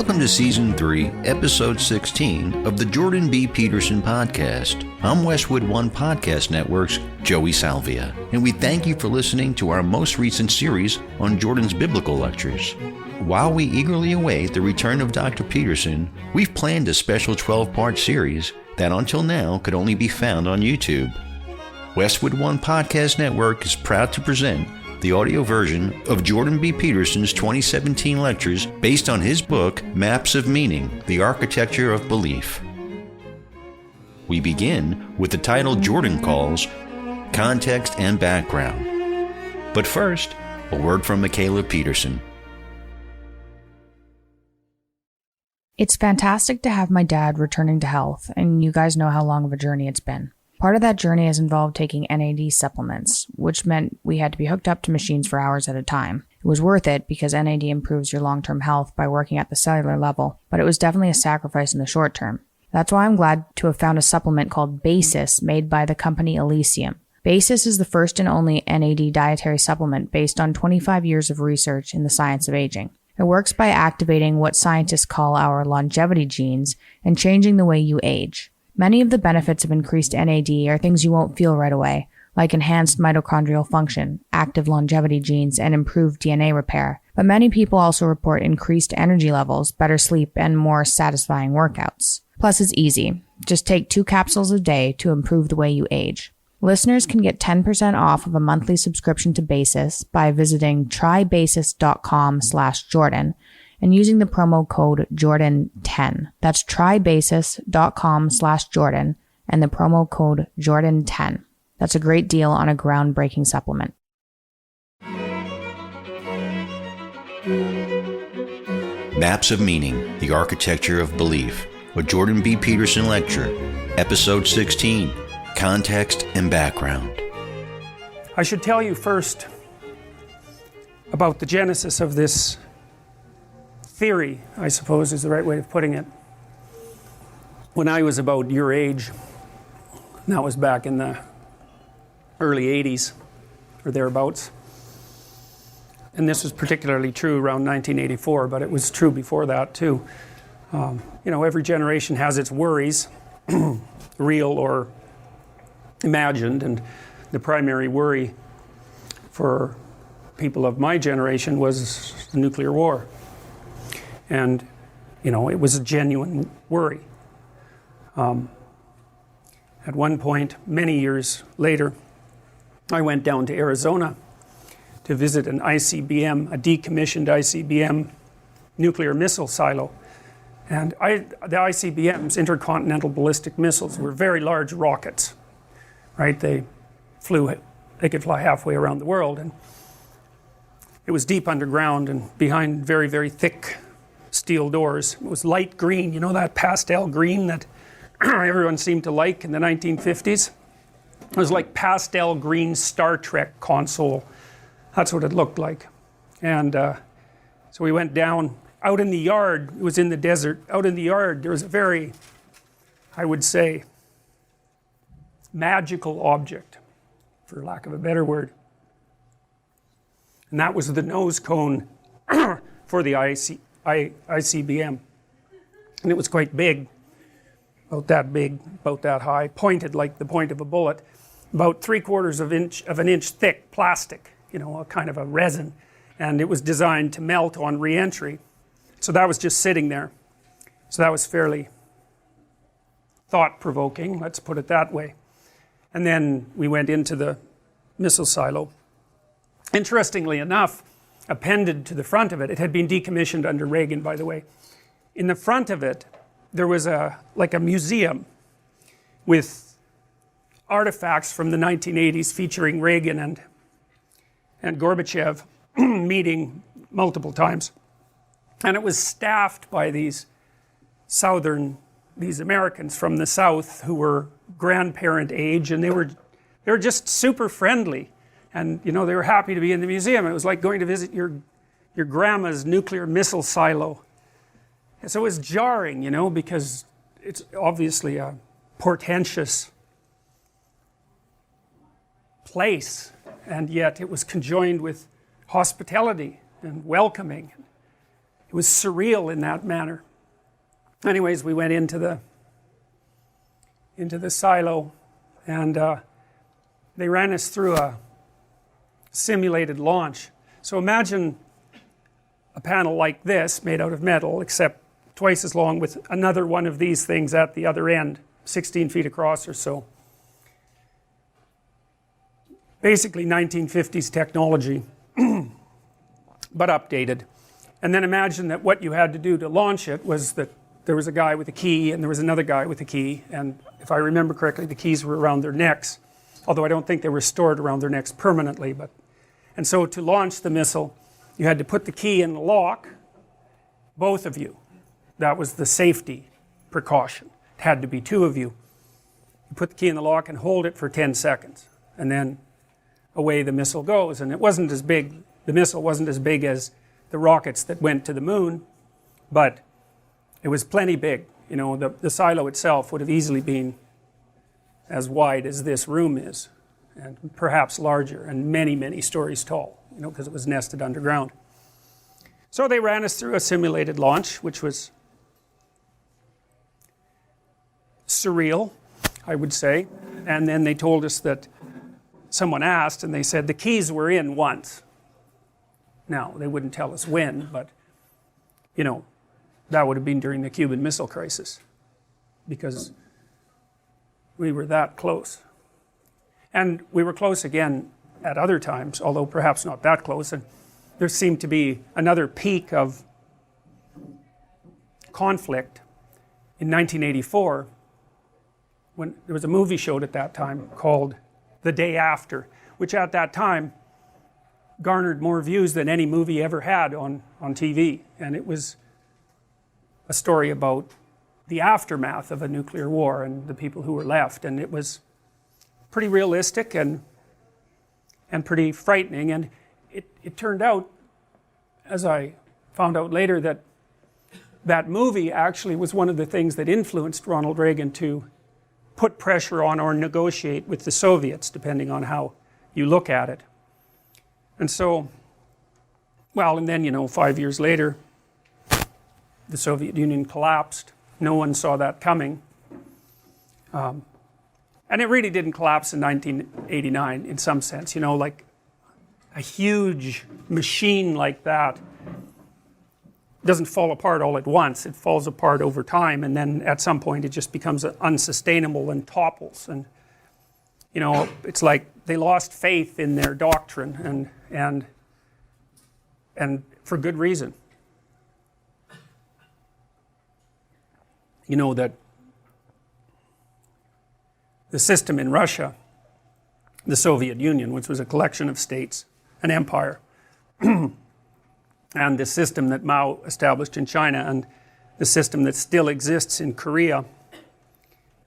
Welcome to Season 3, Episode 16 of the Jordan B. Peterson Podcast. I'm Westwood One Podcast Network's Joey Salvia, and we thank you for listening to our most recent series on Jordan's biblical lectures. While we eagerly await the return of Dr. Peterson, we've planned a special 12-part series that until now could only be found on YouTube. Westwood One Podcast Network is proud to present the audio version of Jordan B. Peterson's 2017 lectures based on his book, Maps of Meaning, The Architecture of Belief. We begin with the title Jordan calls Context and Background. But first, a word from Michaela Peterson. It's fantastic to have my dad returning to health, and you guys know how long of a journey it's been. Part of that journey has involved taking NAD supplements, which meant we had to be hooked up to machines for hours at a time. It was worth it because NAD improves your long-term health by working at the cellular level, but it was definitely a sacrifice in the short term. That's why I'm glad to have found a supplement called Basis made by the company Elysium. Basis is the first and only NAD dietary supplement based on 25 years of research in the science of aging. It works by activating what scientists call our longevity genes and changing the way you age. Many of the benefits of increased NAD are things you won't feel right away, like enhanced mitochondrial function, active longevity genes, and improved DNA repair. But many people also report increased energy levels, better sleep, and more satisfying workouts. Plus, it's easy. Just take 2 capsules a day to improve the way you age. Listeners can get 10% off of a monthly subscription to Basis by visiting trybasis.com/Jordan and using the promo code Jordan10. That's trybasis.com/Jordan and the promo code Jordan10. That's a great deal on a groundbreaking supplement. Maps of Meaning, The Architecture of Belief, a Jordan B. Peterson lecture, Episode 16, Context and Background. I should tell you first about the genesis of this theory, I suppose is the right way of putting it. When I was about your age, and that was back in the early 80s or thereabouts, and this was particularly true around 1984, but it was true before that too. Every generation has its worries, real or imagined, and the primary worry for people of my generation was the nuclear war. And, it was a genuine worry. At one point, many years later, I went down to Arizona to visit an ICBM, a decommissioned ICBM nuclear missile silo. And the ICBMs, intercontinental ballistic missiles, were very large rockets, right? They could fly halfway around the world. And it was deep underground and behind very, very thick steel doors. It was light green, that pastel green that everyone seemed to like in the 1950s? It was like pastel green Star Trek console. That's what it looked like. And so we went down out in the yard. It was in the desert. Out in the yard, there was a very, I would say, magical object, for lack of a better word. And that was the nose cone for the ICBM. And it was quite big, about that high, pointed like the point of a bullet, about 3/4 of an inch thick plastic, a kind of a resin. And it was designed to melt on re-entry. So that was just sitting there. So that was fairly thought-provoking, let's put it that way. And then we went into the missile silo. Interestingly enough, appended to the front of it, it had been decommissioned under Reagan, by the way. In the front of it, there was a museum with artifacts from the 1980s featuring Reagan and Gorbachev meeting multiple times. And it was staffed by these Americans from the South who were grandparent age, and they were just super friendly. And, they were happy to be in the museum. It was like going to visit your grandma's nuclear missile silo. And so it was jarring, because it's obviously a portentous place, and yet it was conjoined with hospitality and welcoming. It was surreal in that manner. Anyways, we went into the silo, and they ran us through a simulated launch. So imagine a panel like this made out of metal, except twice as long, with another one of these things at the other end, 16 feet across or so. Basically 1950s technology, but updated. And then imagine that what you had to do to launch it was that there was a guy with a key and there was another guy with a key, and if I remember correctly, the keys were around their necks, although I don't think they were stored around their necks permanently. And so to launch the missile, you had to put the key in the lock, both of you. That was the safety precaution. It had to be two of you. You put the key in the lock and hold it for 10 seconds, and then away the missile goes. And it wasn't as big, the missile wasn't as big as the rockets that went to the moon, but it was plenty big. You know, the silo itself would have easily been as wide as this room is, and perhaps larger, and many, many stories tall, you know, because it was nested underground. So they ran us through a simulated launch, which was surreal, I would say. And then they told us that someone asked, and they said the keys were in once. Now, they wouldn't tell us when, but, you know, that would have been during the Cuban Missile Crisis, because we were that close. And we were close again at other times, although perhaps not that close. And there seemed to be another peak of conflict in 1984, when there was a movie showed at that time called The Day After, which at that time garnered more views than any movie ever had on TV. And it was a story about the aftermath of a nuclear war and the people who were left. And it was pretty realistic and pretty frightening. And it turned out, as I found out later, that that movie actually was one of the things that influenced Ronald Reagan to put pressure on or negotiate with the Soviets, depending on how you look at it. And so, well, and then, you know, 5 years later, the Soviet Union collapsed. No one saw that coming. And it really didn't collapse in 1989 in some sense, you know, like a huge machine like that doesn't fall apart all at once. It falls apart over time, and then at some point it just becomes unsustainable and topples. And, you know, it's like they lost faith in their doctrine, and for good reason. You know that the system in Russia, the Soviet Union, which was a collection of states, an empire, and the system that Mao established in China, and the system that still exists in Korea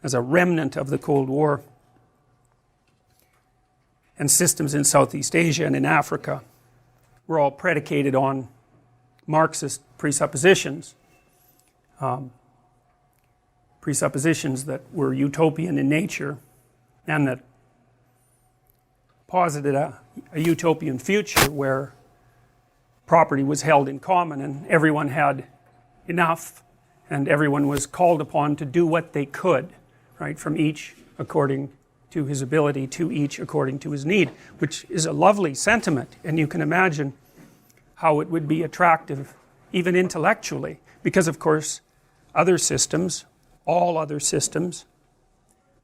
as a remnant of the Cold War, and systems in Southeast Asia and in Africa, were all predicated on Marxist presuppositions. Presuppositions that were utopian in nature, and that posited a utopian future where property was held in common and everyone had enough and everyone was called upon to do what they could, right, from each according to his ability, to each according to his need, which is a lovely sentiment. And you can imagine how it would be attractive even intellectually, because of course other systems, all other systems,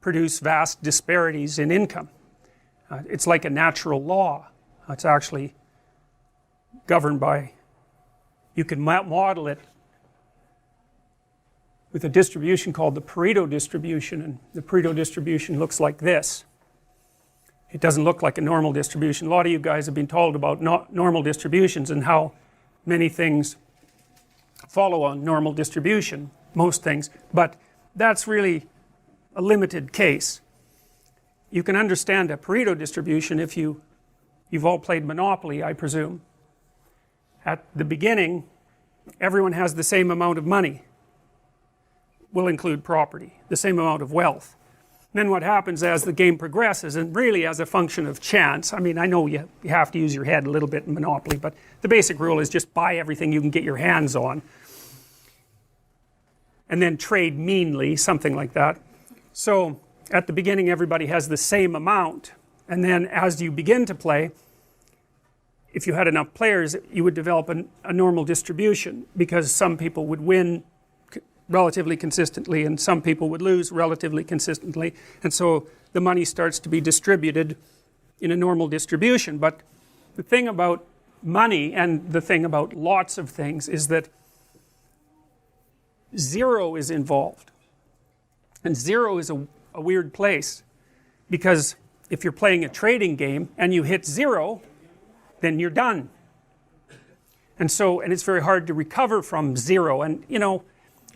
produce vast disparities in income. It's like a natural law. It's actually governed by, you can model it with a distribution called the Pareto distribution, and the Pareto distribution looks like this. It doesn't look like a normal distribution. A lot of you guys have been told about normal distributions and how many things follow a normal distribution, most things, but that's really a limited case. You can understand a Pareto distribution if you've all played Monopoly, I presume. At the beginning, everyone has the same amount of money. Will include property, the same amount of wealth. Then what happens as the game progresses, and really as a function of chance, I mean, I know you have to use your head a little bit in Monopoly, but the basic rule is just buy everything you can get your hands on and then trade meanly, something like that. So at the beginning everybody has the same amount, and then as you begin to play, if you had enough players, you would develop a normal distribution, because some people would win relatively consistently and some people would lose relatively consistently, and so the money starts to be distributed in a normal distribution. But the thing about money, and the thing about lots of things, is that zero is involved, and zero is a weird place, because if you're playing a trading game and you hit zero, then you're done. And it's very hard to recover from zero, and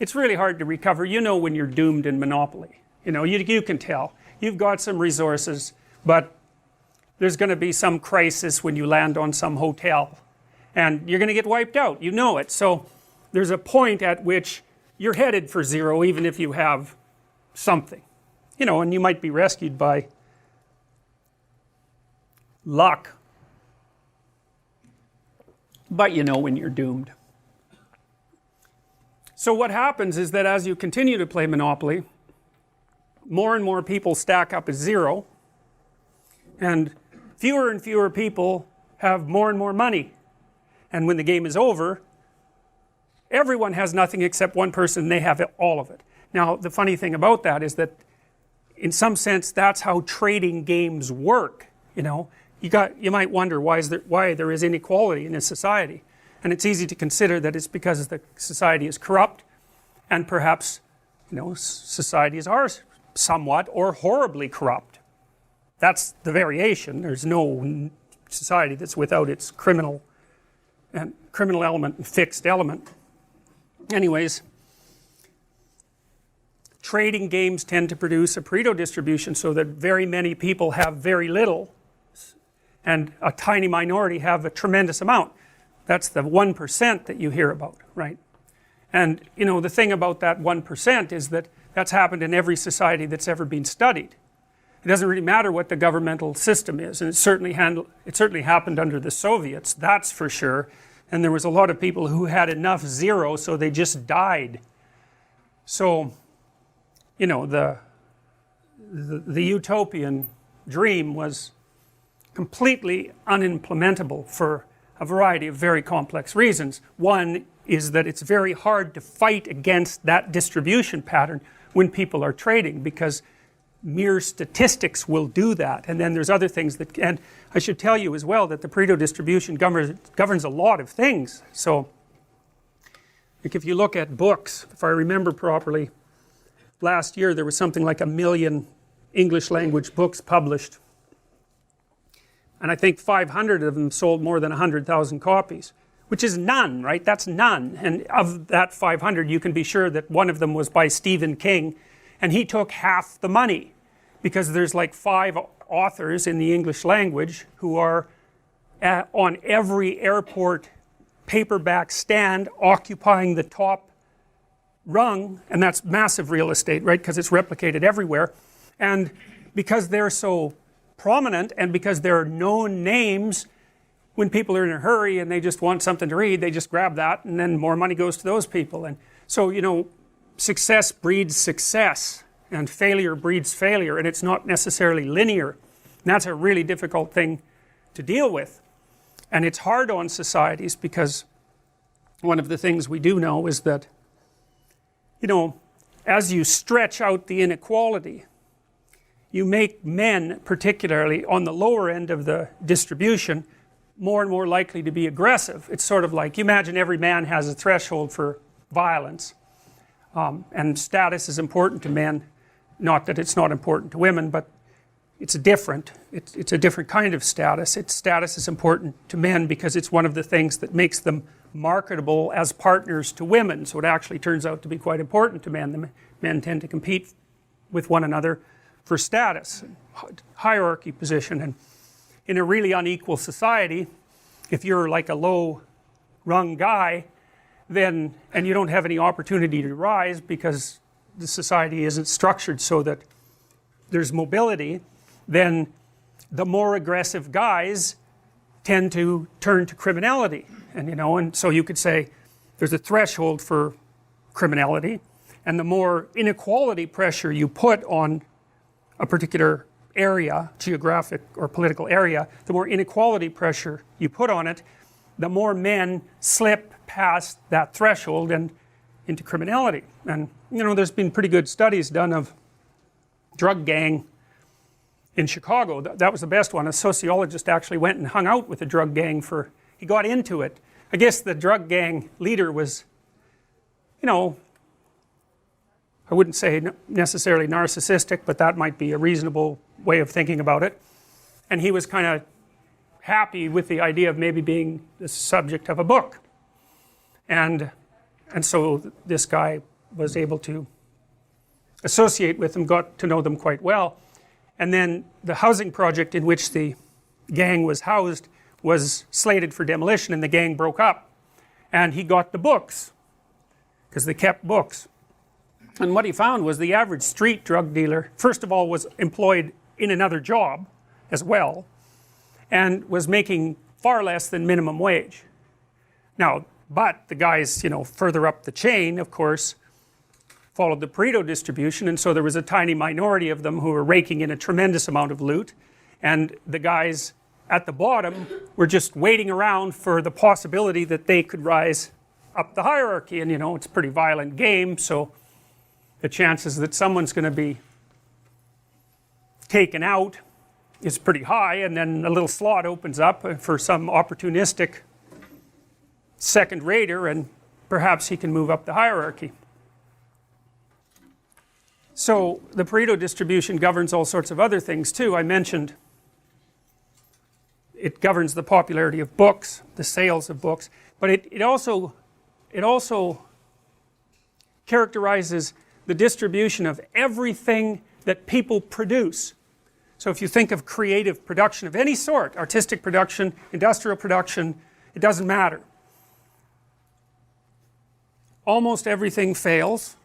it's really hard to recover. When you're doomed in Monopoly. You can tell. You've got some resources, but there's going to be some crisis when you land on some hotel, and you're going to get wiped out. You know it. So there's a point at which you're headed for zero, even if you have something. And you might be rescued by luck, but when you're doomed. So what happens is that as you continue to play Monopoly, more and more people stack up as zero, and fewer people have more and more money. And when the game is over, everyone has nothing except one person, and they have all of it. Now, the funny thing about that is that in some sense that's how trading games work. You might wonder why there is inequality in a society. And it's easy to consider that it's because the society is corrupt, and perhaps, societies are somewhat or horribly corrupt. That's the variation. There's no society that's without its criminal element and fixed element. Anyways, trading games tend to produce a Pareto distribution, so that very many people have very little, and a tiny minority have a tremendous amount. That's the 1% that you hear about, right? And the thing about that 1% is that that's happened in every society that's ever been studied. It doesn't really matter what the governmental system is, and it certainly happened under the Soviets, that's for sure. And there was a lot of people who had enough zero, so they just died. So, the utopian dream was completely unimplementable for a variety of very complex reasons. One is that it's very hard to fight against that distribution pattern when people are trading, because mere statistics will do that. And then there's other things that, and I should tell you as well that the Pareto distribution governs a lot of things. So, like if you look at books, if I remember properly, last year there was something like 1 million English language books published. And I think 500 of them sold more than 100,000 copies, which is none, right? That's none. And of that 500, you can be sure that one of them was by Stephen King, and he took half the money, because there's like 5 authors in the English language who are on every airport paperback stand, occupying the top rung, and that's massive real estate, right? Because it's replicated everywhere. And because they're so prominent, and because there are known names, when people are in a hurry and they just want something to read, they just grab that, and then more money goes to those people. And so, success breeds success, and failure breeds failure, and it's not necessarily linear. And that's a really difficult thing to deal with. And it's hard on societies, because one of the things we do know is that, as you stretch out the inequality, you make men, particularly on the lower end of the distribution, more and more likely to be aggressive. It's sort of like, you imagine every man has a threshold for violence, and status is important to men. Not that it's not important to women, but it's different. It's a different kind of status. Status is important to men because it's one of the things that makes them marketable as partners to women. So it actually turns out to be quite important to men. The men tend to compete with one another for status, hierarchy position. And in a really unequal society, if you're like a low rung guy, then, and you don't have any opportunity to rise, because the society isn't structured so that there's mobility, then the more aggressive guys tend to turn to criminality. And and so you could say there's a threshold for criminality, and the more inequality pressure you put on a particular area, geographic or political area, the more inequality pressure you put on it, the more men slip past that threshold and into criminality. And there's been pretty good studies done of drug gang in Chicago. That was the best one. A sociologist actually went and hung out with a drug gang he got into it. I guess the drug gang leader was, I wouldn't say necessarily narcissistic, but that might be a reasonable way of thinking about it. And he was kind of happy with the idea of maybe being the subject of a book. And so this guy was able to associate with them, got to know them quite well. And then the housing project in which the gang was housed was slated for demolition, and the gang broke up. And he got the books, because they kept books. And what he found was the average street drug dealer, first of all, was employed in another job as well, and was making far less than minimum wage. Now, but the guys, further up the chain, of course, followed the Pareto distribution, and so there was a tiny minority of them who were raking in a tremendous amount of loot, and the guys at the bottom were just waiting around for the possibility that they could rise up the hierarchy. And it's a pretty violent game, so the chances that someone's going to be taken out is pretty high, and then a little slot opens up for some opportunistic second rater, and perhaps he can move up the hierarchy. So the Pareto distribution governs all sorts of other things too. I mentioned it governs the popularity of books, the sales of books, but it also characterizes the distribution of everything that people produce. So if you think of creative production of any sort, artistic production, industrial production, it doesn't matter. Almost everything fails,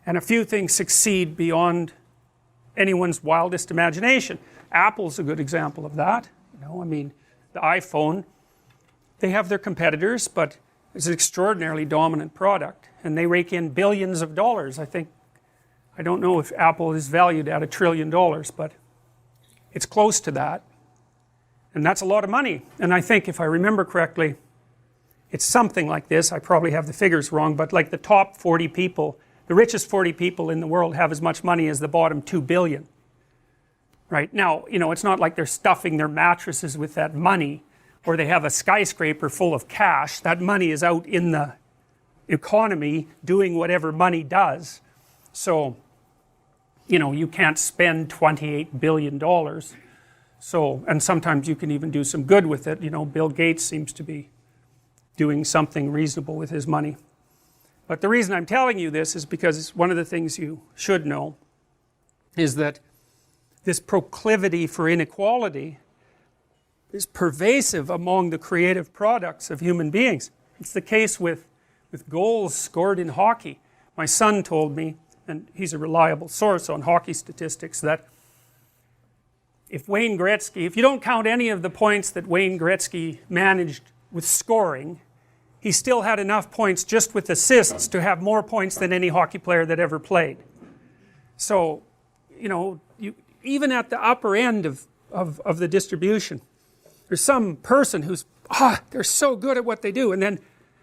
and a few things succeed beyond anyone's wildest imagination. Apple's a good example of that. The iPhone, they have their competitors, but it's an extraordinarily dominant product, and they rake in billions of dollars. I don't know if Apple is valued at $1 trillion, but it's close to that, and that's a lot of money. And I think, if I remember correctly, it's something like this. I probably have the figures wrong, but like the top 40 people, the richest 40 people in the world have as much money as the bottom 2 billion. Right? Now, it's not like they're stuffing their mattresses with that money, or they have a skyscraper full of cash. That money is out in the economy doing whatever money does. So, you can't spend $28 billion. So, and sometimes you can even do some good with it. Bill Gates seems to be doing something reasonable with his money. But the reason I'm telling you this is because one of the things you should know is that this proclivity for inequality is pervasive among the creative products of human beings. It's the case with goals scored in hockey. My son told me, and he's a reliable source on hockey statistics, that if you don't count any of the points that Wayne Gretzky managed with scoring, he still had enough points just with assists to have more points than any hockey player that ever played. So, even at the upper end of the distribution, there's some person who's, they're so good at what they do, and then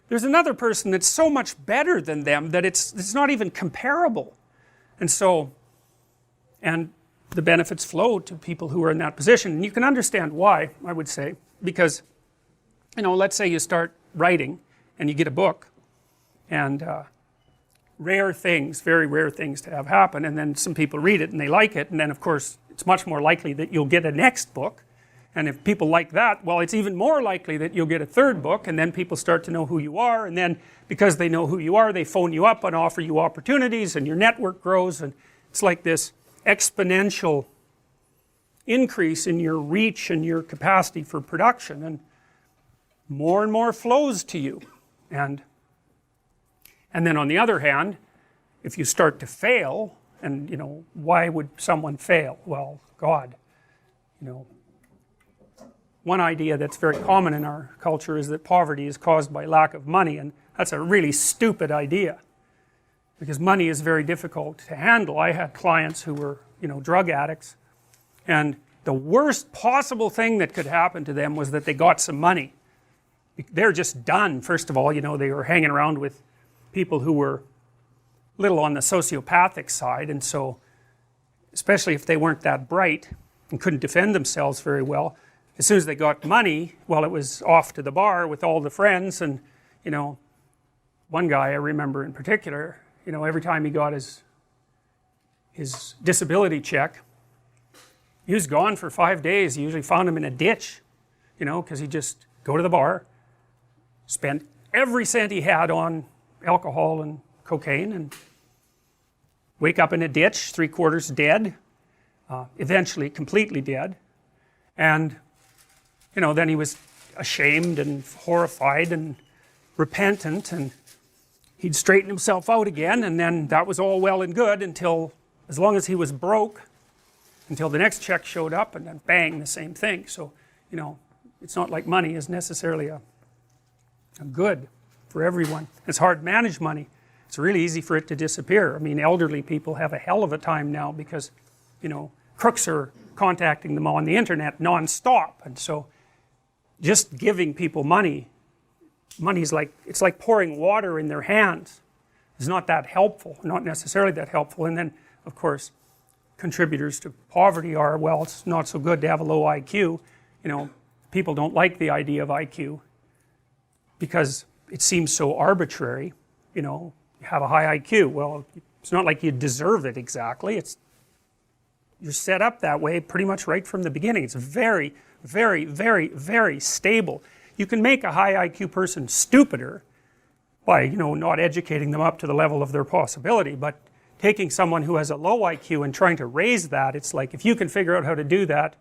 there's another person that's so much better than them that it's not even comparable. And so, and the benefits flow to people who are in that position. And you can understand why, I would say, because, let's say you start writing and you get a book, and rare things, very rare things to have happen, and then some people read it and they like it, and then of course it's much more likely that you'll get a next book, and if people like that, well, it's even more likely that you'll get a third book, and then people start to know who you are, and then because they know who you are, they phone you up and offer you opportunities, and your network grows, and it's like this exponential increase in your reach and your capacity for production, and more flows to you. And then on the other hand, if you start to fail And, why would someone fail? Well, God. One idea that's very common in our culture is that poverty is caused by lack of money, and that's a really stupid idea, because money is very difficult to handle. I had clients who were, drug addicts, and the worst possible thing that could happen to them was that they got some money. They're just done. First of all, they were hanging around with people who were little on the sociopathic side, and so especially if they weren't that bright and couldn't defend themselves very well, as soon as they got money, well, it was off to the bar with all the friends. And one guy I remember in particular, every time he got his disability check, he was gone for 5 days. You usually found him in a ditch, because he'd just go to the bar, spend every cent he had on alcohol and cocaine, and wake up in a ditch, 3/4 dead, eventually completely dead. And, then he was ashamed and horrified and repentant, and he'd straighten himself out again, and then that was all well and good until, as long as he was broke, until the next check showed up, and then bang, the same thing. So, it's not like money is necessarily a good for everyone. It's hard to manage money. It's really easy for it to disappear. I mean, elderly people have a hell of a time now because, crooks are contacting them on the internet non-stop, and so just giving people money is it's like pouring water in their hands. It's not that helpful, not necessarily that helpful. And then, of course, contributors to poverty are, well, it's not so good to have a low IQ. People don't like the idea of IQ because it seems so arbitrary. You have a high IQ. Well, it's not like you deserve it exactly. You're set up that way pretty much right from the beginning. It's very, very, very, very stable. You can make a high IQ person stupider by, not educating them up to the level of their possibility, but taking someone who has a low IQ and trying to raise that, it's like, if you can figure out how to do that,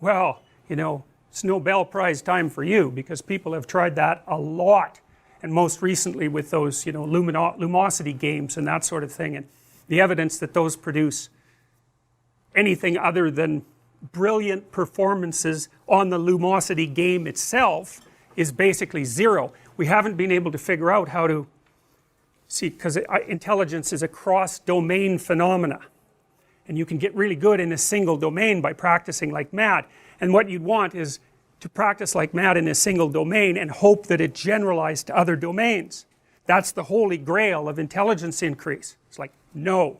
well, it's Nobel Prize time for you, because people have tried that a lot, and most recently with those, lumosity games and that sort of thing, and the evidence that those produce anything other than brilliant performances on the lumosity game itself is basically zero. We haven't been able to figure out how to see, because intelligence is a cross-domain phenomena, and you can get really good in a single domain by practicing like mad. And what you'd want is to practice like mad in a single domain and hope that it generalized to other domains. That's the holy grail of intelligence increase. It's like, no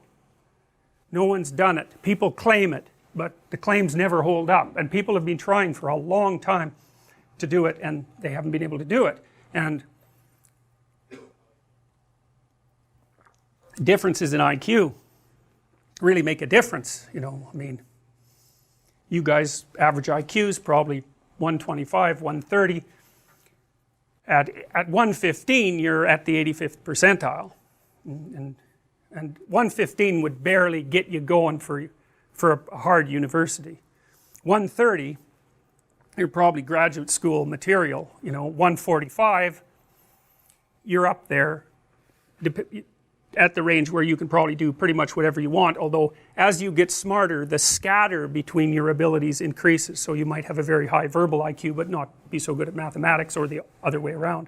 one's done it. People claim it, but the claims never hold up, and people have been trying for a long time to do it, and they haven't been able to do it. And differences in IQ really make a difference. You guys, average IQ is probably 125, 130. At 115, you're at the 85th percentile, and 115 would barely get you going for a hard university. 130, you're probably graduate school material. 145, you're up there at the range where you can probably do pretty much whatever you want, although as you get smarter, the scatter between your abilities increases. So you might have a very high verbal IQ but not be so good at mathematics, or the other way around.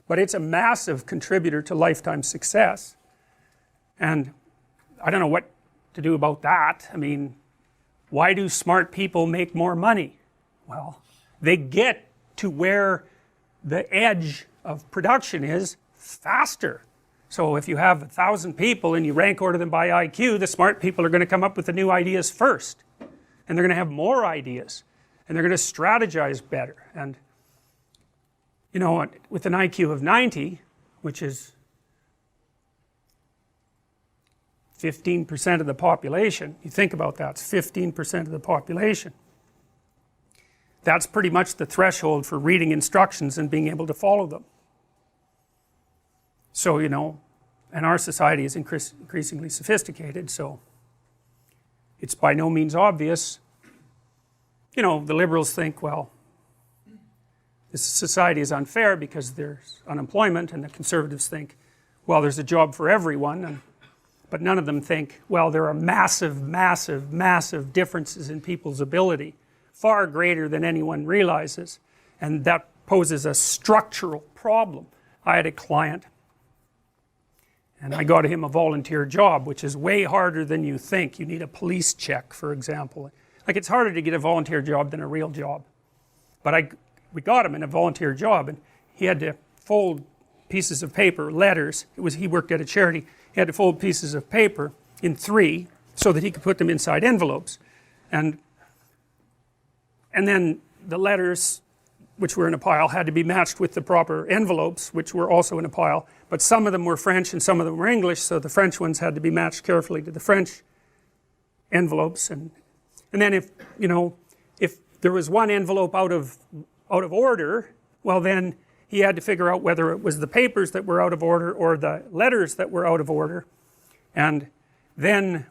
But it's a massive contributor to lifetime success. And I don't know what to do about that. I mean, why do smart people make more money? Well, they get to where the edge of production is faster. So if you have 1,000 people and you rank order them by IQ, the smart people are going to come up with the new ideas first. And they're going to have more ideas. And they're going to strategize better. And, with an IQ of 90, which is 15% of the population, you think about that, it's 15% of the population. That's pretty much the threshold for reading instructions and being able to follow them. So, and our society is increasingly sophisticated, so it's by no means obvious. The liberals think, well, this society is unfair because there's unemployment, and the conservatives think, well, there's a job for everyone. but none of them think, well, there are massive, massive, massive differences in people's ability, far greater than anyone realizes, and that poses a structural problem. I had a client, and I got him a volunteer job, which is way harder than you think. You need a police check, for example. Like, it's harder to get a volunteer job than a real job. But we got him in a volunteer job, and he had to fold pieces of paper, letters. He worked at a charity. He had to fold pieces of paper in 3 so that he could put them inside envelopes. And then the letters, which were in a pile, had to be matched with the proper envelopes, which were also in a pile. But some of them were French and some of them were English, so the French ones had to be matched carefully to the French envelopes. And then if there was one envelope out of order, well, then he had to figure out whether it was the papers that were out of order or the letters that were out of order. And then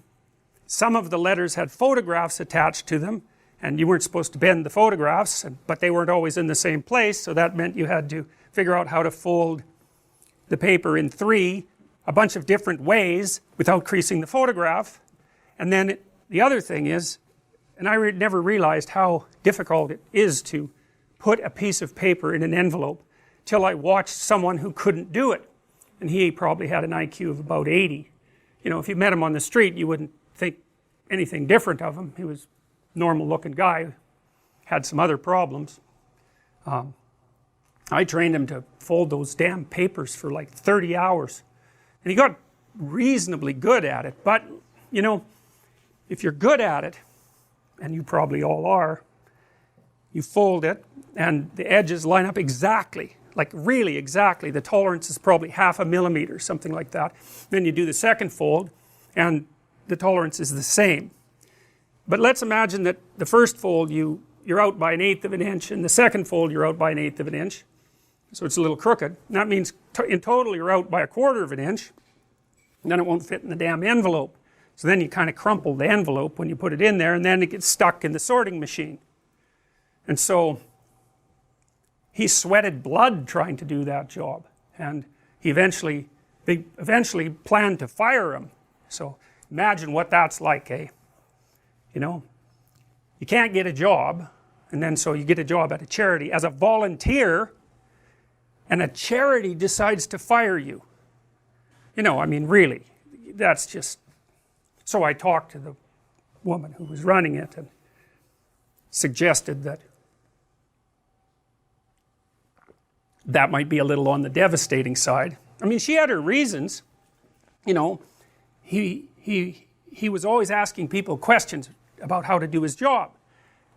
some of the letters had photographs attached to them, and you weren't supposed to bend the photographs, but they weren't always in the same place, so that meant you had to figure out how to fold the paper in 3 a bunch of different ways without creasing the photograph. And then the other thing is, and I never realized how difficult it is to put a piece of paper in an envelope till I watched someone who couldn't do it, and he probably had an IQ of about 80. If you met him on the street, you wouldn't think anything different of him. He was a normal looking guy, had some other problems. I trained him to fold those damn papers for like 30 hours, and he got reasonably good at it. But if you're good at it, and you probably all are, you fold it and the edges line up exactly, like really exactly. The tolerance is probably 1/2 millimeter, something like that. Then you do the second fold and the tolerance is the same. But let's imagine that the first fold you're out by 1/8 of an inch, and the second fold you're out by 1/8 of an inch, so it's a little crooked. And that means in total you're out by 1/4 of an inch, and then it won't fit in the damn envelope. So then you kind of crumple the envelope when you put it in there, and then it gets stuck in the sorting machine. And so he sweated blood trying to do that job, and they eventually planned to fire him. So imagine what that's like, eh? You can't get a job, and then so you get a job at a charity as a volunteer, and a charity decides to fire you. Really, that's just... So I talked to the woman who was running it and suggested that might be a little on the devastating side. She had her reasons. He was always asking people questions about how to do his job.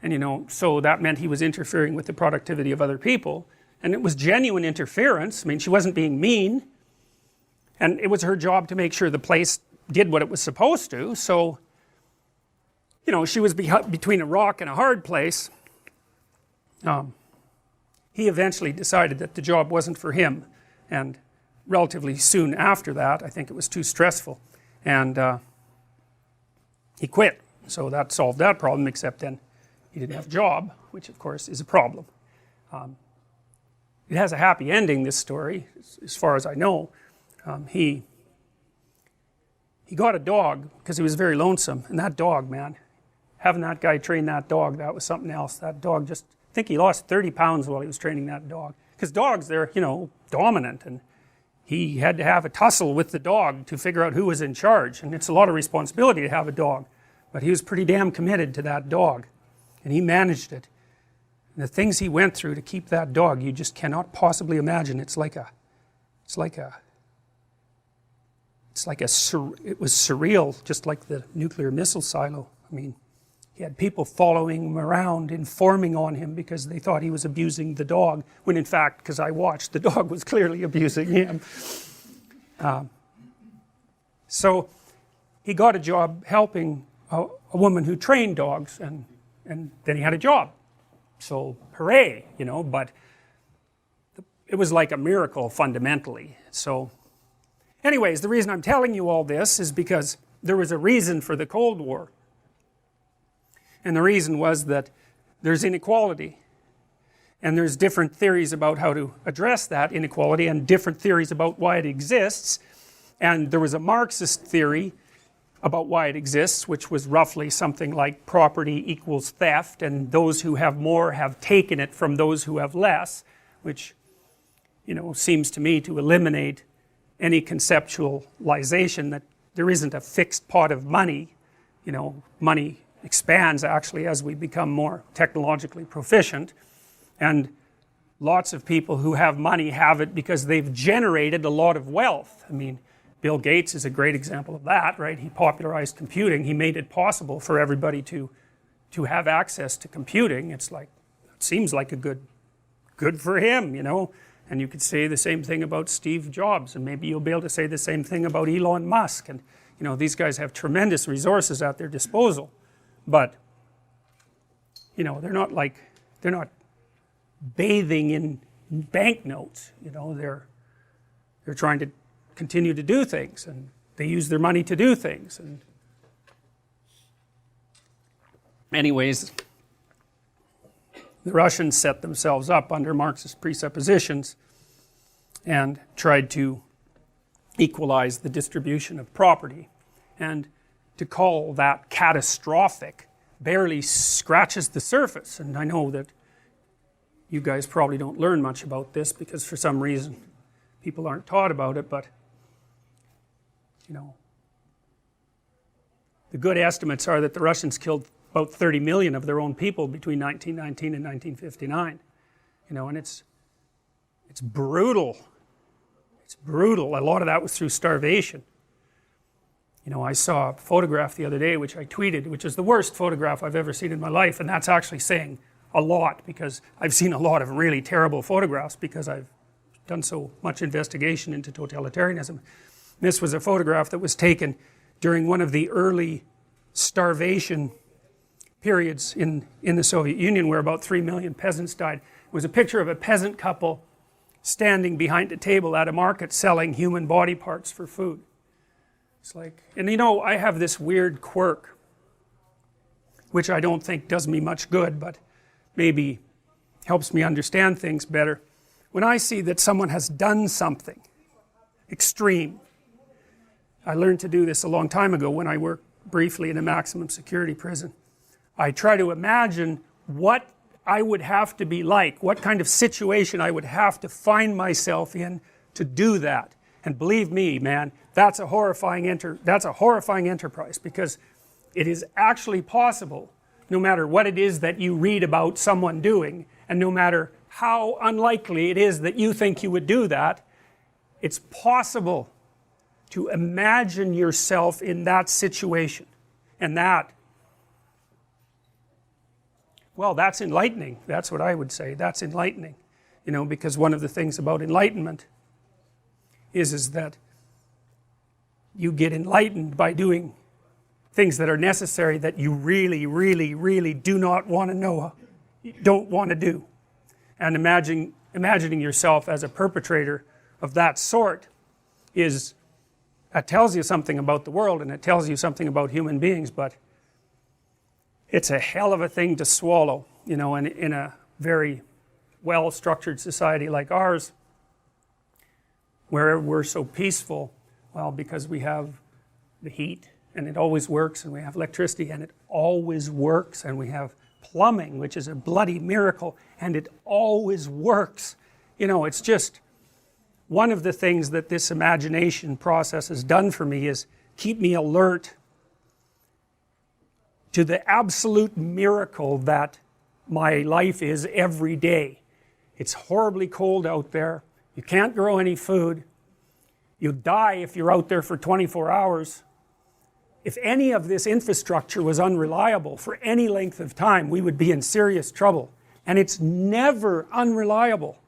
And so that meant he was interfering with the productivity of other people. And it was genuine interference. She wasn't being mean. And it was her job to make sure the place did what it was supposed to. So, she was between a rock and a hard place. He eventually decided that the job wasn't for him, and relatively soon after that, I think it was too stressful, and he quit. So that solved that problem, except then he didn't have a job, which of course is a problem. It has a happy ending, this story, as far as I know. He got a dog because he was very lonesome, and that dog, man, having that guy train that dog, that was something else. That dog just, I think he lost 30 pounds while he was training that dog, because dogs, they're, dominant, and he had to have a tussle with the dog to figure out who was in charge, and it's a lot of responsibility to have a dog, but he was pretty damn committed to that dog, and he managed it. And the things he went through to keep that dog, you just cannot possibly imagine. It was surreal, just like the nuclear missile silo. He had people following him around, informing on him because they thought he was abusing the dog, when in fact, because I watched, the dog was clearly abusing him. So he got a job helping a woman who trained dogs, and then he had a job. So hooray, but it was like a miracle fundamentally. So anyways, the reason I'm telling you all this is because there was a reason for the Cold War. And the reason was that there's inequality. And there's different theories about how to address that inequality, and different theories about why it exists. And there was a Marxist theory about why it exists, which was roughly something like property equals theft, and those who have more have taken it from those who have less, which, seems to me to eliminate any conceptualization that there isn't a fixed pot of money. Money expands actually as we become more technologically proficient, and lots of people who have money have it because they've generated a lot of wealth. I mean, Bill Gates is a great example of that, right? He popularized computing. He made it possible for everybody to have access to computing. It seems like a good for him, And you could say the same thing about Steve Jobs, and maybe you'll be able to say the same thing about Elon Musk. And these guys have tremendous resources at their disposal, but they're not bathing in banknotes. They're trying to continue to do things, and they use their money to do things. And anyways, the Russians set themselves up under Marxist presuppositions and tried to equalize the distribution of property. And to call that catastrophic barely scratches the surface. And I know that you guys probably don't learn much about this because for some reason people aren't taught about it, but the good estimates are that the Russians killed about 30 million of their own people between 1919 and 1959. And it's brutal. It's brutal. A lot of that was through starvation. I saw a photograph the other day which I tweeted, which is the worst photograph I've ever seen in my life, and that's actually saying a lot because I've seen a lot of really terrible photographs because I've done so much investigation into totalitarianism. This was a photograph that was taken during one of the early starvation periods in the Soviet Union where about 3 million peasants died. It was a picture of a peasant couple standing behind a table at a market selling human body parts for food. It's like, and I have this weird quirk, which I don't think does me much good, but maybe helps me understand things better. When I see that someone has done something extreme, I learned to do this a long time ago when I worked briefly in a maximum security prison. I try to imagine what I would have to be like, what kind of situation I would have to find myself in to do that. And believe me, man, that's a horrifying enterprise because it is actually possible, no matter what it is that you read about someone doing, and no matter how unlikely it is that you think you would do that, it's possible to imagine yourself in that situation. And that's enlightening. That's what I would say. That's enlightening. Because one of the things about enlightenment is that you get enlightened by doing things that are necessary that you really, really, really do not want to know, don't want to do. And imagining yourself as a perpetrator of that sort that tells you something about the world and it tells you something about human beings, but it's a hell of a thing to swallow, and in a very well-structured society like ours, where we're so peaceful, well, because we have the heat and it always works, and we have electricity and it always works, and we have plumbing, which is a bloody miracle, and it always works. It's just one of the things that this imagination process has done for me is keep me alert to the absolute miracle that my life is every day. It's horribly cold out there. You can't grow any food. You die if you're out there for 24 hours. If any of this infrastructure was unreliable for any length of time, we would be in serious trouble. And it's never unreliable.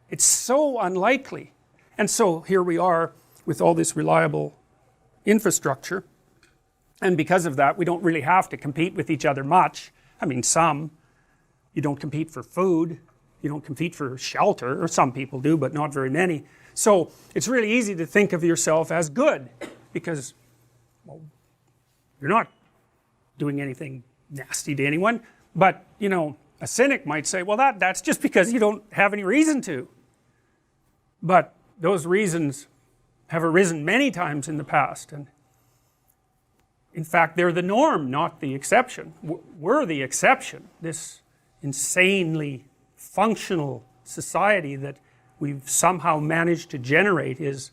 It's so unlikely. And so here we are with all this reliable infrastructure. And because of that, we don't really have to compete with each other much. I mean, some. You don't compete for food. You don't compete for shelter, or some people do, but not very many. So it's really easy to think of yourself as good because, well, you're not doing anything nasty to anyone. But, a cynic might say, well, that's just because you don't have any reason to. But those reasons have arisen many times in the past, and in fact they're the norm, not the exception. We're the exception. This insanely functional society that we've somehow managed to generate it's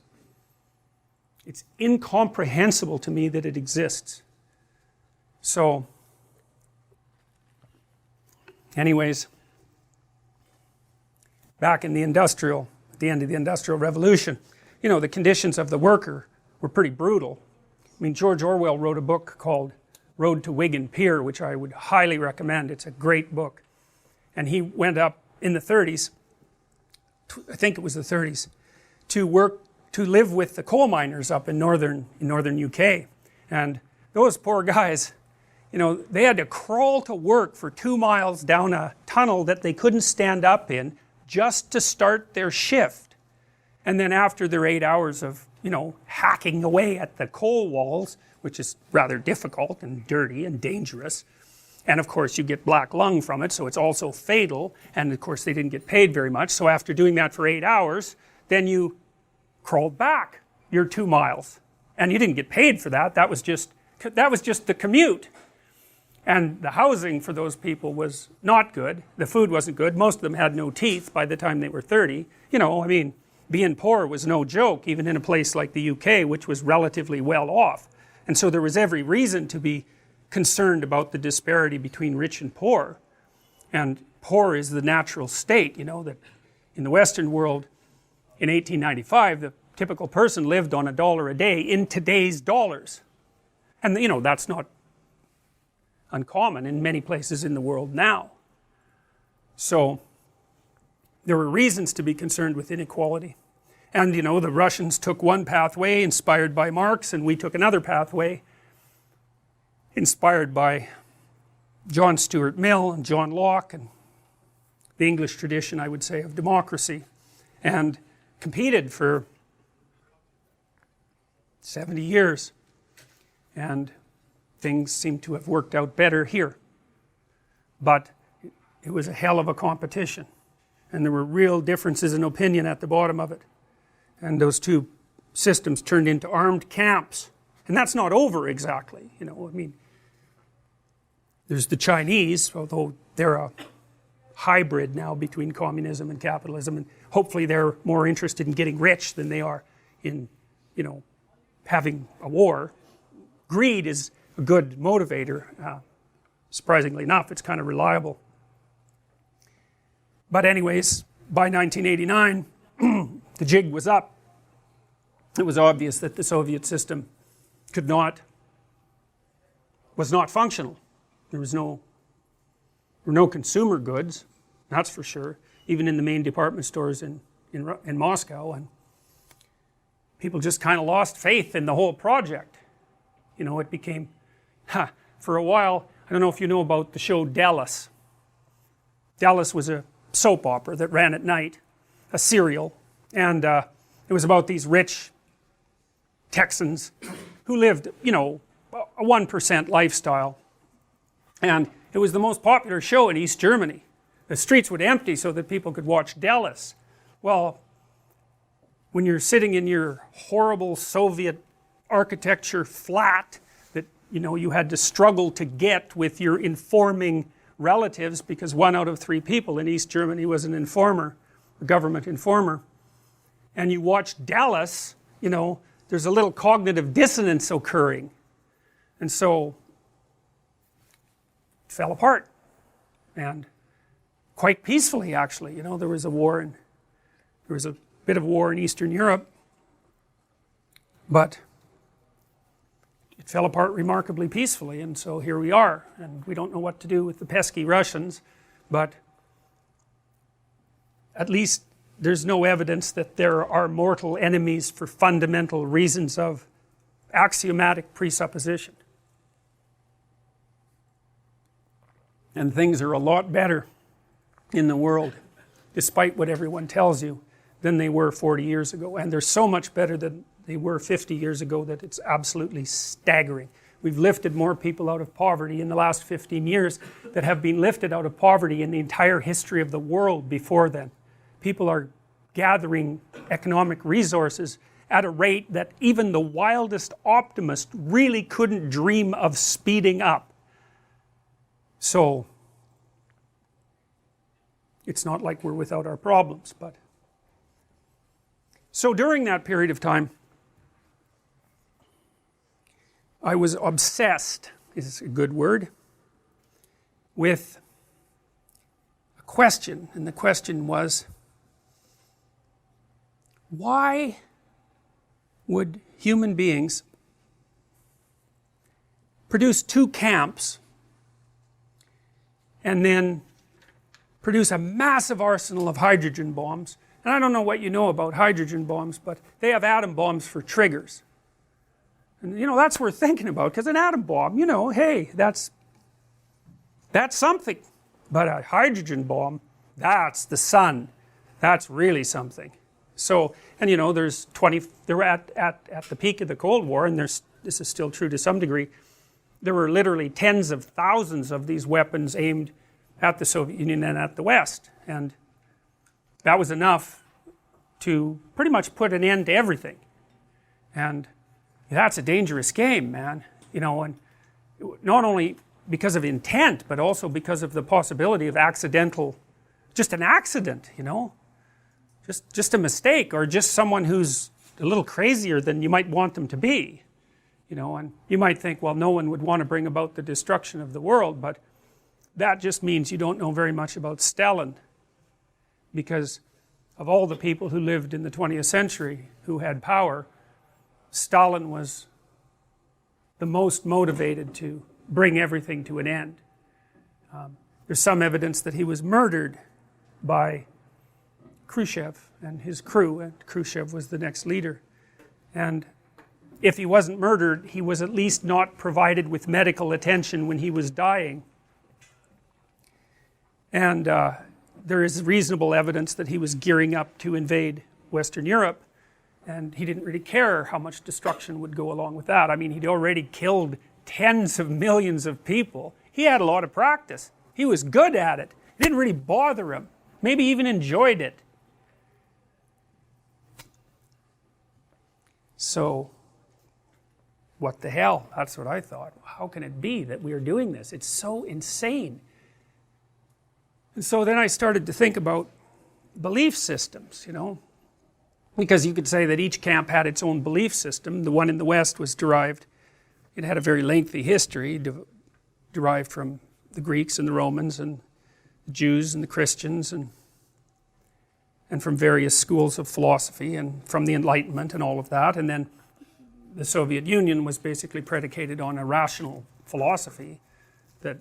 incomprehensible to me that it exists. So anyways, back in the end of the Industrial Revolution, you know, the conditions of the worker were pretty brutal. I mean, George Orwell wrote a book called Road to Wigan Pier, which I would highly recommend. It's a great book. And he went up in the 30s, I think it was the 30s, to live with the coal miners up in northern UK. And those poor guys, you know, they had to crawl to work for 2 miles down a tunnel that they couldn't stand up in just to start their shift. And then after their 8 hours of, you know, hacking away at the coal walls, which is rather difficult and dirty and dangerous, and of course you get black lung from it, so it's also fatal, and of course they didn't get paid very much, so after doing that for 8 hours, then you crawled back your 2 miles, and you didn't get paid for that. That was just the commute. And the housing for those people was not good. The food wasn't good. Most of them had no teeth by the time they were 30. You know, I mean, being poor was no joke, even in a place like the UK, which was relatively well off. And so there was every reason to be concerned about the disparity between rich and poor. And poor is the natural state, you know, that in the Western world in 1895, the typical person lived on $1 a day in today's dollars. And, you know, that's not uncommon in many places in the world now. So there were reasons to be concerned with inequality. And, you know, the Russians took one pathway inspired by Marx, and we took another pathway inspired by John Stuart Mill and John Locke and the English tradition, I would say, of democracy, and competed for 70 years. And things seem to have worked out better here. But it was a hell of a competition. And there were real differences in opinion at the bottom of it. And those two systems turned into armed camps. And that's not over exactly, you know, I mean, there's the Chinese, although they're a hybrid now between communism and capitalism, and hopefully they're more interested in getting rich than they are in, you know, having a war. Greed is a good motivator. Surprisingly enough, it's kind of reliable. But anyways, by 1989, the jig was up. It was obvious that the Soviet system was not functional. There were no consumer goods, that's for sure, even in the main department stores in Moscow, and people just kind of lost faith in the whole project. You know, it became, for a while, I don't know if you know about the show Dallas. Dallas was a soap opera that ran at night, a serial, and it was about these rich Texans who lived, you know, a 1% lifestyle. And it was the most popular show in East Germany. The streets would empty so that people could watch Dallas. Well, when you're sitting in your horrible Soviet architecture flat that, you know, you had to struggle to get with your informing relatives, because 1 out of 3 people in East Germany was an informer, a government informer, and you watch Dallas, you know, there's a little cognitive dissonance occurring. And so it fell apart, and quite peacefully actually. You know, there was a bit of war in Eastern Europe, but it fell apart remarkably peacefully, and so here we are, and we don't know what to do with the pesky Russians, but at least there's no evidence that there are mortal enemies for fundamental reasons of axiomatic presupposition. And things are a lot better in the world, despite what everyone tells you, than they were 40 years ago. And they're so much better than they were 50 years ago that it's absolutely staggering. We've lifted more people out of poverty in the last 15 years that have been lifted out of poverty in the entire history of the world before then. People are gathering economic resources at a rate that even the wildest optimist really couldn't dream of speeding up. So it's not like we're without our problems, but so during that period of time I was obsessed, is a good word, with a question, and the question was, why would human beings produce two camps and then produce a massive arsenal of hydrogen bombs? And I don't know what you know about hydrogen bombs, but they have atom bombs for triggers. And that's worth thinking about, because an atom bomb, hey, that's something. But a hydrogen bomb, that's the sun. That's really something. So, and they're at the peak of the Cold War, and this is still true to some degree, there were literally tens of thousands of these weapons aimed at the Soviet Union and at the West. And that was enough to pretty much put an end to everything. And that's a dangerous game, man. And not only because of intent, but also because of the possibility of just an accident, just a mistake, or just someone who's a little crazier than you might want them to be. And you might think, well, no one would want to bring about the destruction of the world, but that just means you don't know very much about Stalin, because of all the people who lived in the 20th century who had power, Stalin was the most motivated to bring everything to an end. There's some evidence that he was murdered by Khrushchev and his crew, and Khrushchev was the next leader. And if he wasn't murdered, he was at least not provided with medical attention when he was dying. And there is reasonable evidence that he was gearing up to invade Western Europe, and he didn't really care how much destruction would go along with that. I mean, he'd already killed tens of millions of people. He had a lot of practice. He was good at it. It didn't really bother him. Maybe even enjoyed it. So, what the hell? That's what I thought. How can it be that we are doing this? It's so insane. And so then I started to think about belief systems, because you could say that each camp had its own belief system. The one in the West was it had a very lengthy history, derived from the Greeks and the Romans and the Jews and the Christians, and from various schools of philosophy, and from the Enlightenment and all of that. And then the Soviet Union was basically predicated on a rational philosophy that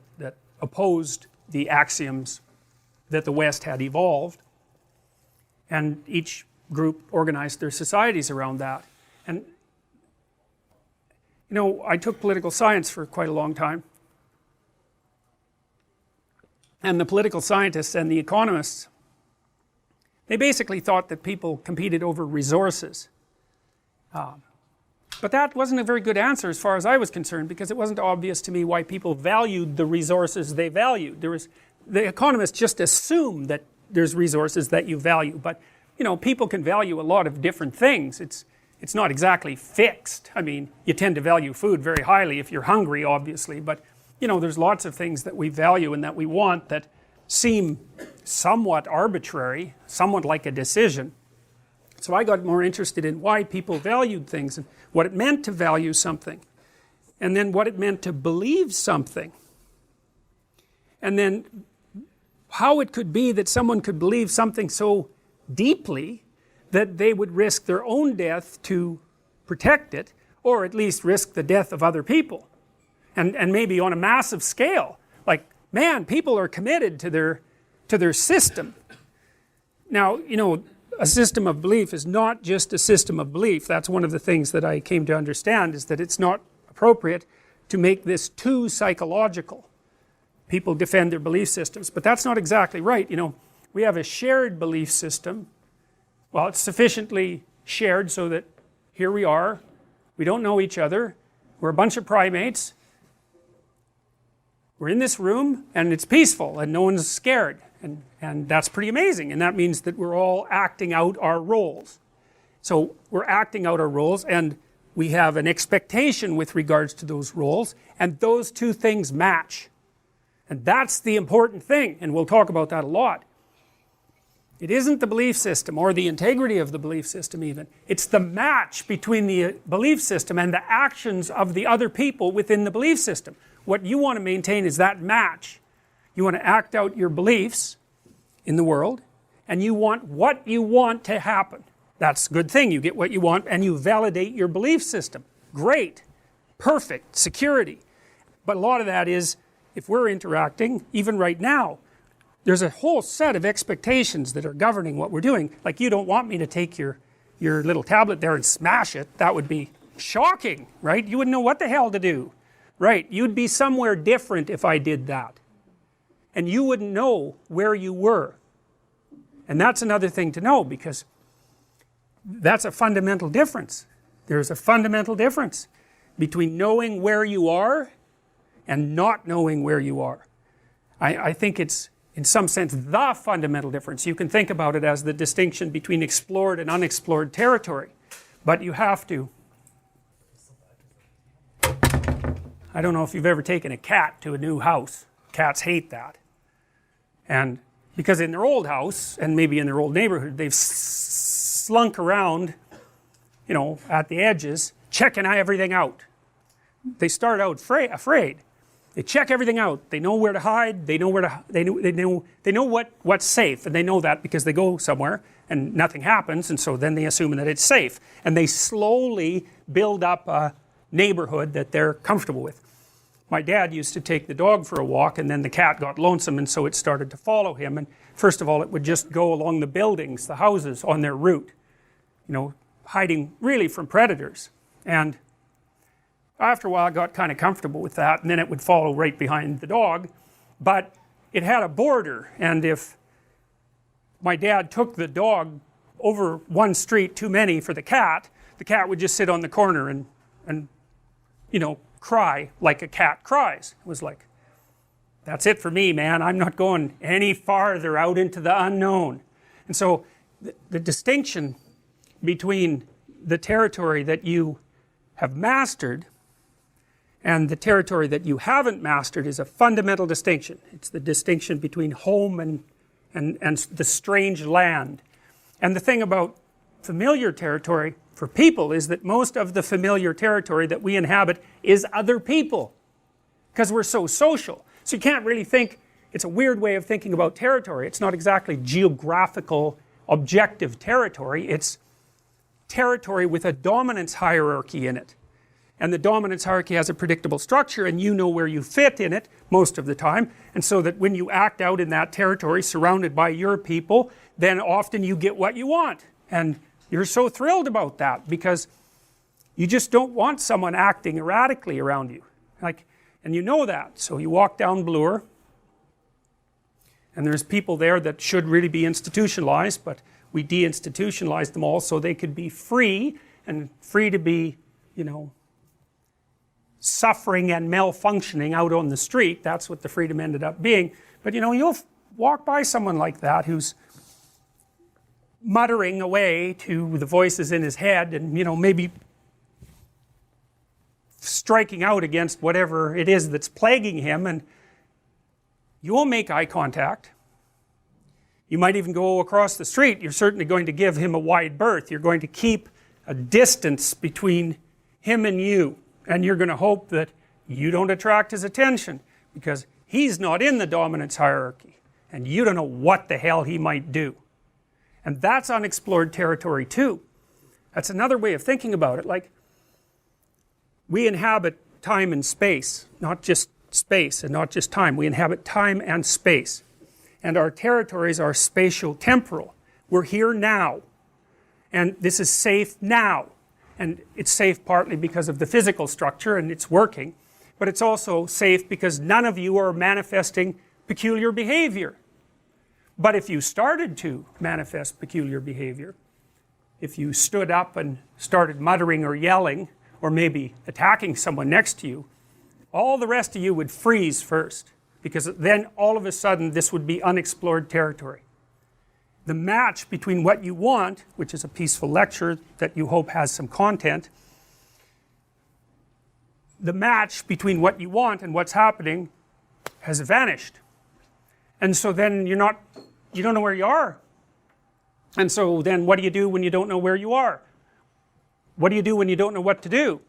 opposed the axioms that the West had evolved, and each group organized their societies around that. And I took political science for quite a long time, and the political scientists and the economists, they basically thought that people competed over resources. But that wasn't a very good answer as far as I was concerned, because it wasn't obvious to me why people valued the resources they valued. The economists just assume that there's resources that you value, but people can value a lot of different things. It's not exactly fixed. I mean, you tend to value food very highly if you're hungry, obviously, but there's lots of things that we value and that we want that seem somewhat arbitrary, somewhat like a decision. So I got more interested in why people valued things and what it meant to value something, and then what it meant to believe something, and then how it could be that someone could believe something so deeply that they would risk their own death to protect it, or at least risk the death of other people, and maybe on a massive scale. Like, man, people are committed to their system. Now, a system of belief is not just a system of belief. That's one of the things that I came to understand, is that it's not appropriate to make this too psychological. People defend their belief systems, but that's not exactly right. We have a shared belief system. Well, it's sufficiently shared so that here we are, we don't know each other, we're a bunch of primates, we're in this room, and it's peaceful, and no one's scared, and that's pretty amazing, and that means that we're all acting out our roles. So we're acting out our roles, and we have an expectation with regards to those roles, and those two things match. And that's the important thing, and we'll talk about that a lot. It isn't the belief system or the integrity of the belief system even. It's the match between the belief system and the actions of the other people within the belief system. What you want to maintain is that match. You want to act out your beliefs in the world, and you want what you want to happen. That's a good thing. You get what you want and you validate your belief system. Great, perfect, security. But a lot of that is, if we're interacting, even right now, there's a whole set of expectations that are governing what we're doing. Like, you don't want me to take your little tablet there and smash it. That would be shocking, right? You wouldn't know what the hell to do. Right, you'd be somewhere different if I did that. And you wouldn't know where you were. And that's another thing to know, because that's a fundamental difference. There's a fundamental difference between knowing where you are and not knowing where you are. I think it's, in some sense, the fundamental difference. You can think about it as the distinction between explored and unexplored territory. But you have to. I don't know if you've ever taken a cat to a new house. Cats hate that. And because in their old house, and maybe in their old neighborhood, they've slunk around, you know, at the edges, checking everything out. They start out afraid. They check everything out. They know where to hide. They know where to. They know what's safe, and they know that because they go somewhere and nothing happens, and so then they assume that it's safe, and they slowly build up a neighborhood that they're comfortable with. My dad used to take the dog for a walk, and then the cat got lonesome, and so it started to follow him. And first of all, it would just go along the buildings, the houses, on their route, you know, hiding really from predators. And after a while, I got kind of comfortable with that, and then it would follow right behind the dog. But it had a border, and if my dad took the dog over one street too many for the cat would just sit on the corner and you know, cry like a cat cries. It was like, that's it for me, man. I'm not going any farther out into the unknown. And so the distinction between the territory that you have mastered and the territory that you haven't mastered is a fundamental distinction. It's the distinction between home and the strange land. And the thing about familiar territory for people is that most of the familiar territory that we inhabit is other people, because we're so social. So you can't really think, it's a weird way of thinking about territory. It's not exactly geographical, objective territory. It's territory with a dominance hierarchy in it. And the dominance hierarchy has a predictable structure, and you know where you fit in it most of the time. And so that when you act out in that territory surrounded by your people, then often you get what you want. And you're so thrilled about that, because you just don't want someone acting erratically around you. And you know that. So you walk down Bloor, and there's people there that should really be institutionalized, but we deinstitutionalized them all so they could be free, and free to be, you know, suffering and malfunctioning out on the street. That's what the freedom ended up being. But you know, you'll walk by someone like that who's muttering away to the voices in his head, and you know, maybe striking out against whatever it is that's plaguing him, and you won't make eye contact. You might even go across the street. You're certainly going to give him a wide berth. You're going to keep a distance between him and you, and you're going to hope that you don't attract his attention, because he's not in the dominance hierarchy, and you don't know what the hell he might do. And that's unexplored territory too. That's another way of thinking about it. Like, we inhabit time and space, not just space and not just time. We inhabit time and space. And our territories are spatial temporal. We're here now. And this is safe now. And it's safe partly because of the physical structure and it's working. But it's also safe because none of you are manifesting peculiar behavior. But if you started to manifest peculiar behavior, if you stood up and started muttering or yelling, or maybe attacking someone next to you, all the rest of you would freeze first, because then all of a sudden this would be unexplored territory. the match between what you want, which is a peaceful lecture that you hope has some content, the match between what you want and what's happening has vanished. And so then you don't know where you are. And so then what do you do when you don't know where you are? What do you do when you don't know what to do?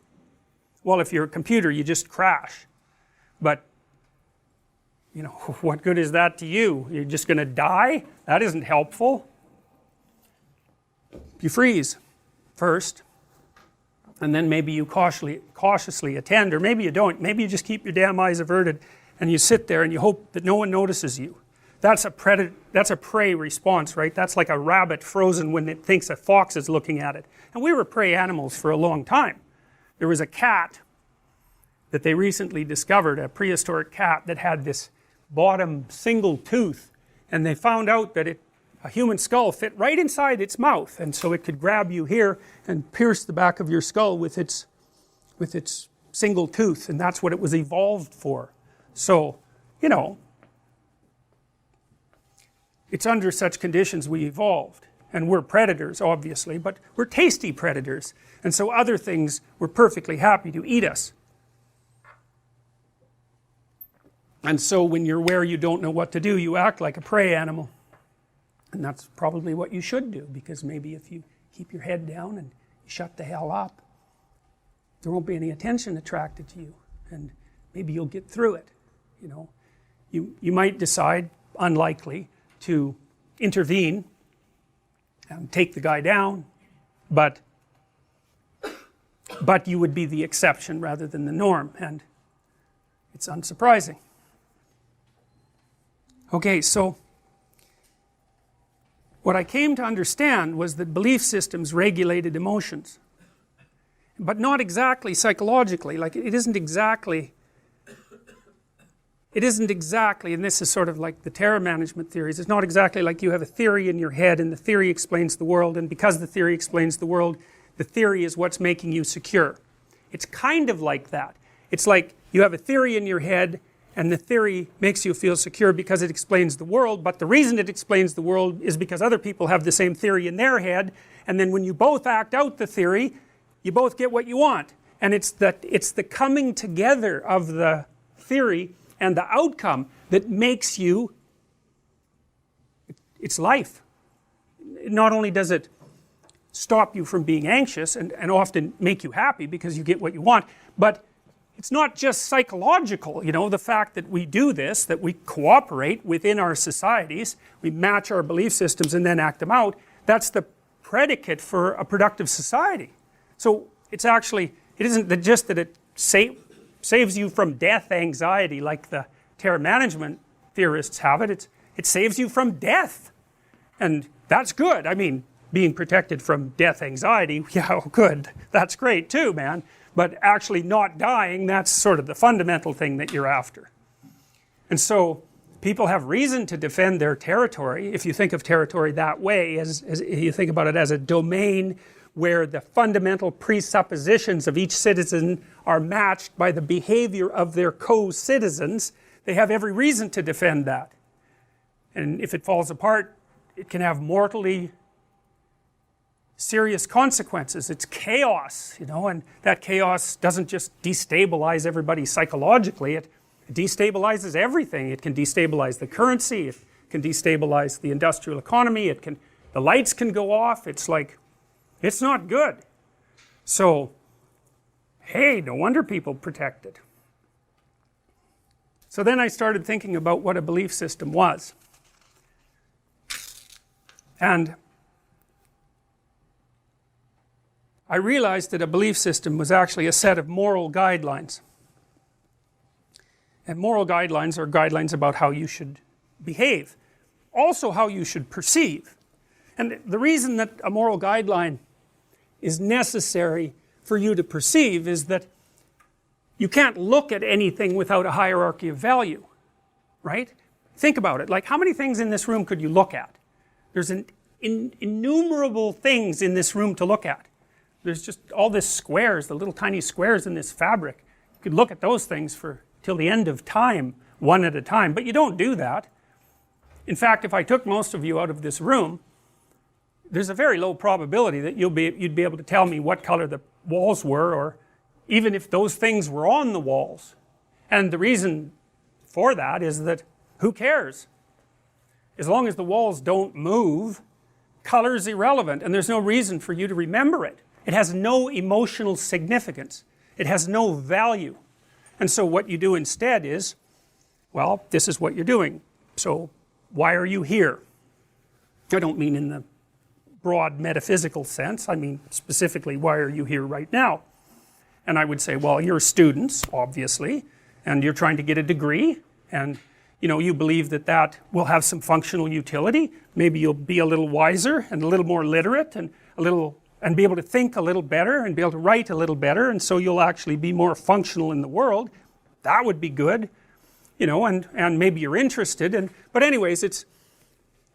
Well, if you're a computer, you just crash. But, you know, what good is that to you? You're just going to die? That isn't helpful. You freeze first, and then maybe you cautiously attend, or maybe you don't. Maybe you just keep your damn eyes averted, and you sit there and you hope that no one notices you. That's a prey response, right? That's like a rabbit frozen when it thinks a fox is looking at it. And we were prey animals for a long time. There was a cat that they recently discovered, a prehistoric cat that had this bottom single tooth, and they found out that a human skull fit right inside its mouth, and so it could grab you here and pierce the back of your skull with its single tooth, and that's what it was evolved for. So, you know, it's under such conditions we evolved. And we're predators, obviously, but we're tasty predators. And so other things were perfectly happy to eat us. And so when you're where you don't know what to do, you act like a prey animal. And that's probably what you should do, because maybe if you keep your head down and you shut the hell up, there won't be any attention attracted to you. And maybe you'll get through it. You know, you might decide, unlikely, to intervene and take the guy down, but you would be the exception rather than the norm, and it's unsurprising. Okay, so what I came to understand was that belief systems regulated emotions, but not exactly psychologically. Like it isn't exactly, and this is sort of like the terror management theories, it's not exactly like you have a theory in your head and the theory explains the world, and because the theory explains the world, the theory is what's making you secure. It's kind of like that. It's like you have a theory in your head and the theory makes you feel secure because it explains the world, but the reason it explains the world is because other people have the same theory in their head, and then when you both act out the theory, you both get what you want. And it's the coming together of the theory and the outcome that makes you, it's life. Not only does it stop you from being anxious and often make you happy because you get what you want, but it's not just psychological, you know, the fact that we do this, that we cooperate within our societies, we match our belief systems and then act them out, that's the predicate for a productive society. So it's actually, it isn't just that it saves you from death anxiety like the terror management theorists have it, it saves you from death. And that's good. I mean, being protected from death anxiety, yeah, good, that's great too, man. But actually not dying, that's sort of the fundamental thing that you're after. And so people have reason to defend their territory, if you think of territory that way, as you think about it as a domain where the fundamental presuppositions of each citizen are matched by the behavior of their co-citizens. They have every reason to defend that. And if it falls apart, it can have mortally serious consequences. It's chaos, you know, and that chaos doesn't just destabilize everybody psychologically, it destabilizes everything. It can destabilize the currency, it can destabilize the industrial economy, the lights can go off, it's like, it's not good. So, hey, no wonder people protect it. So then I started thinking about what a belief system was. And I realized that a belief system was actually a set of moral guidelines. And moral guidelines are guidelines about how you should behave, also how you should perceive. And the reason that a moral guideline is necessary for you to perceive is that you can't look at anything without a hierarchy of value, right? Think about it. Like, how many things in this room could you look at? There's innumerable things in this room to look at. There's just all these squares, the little tiny squares in this fabric. You could look at those things till the end of time, one at a time, but you don't do that. In fact, if I took most of you out of this room there's a very low probability that you'd be able to tell me what color the walls were, or even if those things were on the walls. And the reason for that is that who cares? As long as the walls don't move, color is irrelevant, and there's no reason for you to remember it. It has no emotional significance. It has no value. And so what you do instead is, well, this is what you're doing. So why are you here? I don't mean in the broad metaphysical sense. I mean specifically, why are you here right now? And I would say, well, you're students, obviously, and you're trying to get a degree, and you believe that that will have some functional utility. Maybe you'll be a little wiser and a little more literate and be able to think a little better and be able to write a little better, and so you'll actually be more functional in the world. That would be good, and maybe you're interested. But anyways,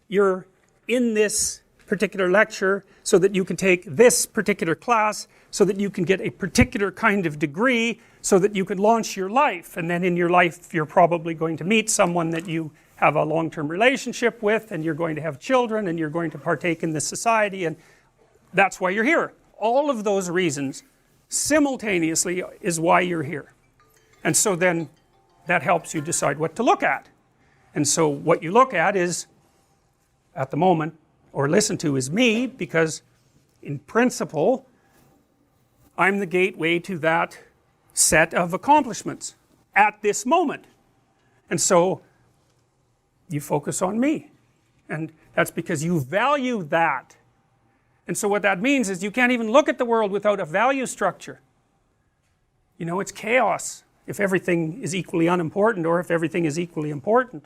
you're in this particular lecture so that you can take this particular class, so that you can get a particular kind of degree, so that you can launch your life. And then in your life you're probably going to meet someone that you have a long-term relationship with, and you're going to have children, and you're going to partake in this society, and that's why you're here. All of those reasons simultaneously is why you're here. And so then that helps you decide what to look at. And so what you look at is, at the moment, or listen to, is me, because in principle I'm the gateway to that set of accomplishments at this moment. And so you focus on me, and that's because you value that. And so what that means is you can't even look at the world without a value structure. It's chaos if everything is equally unimportant, or if everything is equally important.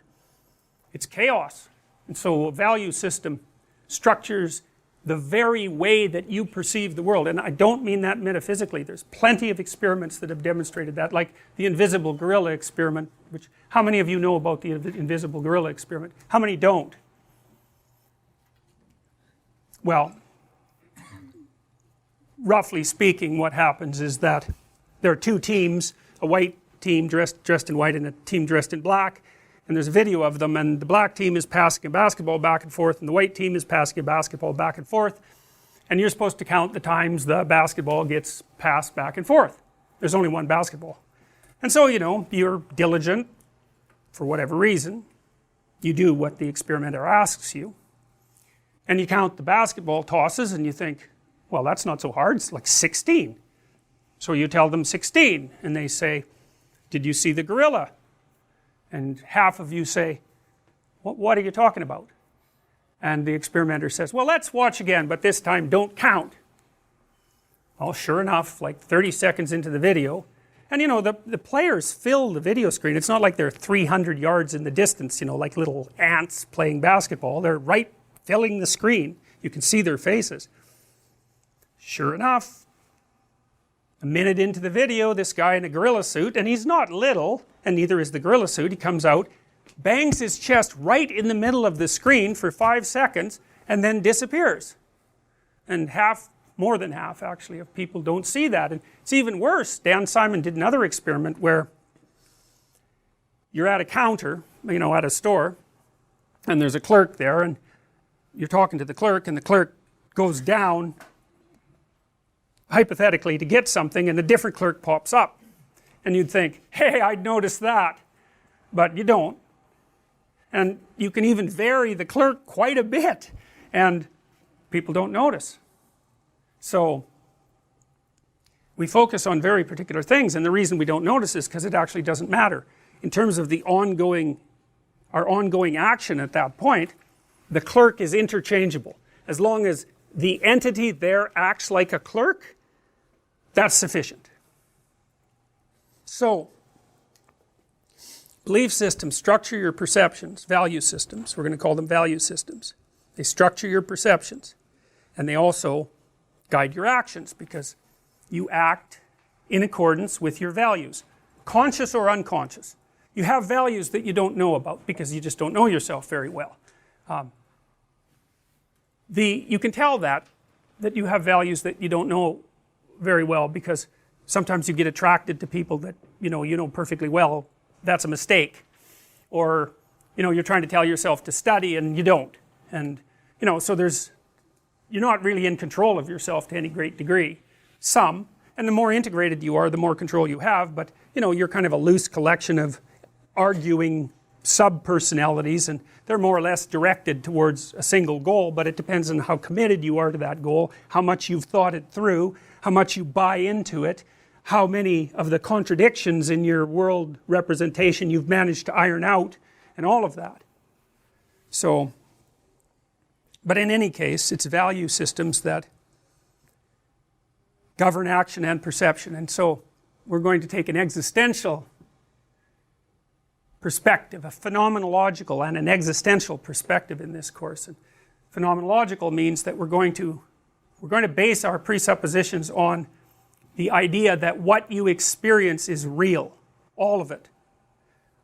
It's chaos. And so a value system structures the very way that you perceive the world. And I don't mean that metaphysically. There's plenty of experiments that have demonstrated that, like the invisible gorilla experiment, which, how many of you know about the invisible gorilla experiment? How many don't? Well, roughly speaking, what happens is that there are two teams, a white team dressed in white and a team dressed in black, and there's a video of them, and the black team is passing a basketball back and forth, and the white team is passing a basketball back and forth, and you're supposed to count the times the basketball gets passed back and forth. There's only one basketball. And so, you're diligent for whatever reason. You do what the experimenter asks you, and you count the basketball tosses, and you think, well, that's not so hard, it's like 16. So you tell them 16, and they say, did you see the gorilla? And half of you say, what are you talking about? And the experimenter says, well, let's watch again, but this time don't count. Well, sure enough, like 30 seconds into the video, and the players fill the video screen. It's not like they're 300 yards in the distance, like little ants playing basketball. They're right filling the screen. You can see their faces. Sure enough, a minute into the video, this guy in a gorilla suit, and he's not little, and neither is the gorilla suit, he comes out, bangs his chest right in the middle of the screen for 5 seconds, and then disappears. And more than half actually, of people don't see that. And it's even worse. Dan Simon did another experiment where you're at a counter, at a store, and there's a clerk there, and you're talking to the clerk, and the clerk goes down hypothetically to get something, and a different clerk pops up, and you'd think, hey, I'd notice that, but you don't. And you can even vary the clerk quite a bit, and people don't notice. So we focus on very particular things, and the reason we don't notice is because it actually doesn't matter. In terms of our ongoing action at that point, the clerk is interchangeable. As long as the entity there acts like a clerk, that's sufficient. So, belief systems structure your perceptions, value systems. We're going to call them value systems. They structure your perceptions, and they also guide your actions, because you act in accordance with your values, conscious or unconscious. You have values that you don't know about because you just don't know yourself very well. You can tell that you have values that you don't know very well, because sometimes you get attracted to people that you know perfectly well. That's a mistake. Or you're trying to tell yourself to study and you don't. And so there's you're not really in control of yourself to any great degree. Some, and the more integrated you are, the more control you have, but you're kind of a loose collection of arguing sub-personalities, and they're more or less directed towards a single goal, but it depends on how committed you are to that goal, how much you've thought it through, how much you buy into it, how many of the contradictions in your world representation you've managed to iron out, and all of that. So, but in any case, it's value systems that govern action and perception, and so we're going to take an existential perspective, a phenomenological and an existential perspective in this course. And phenomenological means that we're going to base our presuppositions on the idea that what you experience is real, all of it.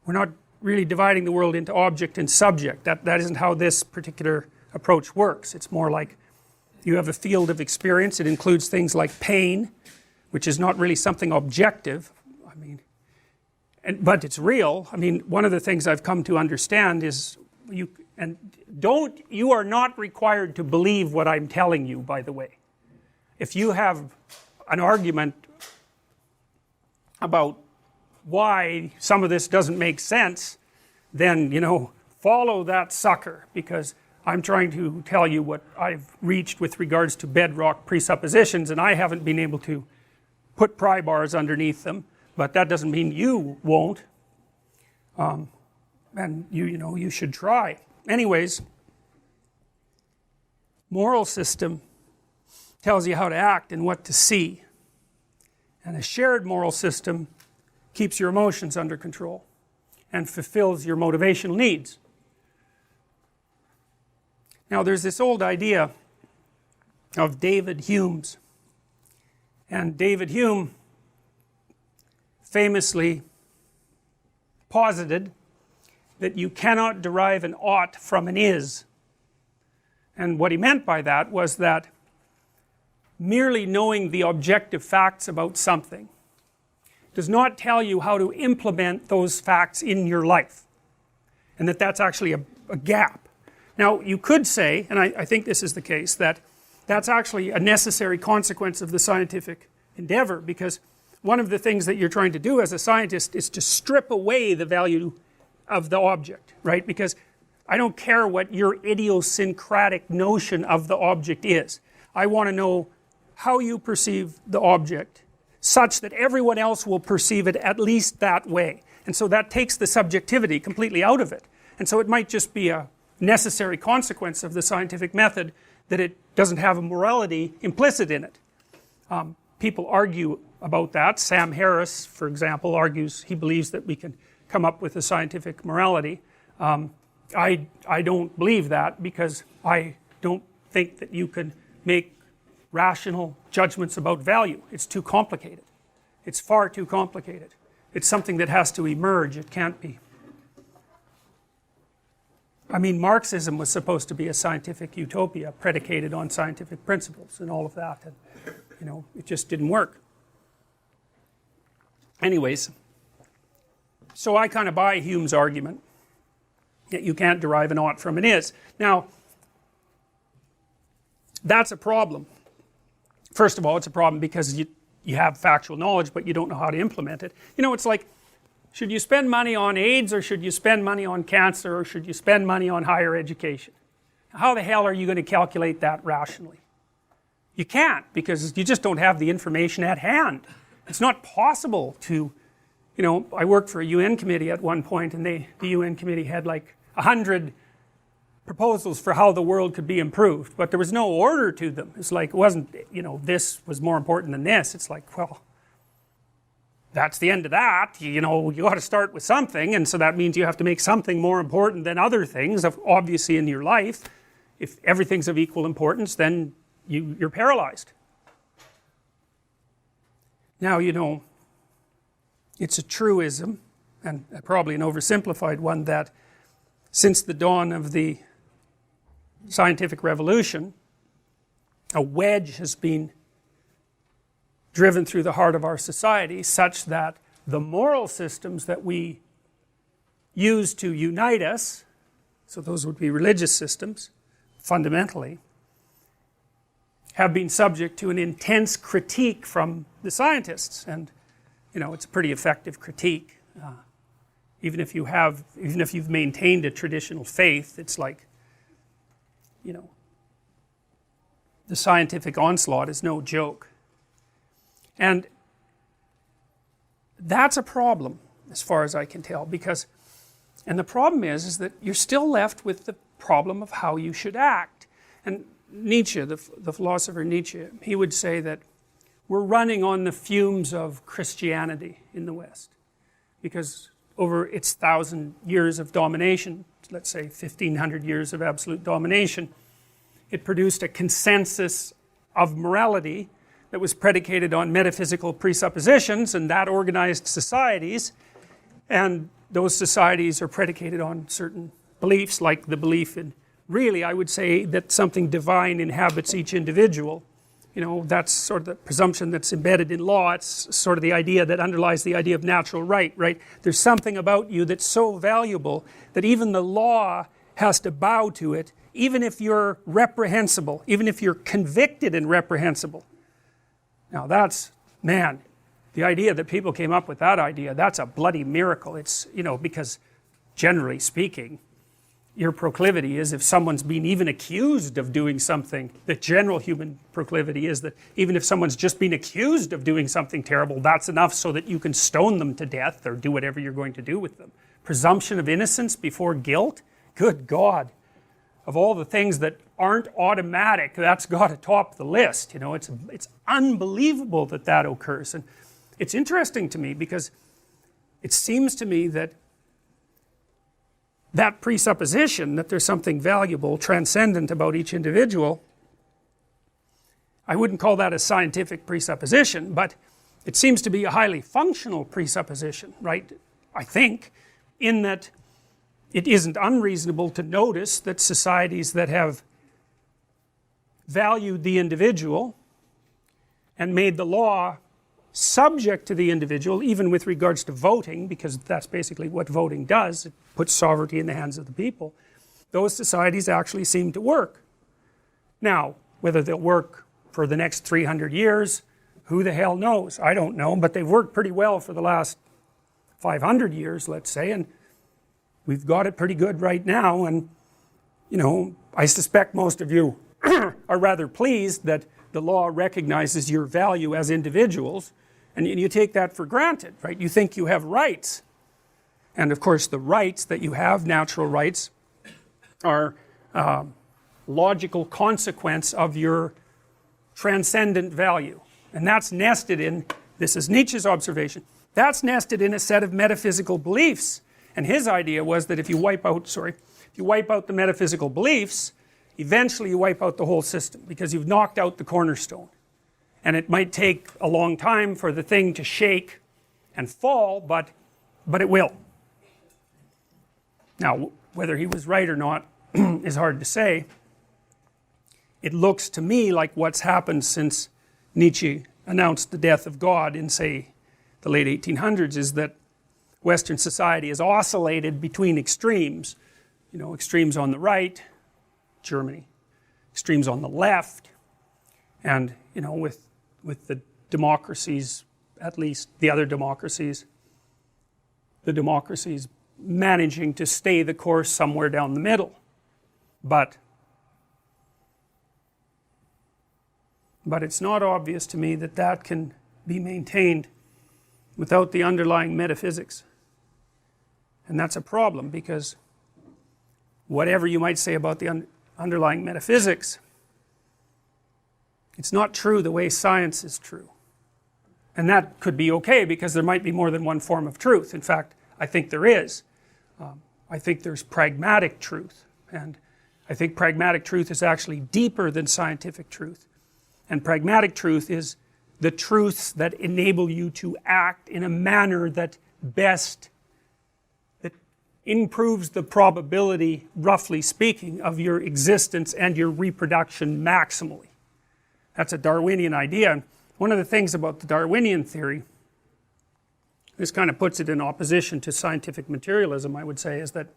We're not really dividing the world into object and subject. That isn't how this particular approach works. It's more like you have a field of experience. It includes things like pain, which is not really something objective. But it's real. One of the things I've come to understand is you are not required to believe what I'm telling you, by the way. If you have an argument about why some of this doesn't make sense, then, follow that sucker, because I'm trying to tell you what I've reached with regards to bedrock presuppositions, and I haven't been able to put pry bars underneath them. But that doesn't mean you won't, and you should try. Anyways, moral system tells you how to act and what to see, and a shared moral system keeps your emotions under control and fulfills your motivational needs. Now there's this old idea of David Hume's, and David Hume famously posited that you cannot derive an ought from an is. And what he meant by that was that merely knowing the objective facts about something does not tell you how to implement those facts in your life, and that's actually a gap. Now you could say, and I think this is the case, that that's actually a necessary consequence of the scientific endeavor, because one of the things that you're trying to do as a scientist is to strip away the value of the object, right? Because I don't care what your idiosyncratic notion of the object is. I want to know how you perceive the object such that everyone else will perceive it at least that way. And so that takes the subjectivity completely out of it. And so it might just be a necessary consequence of the scientific method that it doesn't have a morality implicit in it. People argue about that. Sam Harris, for example, argues, he believes that we can come up with a scientific morality. I don't believe that, because I don't think that you can make rational judgments about value. It's too complicated. It's far too complicated. It's something that has to emerge. It can't be. Marxism was supposed to be a scientific utopia predicated on scientific principles and all of that, and it just didn't work. Anyways, so I kind of buy Hume's argument that you can't derive an ought from an is. Now, that's a problem. First of all, it's a problem because you have factual knowledge, but you don't know how to implement it. It's like, should you spend money on AIDS, or should you spend money on cancer, or should you spend money on higher education? How the hell are you going to calculate that rationally? You can't, because you just don't have the information at hand. It's not possible to, I worked for a UN committee at one point, and the UN committee had like 100 proposals for how the world could be improved, but there was no order to them. It's like, it wasn't, this was more important than this. It's like, well, that's the end of that. You got to start with something, and so that means you have to make something more important than other things, obviously, in your life. If everything's of equal importance, then you're paralyzed. Now, it's a truism, and probably an oversimplified one, that since the dawn of the scientific revolution, a wedge has been driven through the heart of our society such that the moral systems that we use to unite us, so those would be religious systems, fundamentally, have been subject to an intense critique from the scientists, and it's a pretty effective critique. Even if you've maintained a traditional faith, it's like, the scientific onslaught is no joke. And that's a problem, as far as I can tell, and the problem is that you're still left with the problem of how you should act. And Nietzsche, the philosopher Nietzsche, he would say that we're running on the fumes of Christianity in the West, because over its 1,000 years of domination, let's say 1,500 years of absolute domination, it produced a consensus of morality that was predicated on metaphysical presuppositions, and that organized societies, and those societies are predicated on certain beliefs, like the belief in, really I would say, that something divine inhabits each individual. That's sort of the presumption that's embedded in law. It's sort of the idea that underlies the idea of natural right? There's something about you that's so valuable that even the law has to bow to it, even if you're reprehensible, even if you're convicted and reprehensible. Now that's, man, the idea that people came up with that idea, that's a bloody miracle. It's, because generally speaking, your proclivity is, if someone's been even accused of doing something, the general human proclivity is that even if someone's just been accused of doing something terrible, that's enough so that you can stone them to death or do whatever you're going to do with them. Presumption of innocence before guilt, good God. Of all the things that aren't automatic, that's got to top the list. It's unbelievable that occurs. And it's interesting to me because it seems to me that presupposition that there's something valuable, transcendent about each individual, I wouldn't call that a scientific presupposition, but it seems to be a highly functional presupposition, right? I think, in that it isn't unreasonable to notice that societies that have valued the individual and made the law subject to the individual, even with regards to voting, because that's basically what voting does, it puts sovereignty in the hands of the people, those societies actually seem to work. Now, whether they'll work for the next 300 years, who the hell knows? I don't know, but they've worked pretty well for the last 500 years, let's say, and we've got it pretty good right now, and I suspect most of you are rather pleased that the law recognizes your value as individuals, and you take that for granted, right? You think you have rights, and of course the rights that you have, natural rights, are logical consequence of your transcendent value, and that's nested in, this is Nietzsche's observation, that's nested in a set of metaphysical beliefs. And his idea was that if you wipe out the metaphysical beliefs, eventually you wipe out the whole system, because you've knocked out the cornerstone. And it might take a long time for the thing to shake and fall, but it will. Now, whether he was right or not is hard to say. It looks to me like what's happened since Nietzsche announced the death of God in, say, the late 1800s is that Western society has oscillated between extremes, extremes on the right, Germany, extremes on the left, and with the democracies, at least the other democracies, the democracies managing to stay the course somewhere down the middle. But it's not obvious to me that can be maintained without the underlying metaphysics. And that's a problem, because whatever you might say about the underlying metaphysics, it's not true the way science is true. And that could be okay, because there might be more than one form of truth. In fact, I think there is. I think there's pragmatic truth, and I think pragmatic truth is actually deeper than scientific truth. And pragmatic truth is the truths that enable you to act in a manner that improves the probability, roughly speaking, of your existence and your reproduction maximally. That's a Darwinian idea. And one of the things about the Darwinian theory, this kind of puts it in opposition to scientific materialism, I would say, is that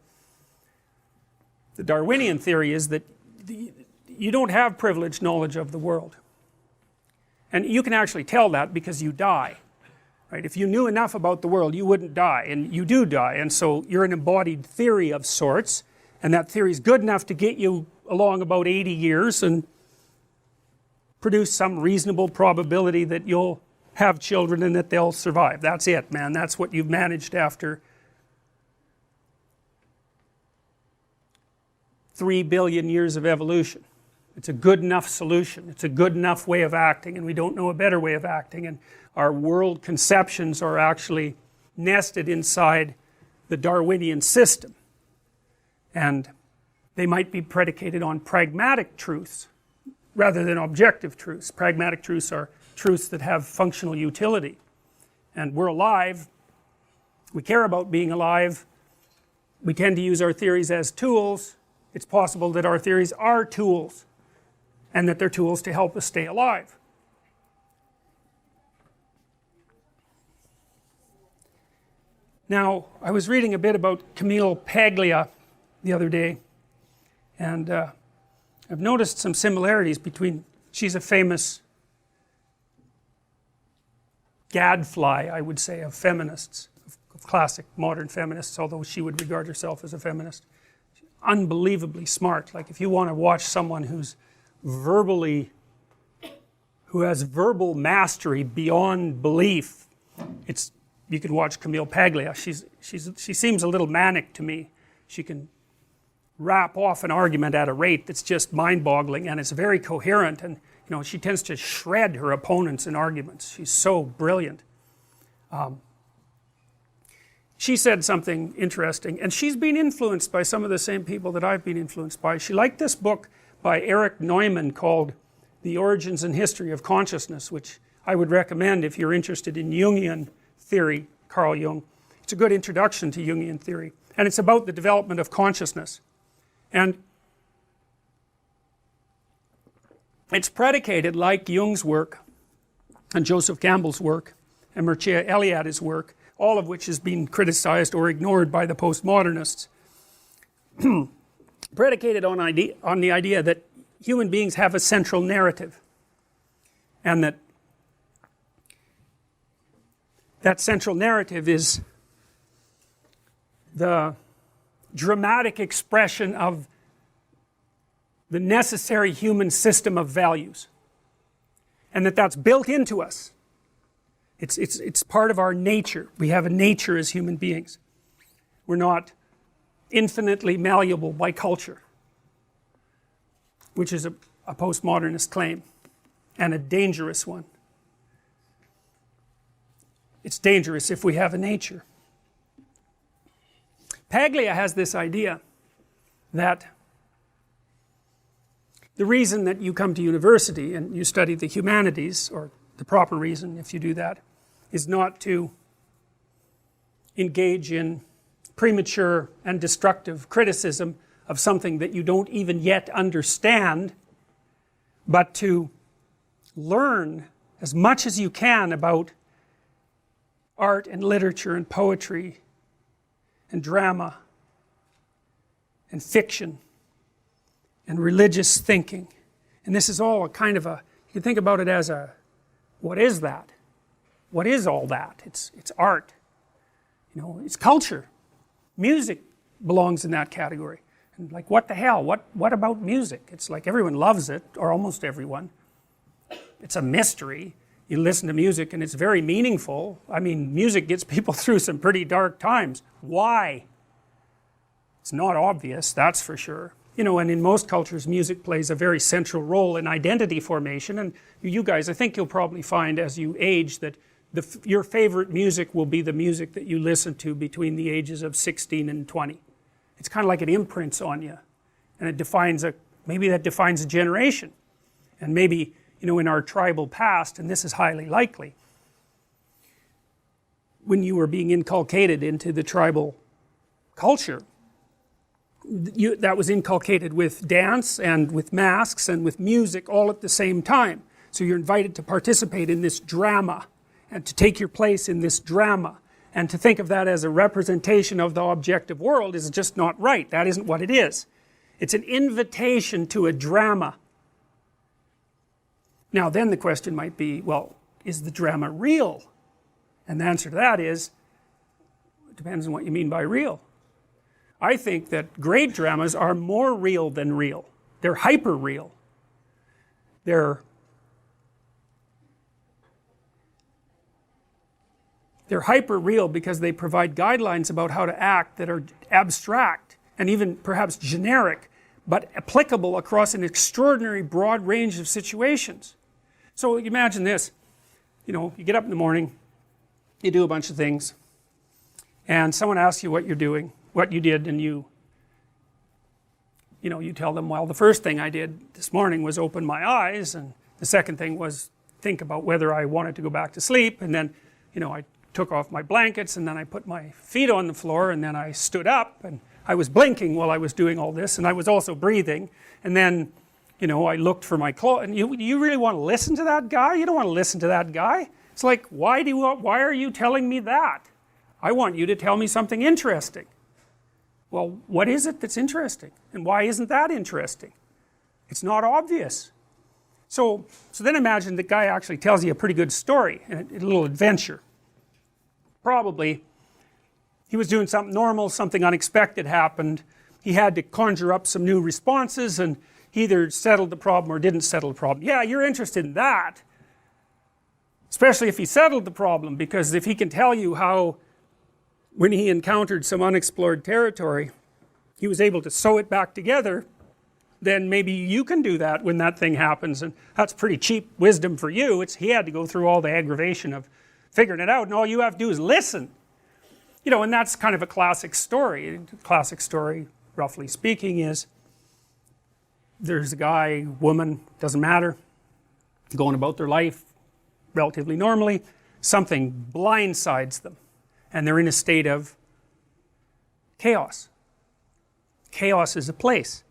the Darwinian theory is that you don't have privileged knowledge of the world. And you can actually tell that because you die. Right? If you knew enough about the world, you wouldn't die, and you do die, and so you're an embodied theory of sorts, and that theory is good enough to get you along about 80 years and produce some reasonable probability that you'll have children and that they'll survive. That's it, man. That's what you've managed after 3 billion years of evolution. It's a good enough solution. It's a good enough way of acting, and we don't know a better way of acting, and our world conceptions are actually nested inside the Darwinian system, and they might be predicated on pragmatic truths rather than objective truths. Pragmatic truths are truths that have functional utility, and we're alive, we care about being alive, we tend to use our theories as tools. It's possible that our theories are tools, and that they're tools to help us stay alive. Now, I was reading a bit about Camille Paglia the other day, and I've noticed some similarities between, she's a famous gadfly, I would say, of feminists, of classic modern feminists, although she would regard herself as a feminist. She's unbelievably smart. Like, if you want to watch someone who has verbal mastery beyond belief, you can watch Camille Paglia. She seems a little manic to me. She can wrap off an argument at a rate that's just mind-boggling, and it's very coherent, and she tends to shred her opponents in arguments. She's so brilliant. She said something interesting, and she's been influenced by some of the same people that I've been influenced by. She liked this book by Erich Neumann called The Origins and History of Consciousness, which I would recommend if you're interested in Jungian theory, Carl Jung. It's a good introduction to Jungian theory, and it's about the development of consciousness. And it's predicated, like Jung's work and Joseph Campbell's work and Mircea Eliade's work, all of which has been criticized or ignored by the postmodernists, predicated on the idea that human beings have a central narrative, and that central narrative is the dramatic expression of the necessary human system of values, and that's built into us. It's part of our nature. We have a nature as human beings. We're not infinitely malleable by culture, which is a postmodernist claim, and a dangerous one. It's dangerous if we have a nature. Paglia has this idea that the reason that you come to university and you study the humanities, or the proper reason if you do that, is not to engage in premature and destructive criticism of something that you don't even yet understand, but to learn as much as you can about art and literature and poetry and drama and fiction and religious thinking. And this is all a kind of you can think about it as what is that? What is all that? It's art. It's culture. Music belongs in that category. And like, what the hell? What about music? It's like everyone loves it, or almost everyone. It's a mystery. You listen to music and it's very meaningful. I mean, music gets people through some pretty dark times. Why? It's not obvious, that's for sure. And in most cultures, music plays a very central role in identity formation. And you guys, I think you'll probably find as you age that your favorite music will be the music that you listen to between the ages of 16 and 20. It's kind of like it imprints on you. And it defines maybe that defines a generation. And maybe, in our tribal past, and this is highly likely, when you were being inculcated into the tribal culture, that was inculcated with dance and with masks and with music all at the same time. So you're invited to participate in this drama and to take your place in this drama, and to think of that as a representation of the objective world is just not right. That isn't what it is. It's an invitation to a drama. Now then the question might be, well, is the drama real? And the answer to that is, it depends on what you mean by real. I think that great dramas are more real than real. They're hyper real. They're hyper real because they provide guidelines about how to act that are abstract and even perhaps generic, but applicable across an extraordinary broad range of situations. So imagine this, you get up in the morning, you do a bunch of things, and someone asks you what you're doing, what you did, and you tell them, well, the first thing I did this morning was open my eyes, and the second thing was think about whether I wanted to go back to sleep, and then, I took off my blankets, and then I put my feet on the floor, and then I stood up, and I was blinking while I was doing all this, and I was also breathing, and then, I looked for my clothes, and you really want to listen to that guy? You don't want to listen to that guy. It's like, why are you telling me that? I want you to tell me something interesting. Well, what is it that's interesting? And why isn't that interesting? It's not obvious. So then imagine the guy actually tells you a pretty good story, a little adventure. Probably he was doing something normal, something unexpected happened. He had to conjure up some new responses, and he either settled the problem or didn't settle the problem. Yeah, you're interested in that, especially if he settled the problem, because if he can tell you how when he encountered some unexplored territory he was able to sew it back together, then maybe you can do that when that thing happens, and that's pretty cheap wisdom for you. He had to go through all the aggravation of figuring it out, and all you have to do is listen. And that's kind of a classic story. A classic story, roughly speaking, is there's a guy, woman, doesn't matter, going about their life relatively normally. Something blindsides them, and they're in a state of chaos. Chaos is a place.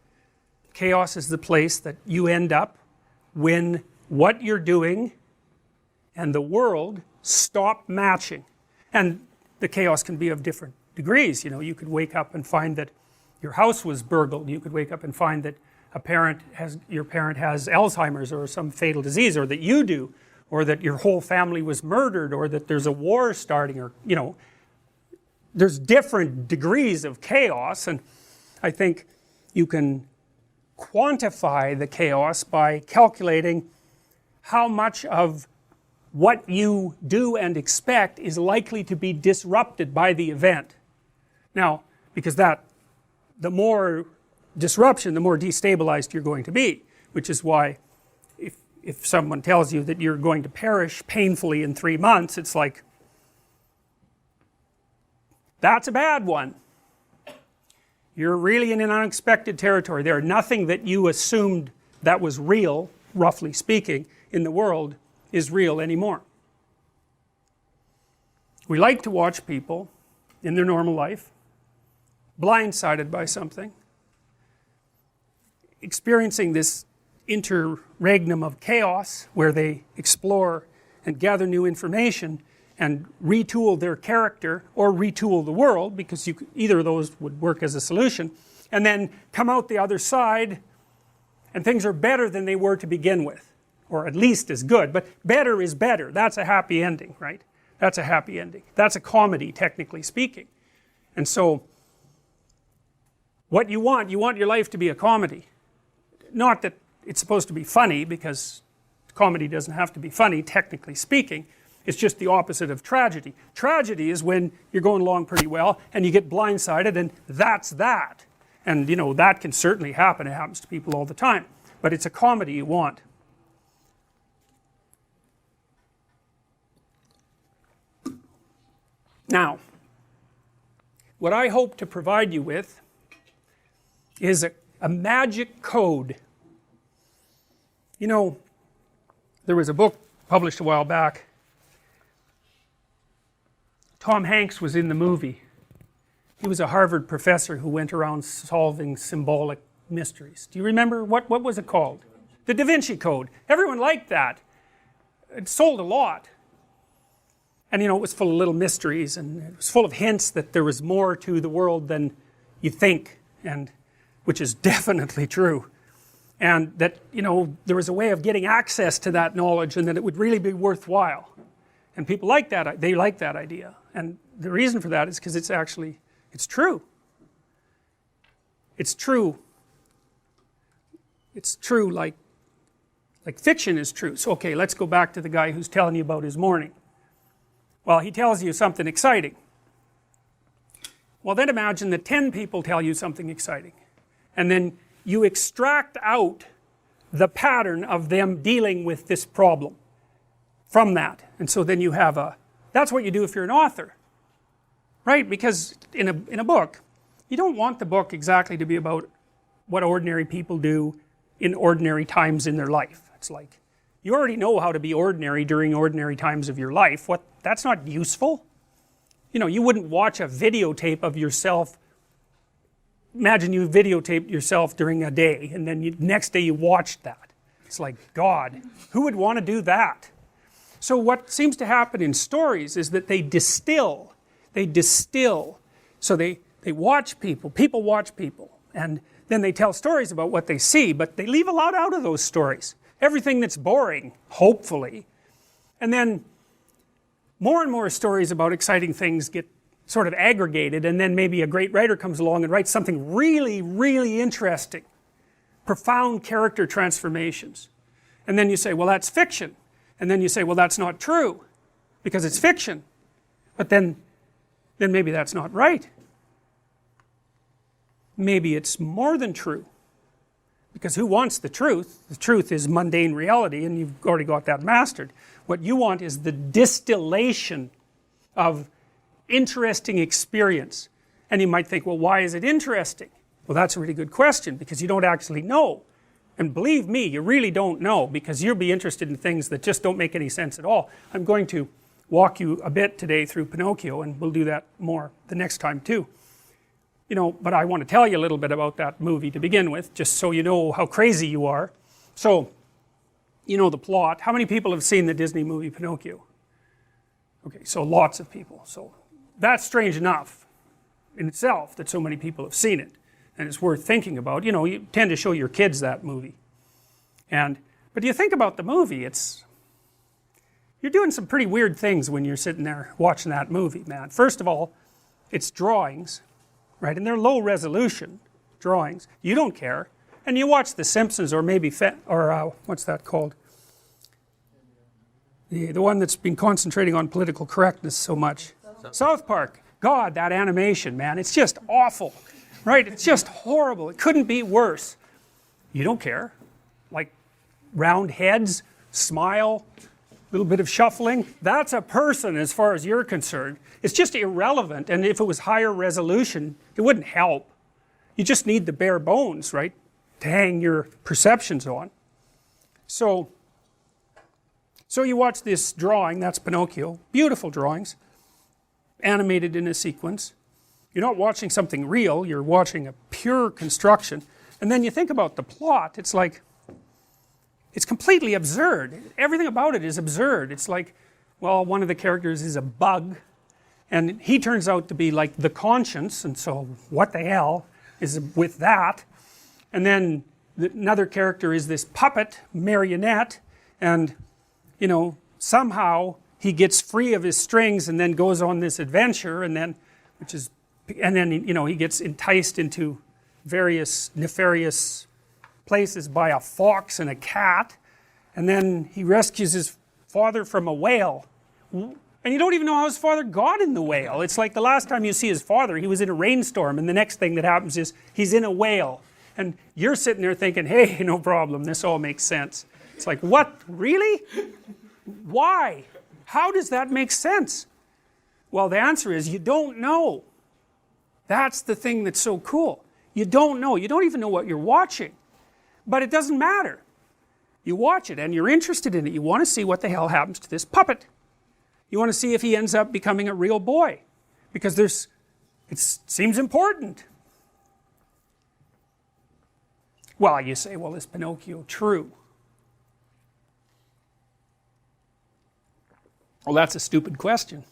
Chaos is the place that you end up when what you're doing and the world stop matching. And the chaos can be of different degrees. You could wake up and find that your house was burgled. You could wake up and find that your parent has Alzheimer's or some fatal disease, or that you do, or that your whole family was murdered, or that there's a war starting, or there's different degrees of chaos. And I think you can quantify the chaos by calculating how much of what you do and expect is likely to be disrupted by the event. Now, because the more disruption, the more destabilized you're going to be, which is why if someone tells you that you're going to perish painfully in 3 months, it's like, that's a bad one. You're really in an unexpected territory there. Nothing that you assumed that was real, roughly speaking, in the world is real anymore. We like to watch people in their normal life blindsided by something, experiencing this interregnum of chaos where they explore and gather new information and retool their character or retool the world, because either of those would work as a solution, and then come out the other side and things are better than they were to begin with, or at least as good. But better is better. That's a happy ending, right? That's a happy ending. That's a comedy, technically speaking. And so what you want your life to be a comedy. Not that it's supposed to be funny, because comedy doesn't have to be funny, technically speaking. It's just the opposite of tragedy. Tragedy is when you're going along pretty well and you get blindsided, and that's that. And that can certainly happen. It happens to people all the time. But it's a comedy you want. Now, what I hope to provide you with is a magic code. There was a book published a while back. Tom Hanks was in the movie. He was a Harvard professor who went around solving symbolic mysteries. Do you remember? What was it called? The Da Vinci Code. Everyone liked that. It sold a lot. And it was full of little mysteries, and it was full of hints that there was more to the world than you think, and which is definitely true. and that, there was a way of getting access to that knowledge and that it would really be worthwhile. And people like that, they like that idea. And the reason for that is because it's true. It's true. It's true like fiction is true. So okay, let's go back to the guy who's telling you about his morning. Well, he tells you something exciting. Well, then imagine that 10 people tell you something exciting. And then you extract out the pattern of them dealing with this problem from that. And so then you have that's what you do if you're an author. Right? Because in a book, you don't want the book exactly to be about what ordinary people do in ordinary times in their life. It's like, you already know how to be ordinary during ordinary times of your life. That's not useful. You wouldn't watch a videotape of yourself. Imagine you videotaped yourself during a day, and then next day you watched that. It's like, God, who would want to do that? So what seems to happen in stories is that they distill. So they watch people watch people, and then they tell stories about what they see, but they leave a lot out of those stories. Everything that's boring, hopefully. And then more and more stories about exciting things get sort of aggregated, and then maybe a great writer comes along and writes something really, really interesting. Profound character transformations. And then you say, well, that's fiction. And then you say, well, that's not true, because it's fiction. But then maybe that's not right. Maybe it's more than true. Because who wants the truth? The truth is mundane reality, and you've already got that mastered. What you want is the distillation of interesting experience. And you might think, well, why is it interesting? Well, that's a really good question, because you don't actually know. And believe me, you really don't know, because you'll be interested in things that just don't make any sense at all. I'm going to walk you a bit today through Pinocchio, and we'll do that more the next time too. But I want to tell you a little bit about that movie to begin with, just so you know how crazy you are. So, the plot. How many people have seen the Disney movie Pinocchio? Okay, so lots of people. So that's strange enough in itself that so many people have seen it. And it's worth thinking about. You tend to show your kids that movie. But you think about the movie, you're doing some pretty weird things when you're sitting there watching that movie, man. First of all, it's drawings. Right, and they're low resolution drawings. You don't care, and you watch The Simpsons, or maybe what's that called? The one that's been concentrating on political correctness so much. South Park. God, that animation, man, it's just awful. Right, it's just horrible. It couldn't be worse. You don't care. Like round heads, smile, little bit of shuffling. That's a person as far as you're concerned. It's just irrelevant, and if it was higher resolution, it wouldn't help. You just need the bare bones, right, to hang your perceptions on. So you watch this drawing, that's Pinocchio, beautiful drawings, animated in a sequence. You're not watching something real, you're watching a pure construction. And then you think about the plot, it's like, it's completely absurd. Everything about it is absurd. It's like, well, one of the characters is a bug, and he turns out to be like the conscience, and so what the hell is with that? And then another character is this puppet, marionette, and somehow he gets free of his strings and then goes on this adventure, and then he gets enticed into various nefarious places by a fox and a cat, and then he rescues his father from a whale. And you don't even know how his father got in the whale. It's like the last time you see his father, he was in a rainstorm, and the next thing that happens is he's in a whale. And you're sitting there thinking, hey, no problem, this all makes sense. It's like, what? Really? Why? How does that make sense? Well, the answer is you don't know. That's the thing that's so cool. You don't know. You don't even know what you're watching. But it doesn't matter. You watch it and you're interested in it. You want to see what the hell happens to this puppet. You want to see if he ends up becoming a real boy. Because it seems important. Well, you say, well, is Pinocchio true? Well, that's a stupid question.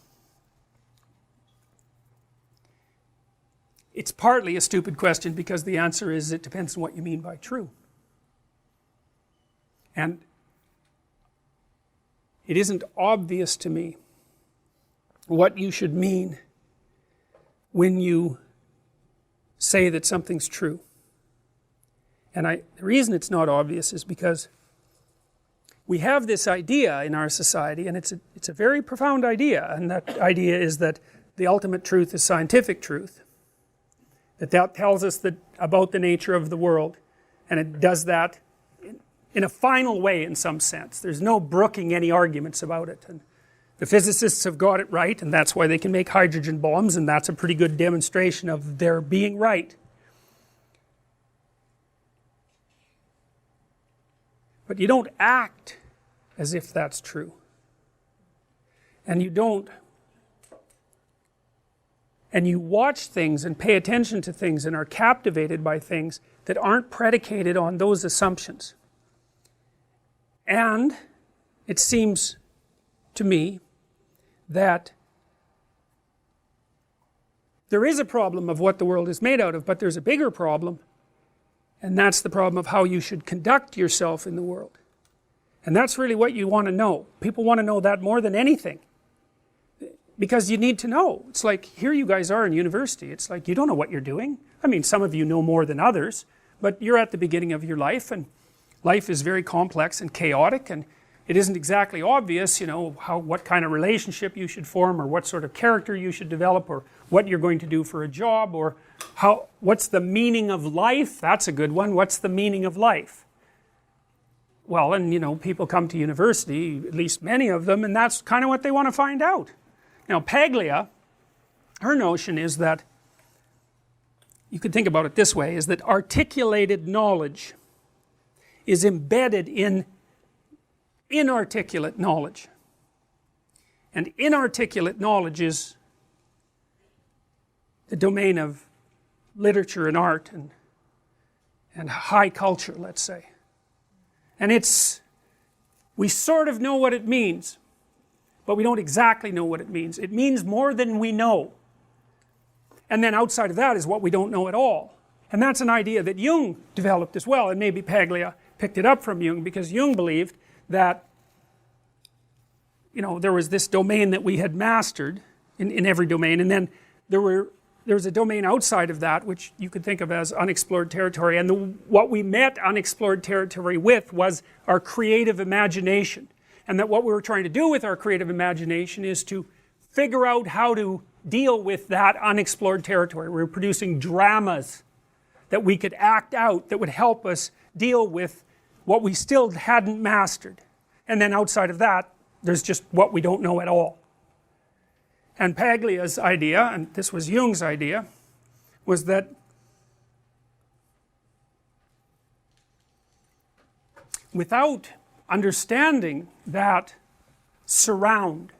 It's partly a stupid question because the answer is it depends on what you mean by true. And it isn't obvious to me what you should mean when you say that something's true. And the reason it's not obvious is because we have this idea in our society, and it's a very profound idea, and that idea is that the ultimate truth is scientific truth. That tells us about the nature of the world, and it does that in a final way in some sense. There's no brooking any arguments about it. And the physicists have got it right, and that's why they can make hydrogen bombs, and that's a pretty good demonstration of their being right. But you don't act as if that's true. And you watch things and pay attention to things and are captivated by things that aren't predicated on those assumptions. And it seems to me that there is a problem of what the world is made out of, but there's a bigger problem, and that's the problem of how you should conduct yourself in the world. And that's really what you want to know. People want to know that more than anything. Because you need to know. It's like, here you guys are in university. It's like, you don't know what you're doing. I mean, some of you know more than others, but you're at the beginning of your life, and life is very complex and chaotic, and it isn't exactly obvious, you know, what kind of relationship you should form, or what sort of character you should develop, or what you're going to do for a job, or what's the meaning of life. That's a good one. What's the meaning of life? Well, and you know, people come to university, at least many of them, and that's kind of what they want to find out. Now, Paglia, her notion is that, you could think about it this way, is that articulated knowledge is embedded in inarticulate knowledge. And inarticulate knowledge is the domain of literature and art and high culture, let's say. And we sort of know what it means, but we don't exactly know what it means. It means more than we know. And then outside of that is what we don't know at all. And that's an idea that Jung developed as well, and maybe Paglia picked it up from Jung, because Jung believed that, you know, there was this domain that we had mastered in every domain, and then there was a domain outside of that which you could think of as unexplored territory, and what we met unexplored territory with was our creative imagination. And that what we were trying to do with our creative imagination is to figure out how to deal with that unexplored territory. We were producing dramas that we could act out that would help us deal with what we still hadn't mastered. And then outside of that, there's just what we don't know at all. And Paglia's idea, and this was Jung's idea, was that without understanding that surround,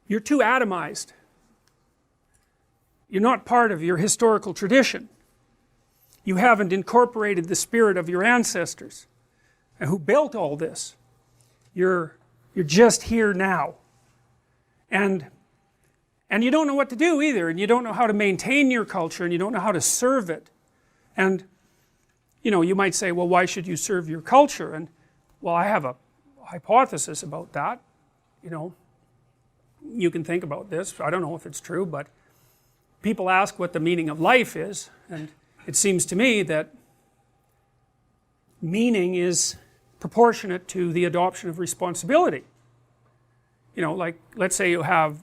you're too atomized. You're not part of your historical tradition. You haven't incorporated the spirit of your ancestors who built all this. You're just here now. And you don't know what to do either, and you don't know how to maintain your culture, and you don't know how to serve it. And you know, you might say, well, why should you serve your culture? And, well, I have a hypothesis about that. You know, you can think about this. I don't know if it's true, but people ask what the meaning of life is, and it seems to me that meaning is proportionate to the adoption of responsibility. You know, like, let's say you have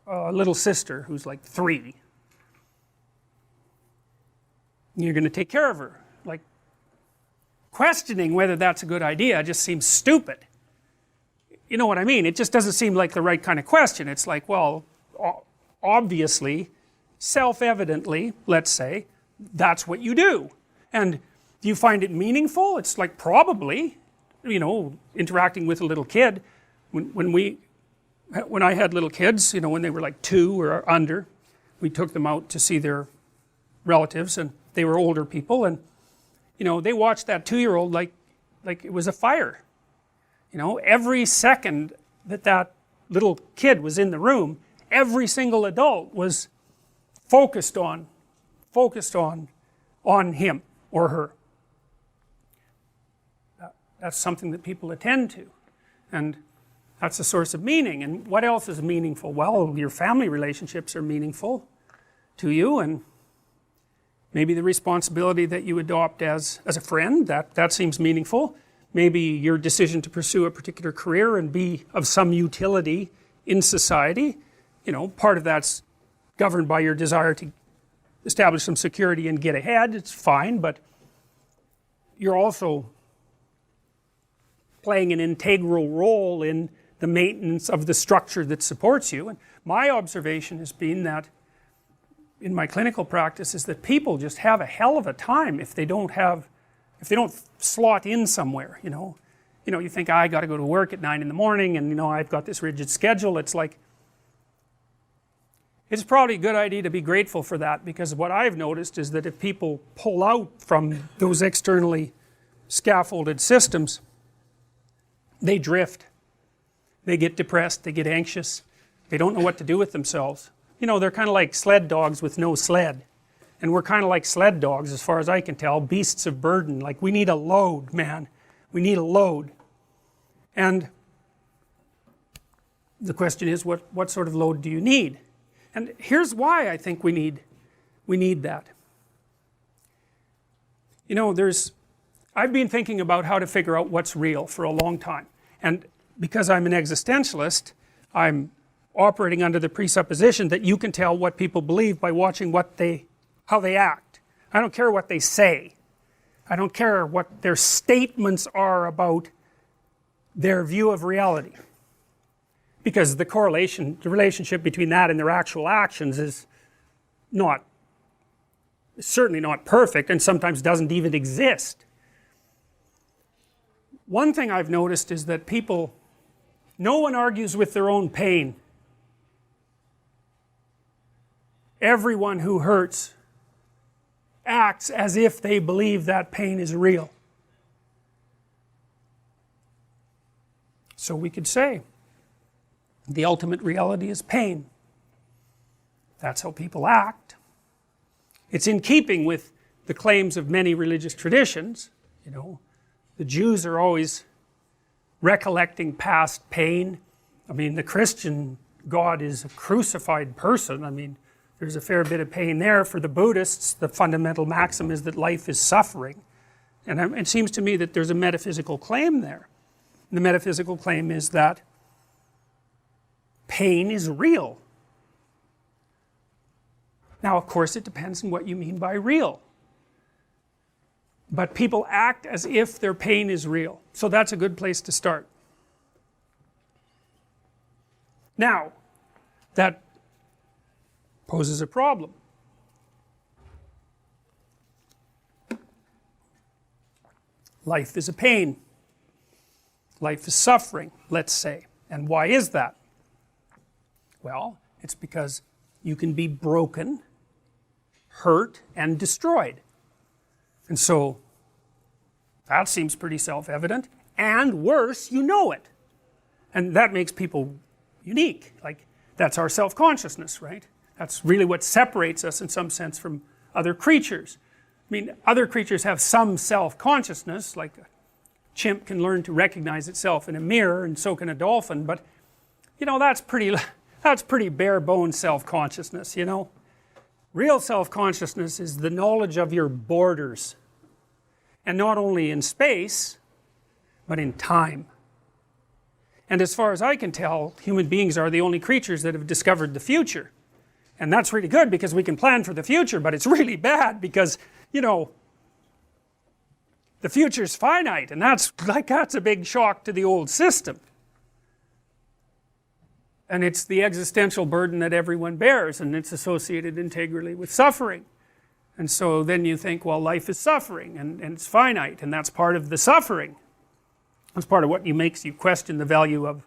a little sister who's like 3. You're going to take care of her. Like, questioning whether that's a good idea just seems stupid. You know what I mean? It just doesn't seem like the right kind of question. It's like, well, obviously, self-evidently, let's say, that's what you do. And do you find it meaningful? It's like, probably, you know, interacting with a little kid. When I had little kids, you know, when they were like 2 or under, we took them out to see their relatives, and they were older people, and you know, they watched that 2-year-old like it was a fire. You know, every second that little kid was in the room, every single adult was focused on him. or her. That's something that people attend to, and that's a source of meaning. And what else is meaningful? Well, your family relationships are meaningful to you, and maybe the responsibility that you adopt as a friend, that seems meaningful. Maybe your decision to pursue a particular career and be of some utility in society, part of that's governed by your desire to establish some security and get ahead. It's fine, but you're also playing an integral role in the maintenance of the structure that supports you. And my observation has been that in my clinical practice is that people just have a hell of a time if they don't slot in somewhere. You think, I got to go to work at 9 in the morning, and I've got this rigid schedule. It's like, it's probably a good idea to be grateful for that, because what I've noticed is that if people pull out from those externally scaffolded systems, they drift, they get depressed, they get anxious, they don't know what to do with themselves. They're kind of like sled dogs with no sled, and we're kind of like sled dogs as far as I can tell, beasts of burden. Like, we need a load, man, we need a load. And the question is, what sort of load do you need? And here's why I think we need that. I've been thinking about how to figure out what's real for a long time, and because I'm an existentialist, I'm operating under the presupposition that you can tell what people believe by watching how they act. I don't care what they say. I don't care what their statements are about their view of reality, because the relationship between that and their actual actions is certainly not perfect, and sometimes doesn't even exist. One thing I've noticed is that no one argues with their own pain. Everyone who hurts acts as if they believe that pain is real. So we could say, the ultimate reality is pain. That's how people act. It's in keeping with the claims of many religious traditions. The Jews are always recollecting past pain. The Christian God is a crucified person. There's a fair bit of pain there. For the Buddhists, the fundamental maxim is that life is suffering. And it seems to me that there's a metaphysical claim there. And the metaphysical claim is that pain is real. Now, of course, it depends on what you mean by real. But people act as if their pain is real. So that's a good place to start. Now, that poses a problem. Life is a pain. Life is suffering, let's say. And why is that? Well, it's because you can be broken, hurt, and destroyed. And so, that seems pretty self-evident. And worse, you know it. And that makes people unique. Like, that's our self-consciousness, right? That's really what separates us in some sense from other creatures. Other creatures have some self-consciousness, like a chimp can learn to recognize itself in a mirror, and so can a dolphin, but that's pretty bare bones self-consciousness. Real self-consciousness is the knowledge of your borders, and not only in space but in time. And as far as I can tell, human beings are the only creatures that have discovered the future. And that's really good because we can plan for the future, but it's really bad because the future's finite, and that's a big shock to the old system. And it's the existential burden that everyone bears, and it's associated integrally with suffering. And so then you think, well, life is suffering, and it's finite, and that's part of the suffering. That's part of what makes you question the value of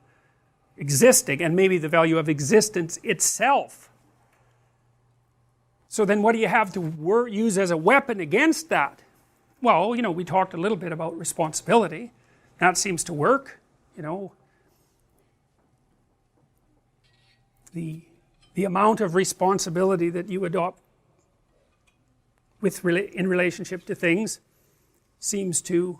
existing, and maybe the value of existence itself. So then what do you have to use as a weapon against that? Well, we talked a little bit about responsibility. That seems to work, The amount of responsibility that you adopt in relationship to things seems to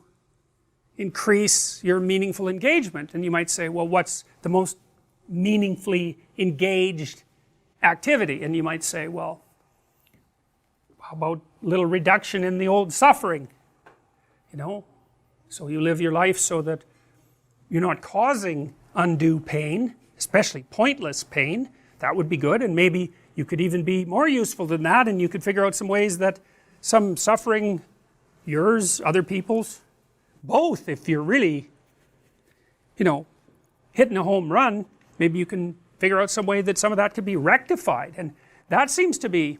increase your meaningful engagement. And you might say, well, what's the most meaningfully engaged activity? And you might say, well, how about a little reduction in the old suffering? So you live your life so that you're not causing undue pain, especially pointless pain. That would be good, and maybe you could even be more useful than that, and you could figure out some ways that some suffering, yours, other people's, both, if you're really, hitting a home run, maybe you can figure out some way that some of that could be rectified. And that seems to be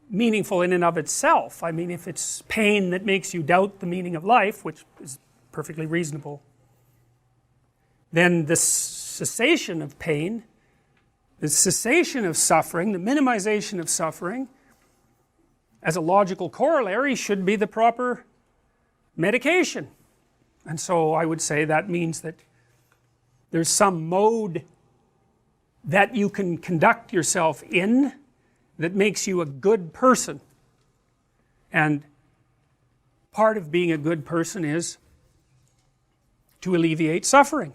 meaningful in and of itself. I mean, if it's pain that makes you doubt the meaning of life, which is perfectly reasonable, then the cessation of pain, the cessation of suffering, the minimization of suffering, as a logical corollary, should be the proper medication. And so I would say that means that there's some mode that you can conduct yourself in that makes you a good person. And part of being a good person is to alleviate suffering.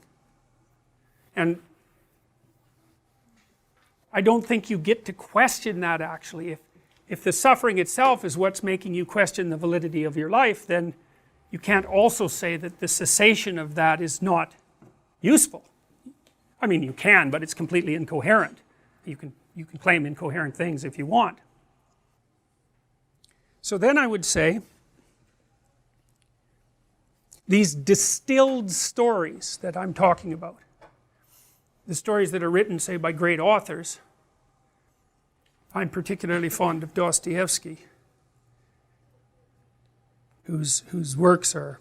And I don't think you get to question that, actually. If the suffering itself is what's making you question the validity of your life, then you can't also say that the cessation of that is not useful. I mean, you can, but it's completely incoherent. You can claim incoherent things if you want. So then I would say these distilled stories that I'm talking about, the stories that are written, say, by great authors. I'm particularly fond of Dostoevsky, whose works are,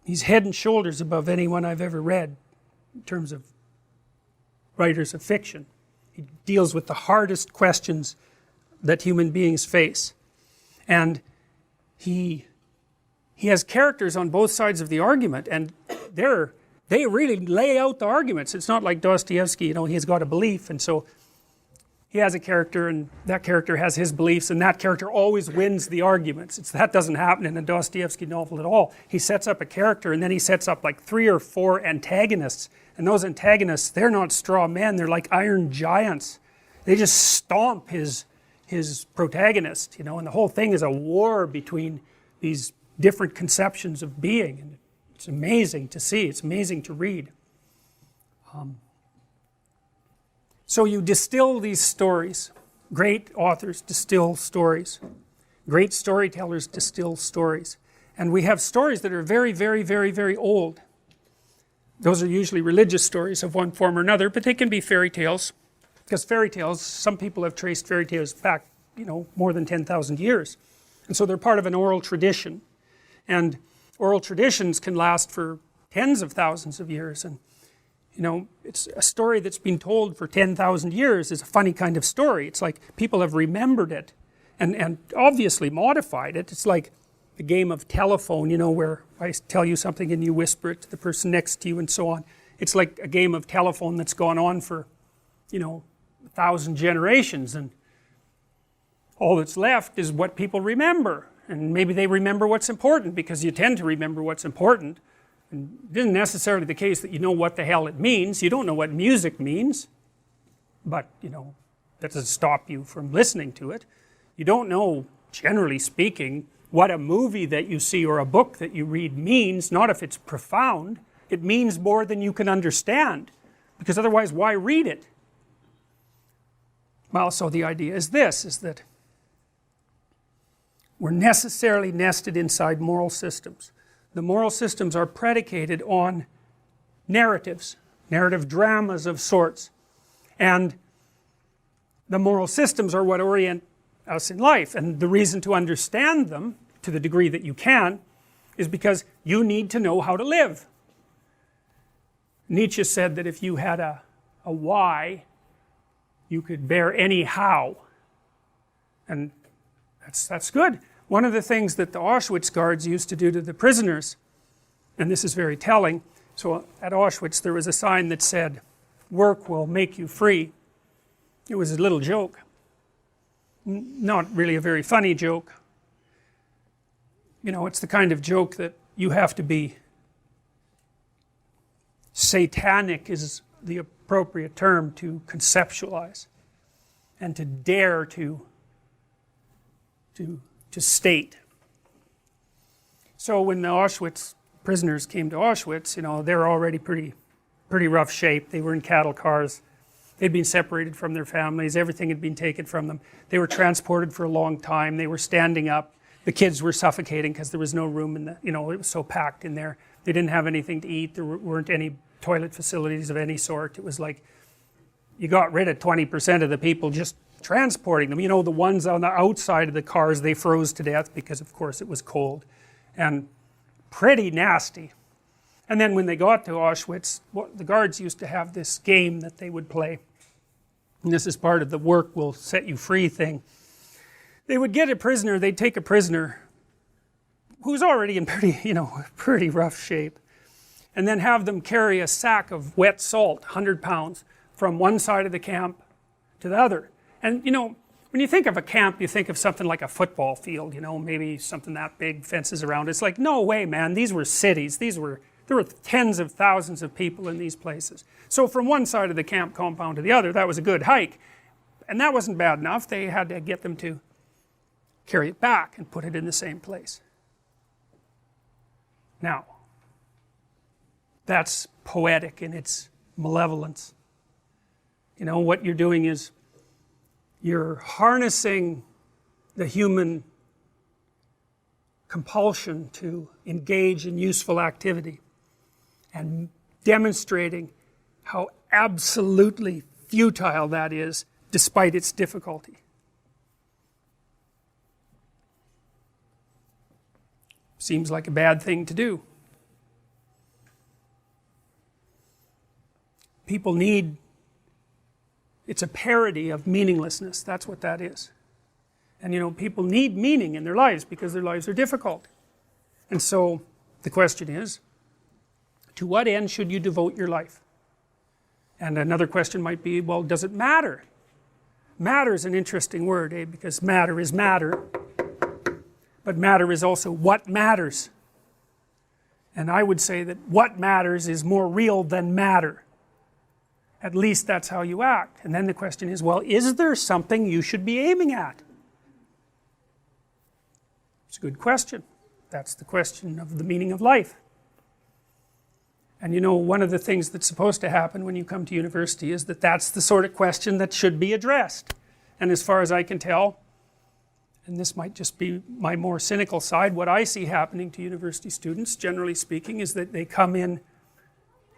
he's head and shoulders above anyone I've ever read in terms of writers of fiction. He deals with the hardest questions that human beings face. And he has characters on both sides of the argument, and they really lay out the arguments. It's not like Dostoevsky, he's got a belief, and so he has a character, and that character has his beliefs, and that character always wins the arguments. That doesn't happen in a Dostoevsky novel at all. He sets up a character, and then he sets up like 3 or 4 antagonists, and those antagonists, they're not straw men, they're like iron giants. They just stomp his protagonist, and the whole thing is a war between these different conceptions of being, and it's amazing to see, it's amazing to read. So you distill these stories. Great authors distill stories. Great storytellers distill stories. And we have stories that are very, very, very, very old. Those are usually religious stories of one form or another, but they can be fairy tales. Because fairy tales, some people have traced fairy tales back, more than 10,000 years. And so they're part of an oral tradition. And oral traditions can last for tens of thousands of years. And it's a story that's been told for 10,000 years is a funny kind of story. It's like people have remembered it and obviously modified it. It's like the game of telephone, where I tell you something and you whisper it to the person next to you and so on. It's like a game of telephone that's gone on for, 1,000 generations, and all that's left is what people remember. And maybe they remember what's important, because you tend to remember what's important. And it isn't necessarily the case that you know what the hell it means. You don't know what music means, but that doesn't stop you from listening to it. You don't know, generally speaking, what a movie that you see or a book that you read means, not if it's profound. It means more than you can understand, because otherwise why read it? Well, so the idea is this, is that we're necessarily nested inside moral systems. The moral systems are predicated on narratives, narrative dramas of sorts. And the moral systems are what orient us in life. And the reason to understand them, to the degree that you can, is because you need to know how to live. Nietzsche said that if you had a why, you could bear any how. And that's good. One of the things that the Auschwitz guards used to do to the prisoners, and this is very telling, so at Auschwitz there was a sign that said, "Work will make you free." It was a little joke. not really a very funny joke. You know, it's the kind of joke that you have to be satanic is the appropriate term to conceptualize and to dare to state. So when the Auschwitz prisoners came to Auschwitz, you know, they're already pretty rough shape. They were in cattle cars. They'd been separated from their families. Everything had been taken from them. They were transported for a long time. They were standing up. The kids were suffocating because there was no room in the, you know, it was so packed in there. They didn't have anything to eat. There weren't any toilet facilities of any sort. It was like you got rid of 20% of the people just transporting them. You know, the ones on the outside of the cars, they froze to death because, of course, it was cold and pretty nasty. And then when they got to Auschwitz, the guards used to have this game that they would play. And this is part of the work will set you free thing. They would get a prisoner, they'd take a prisoner who's already in pretty rough shape, and then have them carry a sack of wet salt, 100 pounds, from one side of the camp to the other. And you know, when you think of a camp, you think of something like a football field, you know, maybe something that big, fences around. It's like, no way, man, these were cities. There were tens of thousands of people in these places. So from one side of the camp compound to the other, that was a good hike. And that wasn't bad enough. They had to get them to carry it back and put it in the same place. Now, that's poetic in its malevolence. You know, what you're doing is you're harnessing the human compulsion to engage in useful activity and demonstrating how absolutely futile that is despite its difficulty. Seems like a bad thing to do. People need, it's a parody of meaninglessness. That's what that is. And you know, people need meaning in their lives because their lives are difficult. And so the question is, to what end should you devote your life? And another question might be, well, does it matter? Matter is an interesting word, because matter is matter. But matter is also what matters. And I would say that what matters is more real than matter. At least that's how you act. And then the question is, well, is there something you should be aiming at? It's a good question. That's the question of the meaning of life. And you know, one of the things that's supposed to happen when you come to university is that that's the sort of question that should be addressed. And as far as I can tell, and this might just be my more cynical side, what I see happening to university students, generally speaking, is that they come in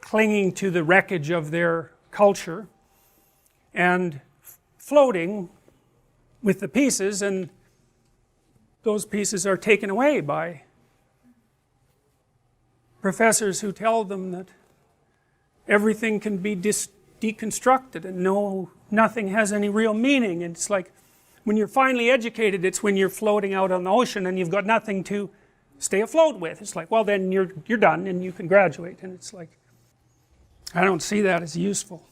clinging to the wreckage of their culture and floating with the pieces, and those pieces are taken away by professors who tell them that everything can be deconstructed and nothing has any real meaning. And it's like, when you're finally educated, it's when you're floating out on the ocean and you've got nothing to stay afloat with. It's like, well, then you're done and you can graduate. And it's like, I don't see that as useful.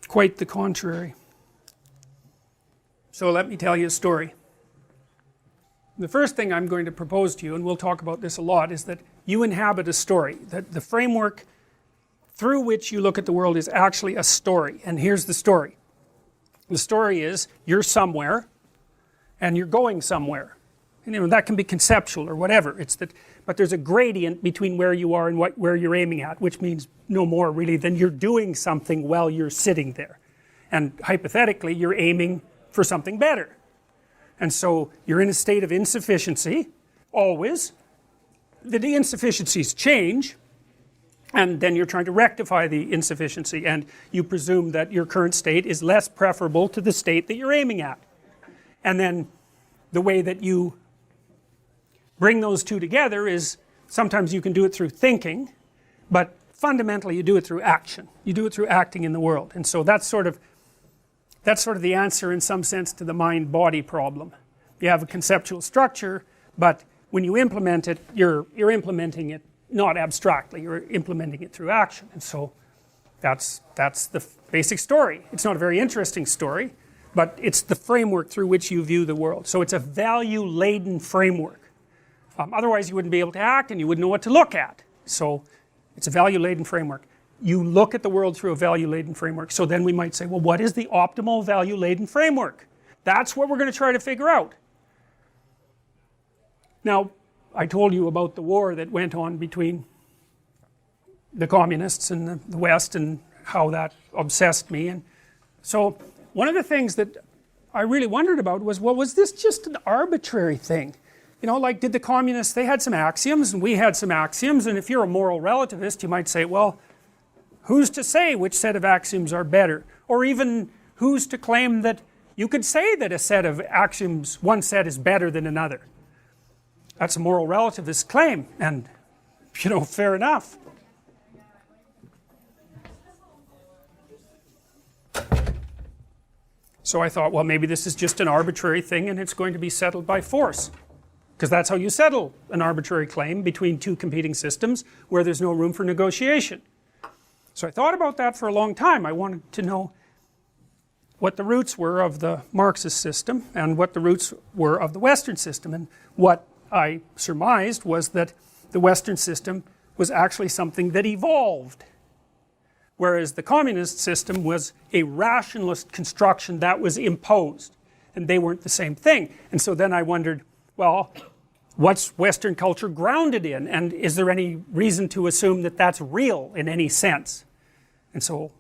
Quite the contrary. So let me tell you a story. The first thing I'm going to propose to you, and we'll talk about this a lot, is that you inhabit a story. That the framework through which you look at the world is actually a story. And here's the story. The story is, you're somewhere, and you're going somewhere. And, you know, that can be conceptual or whatever. It's that, but there's a gradient between where you are and where you're aiming at, which means no more really than you're doing something while you're sitting there. And hypothetically, you're aiming for something better. And so you're in a state of insufficiency, always. The insufficiencies change, and then you're trying to rectify the insufficiency, and you presume that your current state is less preferable to the state that you're aiming at. And then the way that you bring those two together is, sometimes you can do it through thinking, but fundamentally you do it through action. You do it through acting in the world. And so that's sort of the answer in some sense to the mind-body problem. You have a conceptual structure, but when you implement it, you're implementing it not abstractly, you're implementing it through action. And so that's the basic story. It's not a very interesting story, but it's the framework through which you view the world. So it's a value-laden framework. Otherwise you wouldn't be able to act and you wouldn't know what to look at. So it's a value-laden framework. You look at the world through a value-laden framework. So then we might say, well, what is the optimal value-laden framework? That's what we're going to try to figure out. Now, I told you about the war that went on between the communists and the West and how that obsessed me. And so one of the things that I really wondered about was, well, was this just an arbitrary thing? You know, like, did the communists, they had some axioms and we had some axioms, and if you're a moral relativist, you might say, well, who's to say which set of axioms are better? Or even, who's to claim that you could say that a set of axioms, one set is better than another? That's a moral relativist claim, and, you know, fair enough. So I thought, well, maybe this is just an arbitrary thing and it's going to be settled by force. Because that's how you settle an arbitrary claim between two competing systems where there's no room for negotiation. So I thought about that for a long time. I wanted to know what the roots were of the Marxist system and what the roots were of the Western system. And what I surmised was that the Western system was actually something that evolved, whereas the communist system was a rationalist construction that was imposed, and they weren't the same thing. And so then I wondered, well, what's Western culture grounded in, and is there any reason to assume that that's real in any sense? And so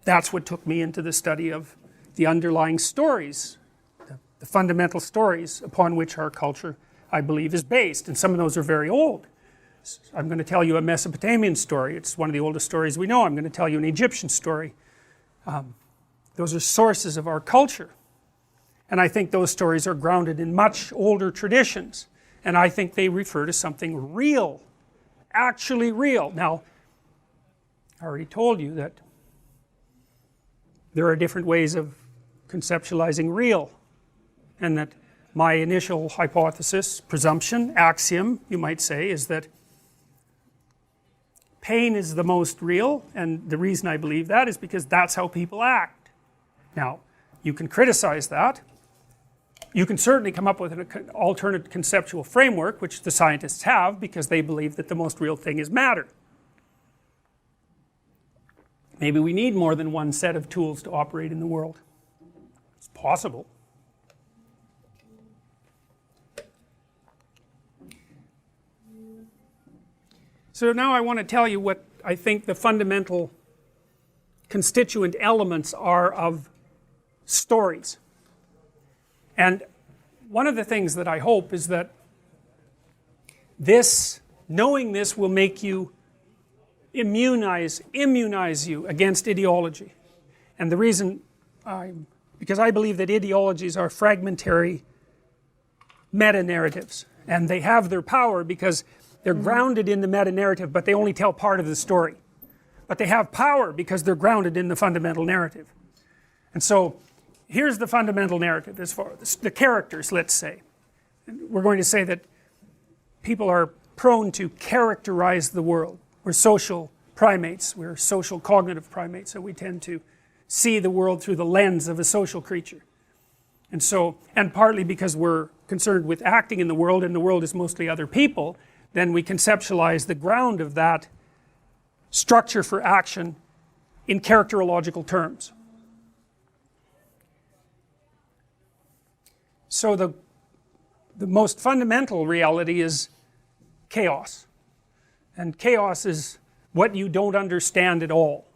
that's what took me into the study of the underlying stories, the fundamental stories upon which our culture, I believe, is based. And some of those are very old. I'm going to tell you a Mesopotamian story. It's one of the oldest stories we know. I'm going to tell you an Egyptian story. Those are sources of our culture. And I think those stories are grounded in much older traditions. And I think they refer to something real, actually real. Now, I already told you that there are different ways of conceptualizing real. And that my initial hypothesis, presumption, axiom, you might say, is that pain is the most real, and the reason I believe that is because that's how people act. Now, you can criticize that. You can certainly come up with an alternate conceptual framework, which the scientists have, because they believe that the most real thing is matter. Maybe we need more than one set of tools to operate in the world. It's possible. So now I want to tell you what I think the fundamental constituent elements are of stories. And one of the things that I hope is that knowing this will make you immunize you against ideology. And the reason, because I believe that ideologies are fragmentary meta-narratives. And they have their power because they're grounded in the meta-narrative, but they only tell part of the story. But they have power because they're grounded in the fundamental narrative. And so, here's the fundamental narrative as far as the characters, let's say. We're going to say that people are prone to characterize the world. We're social primates, we're social cognitive primates, so we tend to see the world through the lens of a social creature. And so, and partly because we're concerned with acting in the world, and the world is mostly other people, then we conceptualize the ground of that structure for action in characterological terms. So the most fundamental reality is chaos. And chaos is what you don't understand at all.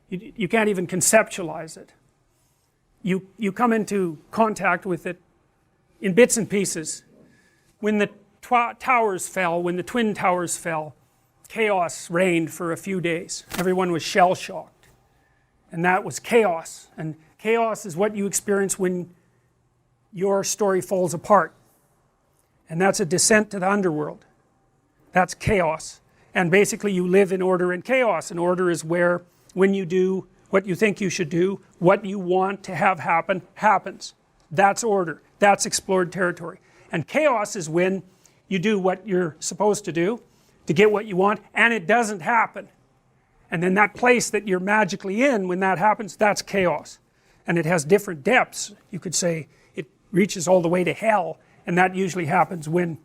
You can't even conceptualize it. You come into contact with it in bits and pieces. When the towers fell, when the Twin Towers fell, chaos reigned for a few days. Everyone was shell-shocked. And that was chaos. And chaos is what you experience when your story falls apart. And that's a descent to the underworld. That's chaos. And basically you live in order and chaos. And order is where, when you do what you think you should do, what you want to have happen, happens. That's order. That's explored territory. And chaos is when you do what you're supposed to do to get what you want, and it doesn't happen. And then that place that you're magically in when that happens, that's chaos. and it has different depths. You could say it reaches all the way to hell, and that usually happens when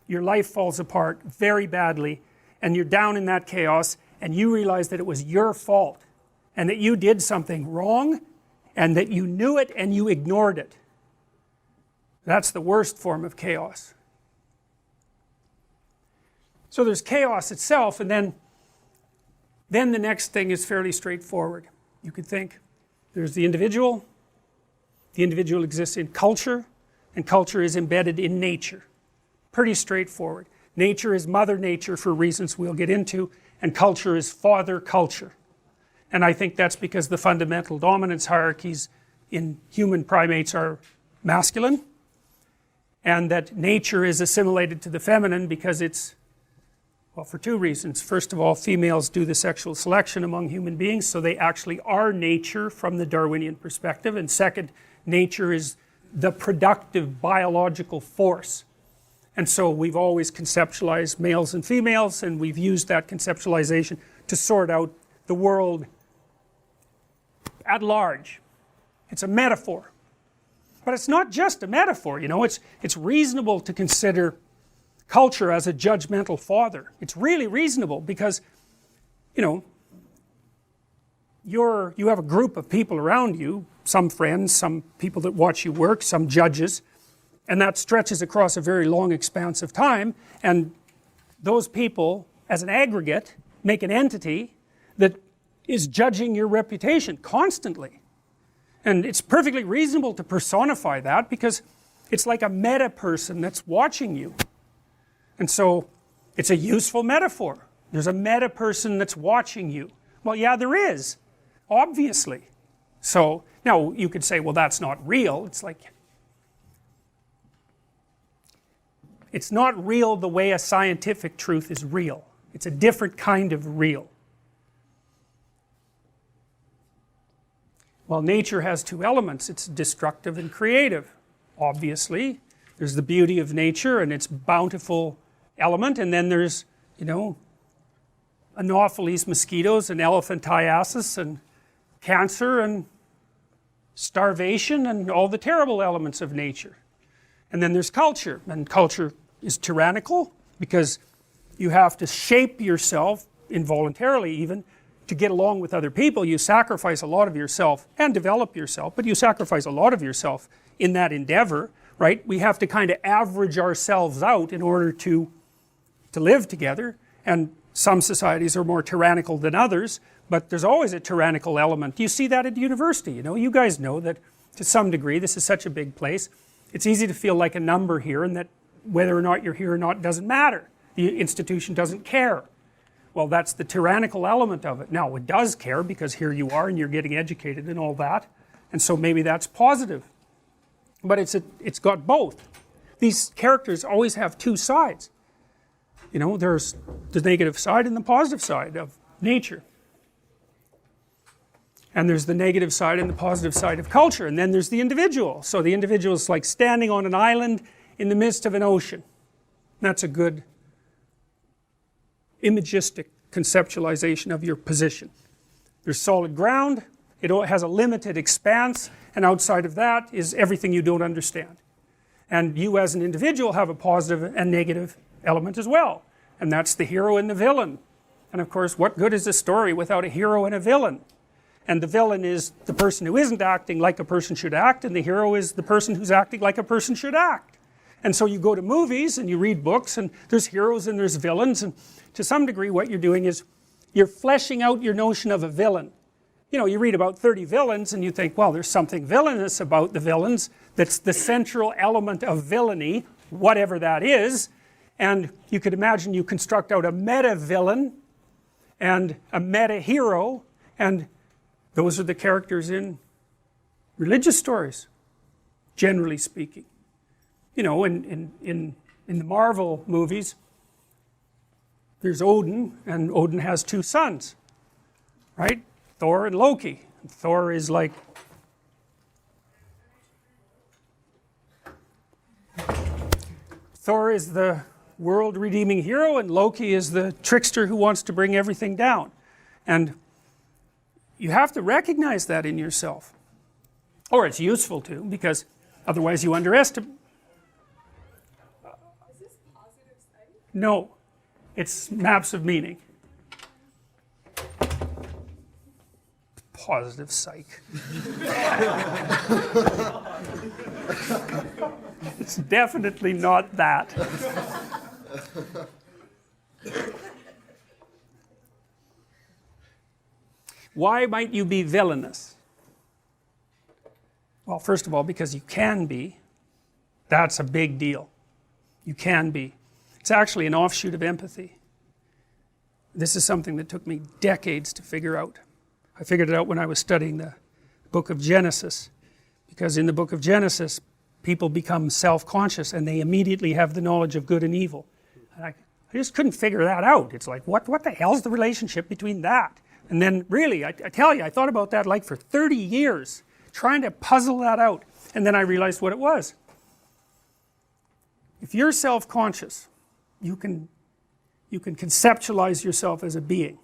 your life falls apart very badly, and you're down in that chaos, and you realize that it was your fault, and that you did something wrong, and that you knew it and you ignored it. That's the worst form of chaos. So there's chaos itself, and then the next thing is fairly straightforward. You could think there's the individual exists in culture, and culture is embedded in nature. Pretty straightforward. Nature is mother nature for reasons we'll get into, and culture is father culture. And I think that's because the fundamental dominance hierarchies in human primates are masculine, and that nature is assimilated to the feminine because it's, well, for two reasons. First of all, females do the sexual selection among human beings, so they actually are nature from the Darwinian perspective. And second, nature is the productive biological force. And so we've always conceptualized males and females, and we've used that conceptualization to sort out the world at large. It's a metaphor. But it's not just a metaphor, you know, it's reasonable to consider culture as a judgmental father. It's really reasonable because, you know, you have a group of people around you, some friends, some people that watch you work, some judges, and that stretches across a very long expanse of time, and those people, as an aggregate, make an entity that is judging your reputation constantly. And it's perfectly reasonable to personify that because it's like a meta person that's watching you. And so it's a useful metaphor. There's a meta person that's watching you. Well, yeah, there is, obviously. So now you could say, well, that's not real. It's like, it's not real the way a scientific truth is real. It's a different kind of real. Well, nature has two elements. It's destructive and creative. Obviously, there's the beauty of nature and its bountiful element, and then there's, you know, Anopheles mosquitoes and elephantiasis and cancer and starvation and all the terrible elements of nature. And then there's culture, and culture is tyrannical because you have to shape yourself, involuntarily even, to get along with other people. You sacrifice a lot of yourself and develop yourself, but you sacrifice a lot of yourself in that endeavor, right? We have to kind of average ourselves out in order to live together, and some societies are more tyrannical than others, but there's always a tyrannical element. You see that at university, you know, you guys know that to some degree, this is such a big place, it's easy to feel like a number here, and that whether or not you're here or not doesn't matter. The institution doesn't care. Well, that's the tyrannical element of it. Now, it does care because here you are and you're getting educated and all that, and so maybe that's positive. But it's got both. These characters always have two sides. You know, there's the negative side and the positive side of nature. And there's the negative side and the positive side of culture. And then there's the individual. So the individual is like standing on an island in the midst of an ocean. That's a good imagistic conceptualization of your position. There's solid ground, it has a limited expanse, and outside of that is everything you don't understand. And you as an individual have a positive and negative element as well, and that's the hero and the villain. And of course, what good is a story without a hero and a villain? And the villain is the person who isn't acting like a person should act, and the hero is the person who's acting like a person should act. And so you go to movies and you read books, and there's heroes and there's villains, and to some degree what you're doing is you're fleshing out your notion of a villain. You know, you read about 30 villains and you think, well, there's something villainous about the villains that's the central element of villainy, whatever that is, and you could imagine you construct out a meta-villain and a meta-hero, and those are the characters in religious stories, generally speaking. You know, in the Marvel movies, there's Odin, and Odin has two sons, right? Thor and Loki. Thor is like, Thor is the world-redeeming hero, and Loki is the trickster who wants to bring everything down. And you have to recognize that in yourself. Or it's useful to, because otherwise you underestimate. Is this positive psych? No, it's maps of meaning. Positive psych. It's definitely not that. Why might you be villainous? Well, first of all, because you can be. That's a big deal. You can be. It's actually an offshoot of empathy. This is something that took me decades to figure out. I figured it out when I was studying the book of Genesis, because in the book of Genesis, people become self-conscious and they immediately have the knowledge of good and evil. And I just couldn't figure that out. It's like, what the hell's the relationship between that? And then really, I tell you, I thought about that like for 30 years, trying to puzzle that out. And then I realized what it was. If you're self-conscious, you can conceptualize yourself as a being.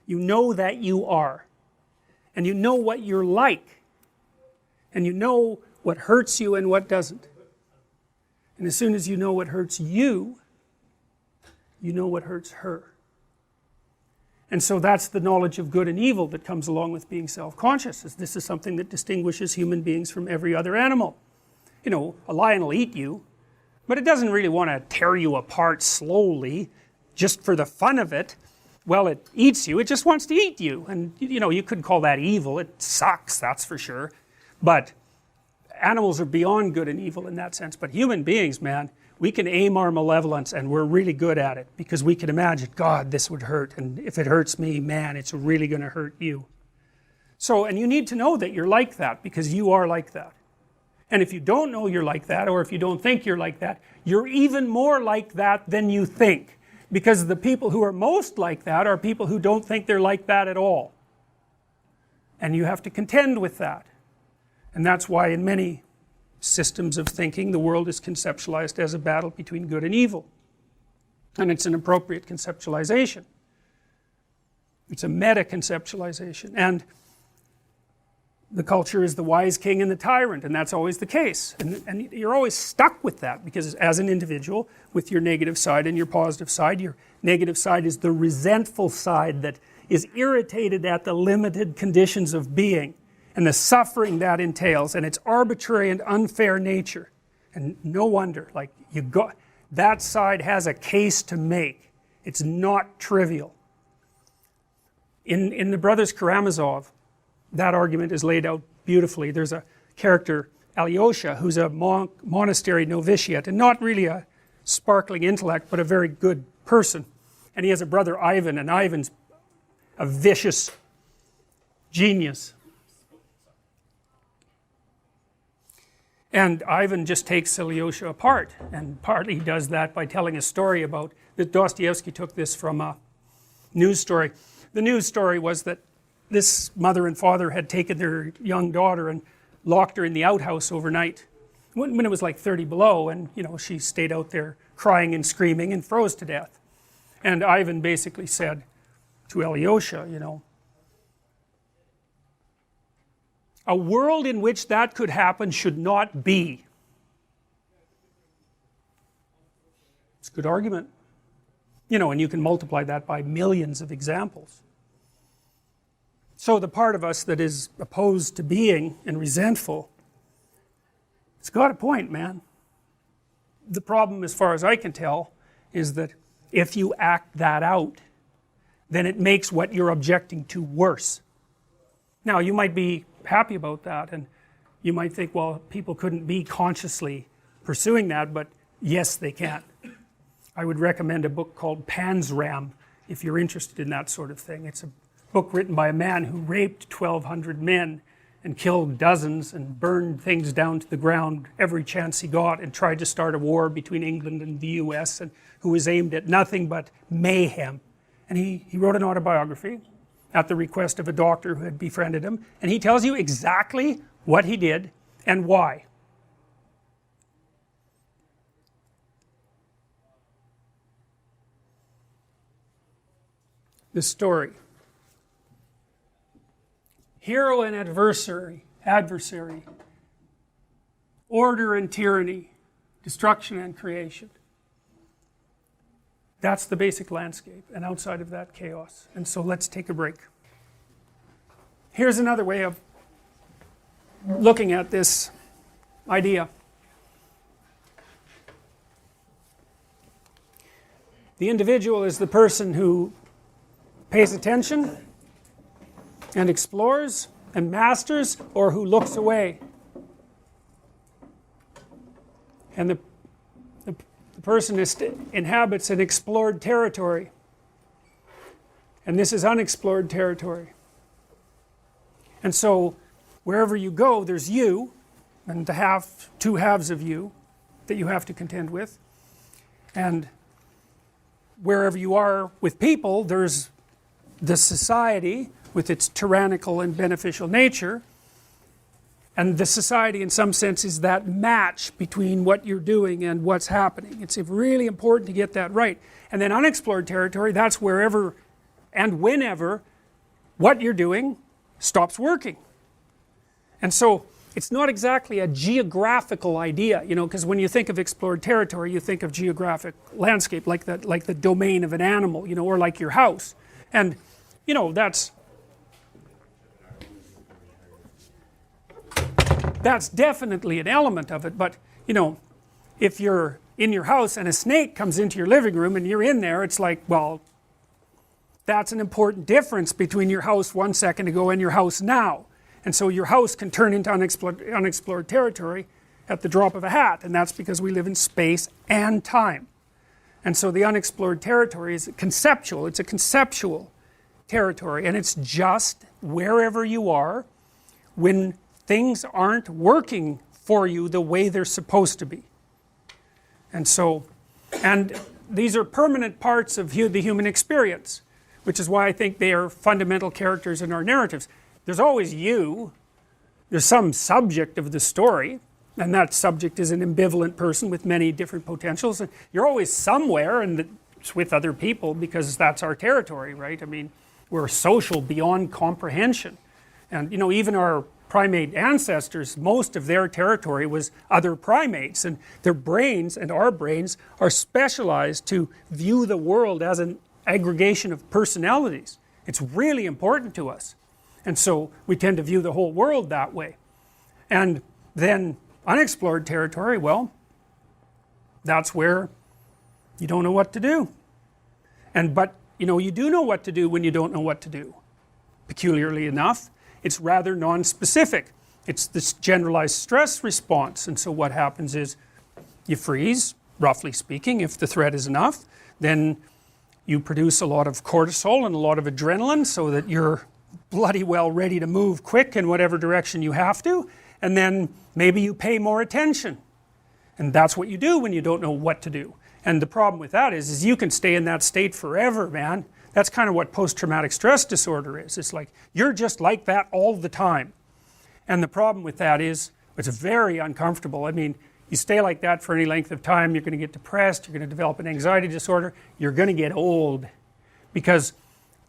You know that you are. And you know what you're like. And you know what hurts you and what doesn't. And as soon as you know what hurts you, you know what hurts her. And so that's the knowledge of good and evil that comes along with being self-conscious. This is something that distinguishes human beings from every other animal. You know, a lion will eat you, but it doesn't really want to tear you apart slowly just for the fun of it. Well, it eats you, it just wants to eat you. And you know, you could call that evil. It sucks, that's for sure. But animals are beyond good and evil in that sense. But human beings, man, we can aim our malevolence, and we're really good at it, because we can imagine, God, this would hurt, and if it hurts me, man, it's really going to hurt you. So, and you need to know that you're like that, because you are like that. And if you don't know you're like that, or if you don't think you're like that, you're even more like that than you think. Because the people who are most like that are people who don't think they're like that at all. And you have to contend with that. And that's why in many systems of thinking, the world is conceptualized as a battle between good and evil. And it's an appropriate conceptualization. It's a meta-conceptualization. And the culture is the wise king and the tyrant, and that's always the case. And you're always stuck with that, because as an individual, with your negative side and your positive side, your negative side is the resentful side that is irritated at the limited conditions of being and the suffering that entails, and its arbitrary and unfair nature. And no wonder, like, that side has a case to make. It's not trivial. In the Brothers Karamazov, that argument is laid out beautifully. There's a character, Alyosha, who's a monastery novitiate, and not really a sparkling intellect, but a very good person. And he has a brother, Ivan, and Ivan's a vicious genius. And Ivan just takes Alyosha apart, and partly he does that by telling a story about, that Dostoevsky took this from a news story. The news story was that this mother and father had taken their young daughter and locked her in the outhouse overnight when it was like 30 below, and you know, she stayed out there crying and screaming and froze to death. And Ivan basically said to Alyosha, you know, a world in which that could happen should not be. It's a good argument. You know, and you can multiply that by millions of examples. So the part of us that is opposed to being and resentful, it's got a point, man. The problem, as far as I can tell, is that if you act that out, then it makes what you're objecting to worse. Now, you might be happy about that, and you might think, well, people couldn't be consciously pursuing that, but yes, they can. I would recommend a book called Panzram if you're interested in that sort of thing. It's a book written by a man who raped 1,200 men and killed dozens and burned things down to the ground every chance he got, and tried to start a war between England and the US, and who was aimed at nothing but mayhem. And he wrote an autobiography at the request of a doctor who had befriended him, and he tells you exactly what he did and why. The story. Hero and adversary adversary, order and tyranny, destruction and creation. That's the basic landscape, and outside of that, chaos. And so let's take a break. Here's another way of looking at this idea. The individual is the person who pays attention and explores and masters, or who looks away. And the person inhabits an explored territory. And this is unexplored territory. And so, wherever you go, there's you, and two halves of you that you have to contend with. And wherever you are with people, there's the society with its tyrannical and beneficial nature. And the society, in some sense, is that match between what you're doing and what's happening. It's really important to get that right. And then unexplored territory, that's wherever and whenever what you're doing stops working. And so it's not exactly a geographical idea, you know, because when you think of explored territory, you think of geographic landscape, like the domain of an animal, you know, or like your house. And, you know, that's definitely an element of it. But, you know, if you're in your house and a snake comes into your living room and you're in there, it's like, well, that's an important difference between your house 1 second ago and your house now. And so your house can turn into unexplored territory at the drop of a hat, and that's because we live in space and time. And so the unexplored territory is conceptual. It's a conceptual territory, and it's just wherever you are when things aren't working for you the way they're supposed to be. And so, and these are permanent parts of the human experience, which is why I think they are fundamental characters in our narratives. There's always you, there's some subject of the story, and that subject is an ambivalent person with many different potentials, and you're always somewhere, and it's with other people because that's our territory, right? I mean, we're social beyond comprehension. And you know, even our primate ancestors, most of their territory was other primates, and their brains and our brains are specialized to view the world as an aggregation of personalities. It's really important to us. And so we tend to view the whole world that way. And then unexplored territory, well, that's where you don't know what to do. But you know, you do know what to do when you don't know what to do. Peculiarly enough, it's rather non-specific. It's this generalized stress response. And so what happens is you freeze, roughly speaking, if the threat is enough. Then you produce a lot of cortisol and a lot of adrenaline so that you're bloody well ready to move quick in whatever direction you have to. And then maybe you pay more attention. And that's what you do when you don't know what to do. And the problem with that is you can stay in that state forever, man. That's kind of what post-traumatic stress disorder is. It's like, you're just like that all the time. And the problem with that is, it's very uncomfortable. I mean, you stay like that for any length of time, you're going to get depressed, you're going to develop an anxiety disorder, you're going to get old. Because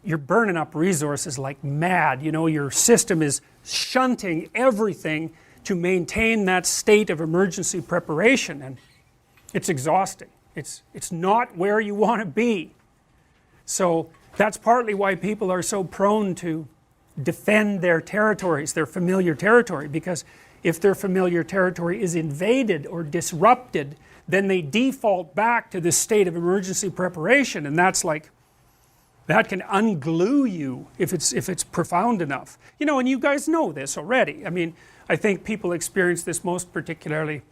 you're burning up resources like mad. You know, your system is shunting everything to maintain that state of emergency preparation. And it's exhausting. It's not where you want to be. So that's partly why people are so prone to defend their territories, their familiar territory, because if their familiar territory is invaded or disrupted, then they default back to this state of emergency preparation, and that's like, that can unglue you if it's profound enough. You know, and you guys know this already. I mean, I think people experience this most particularly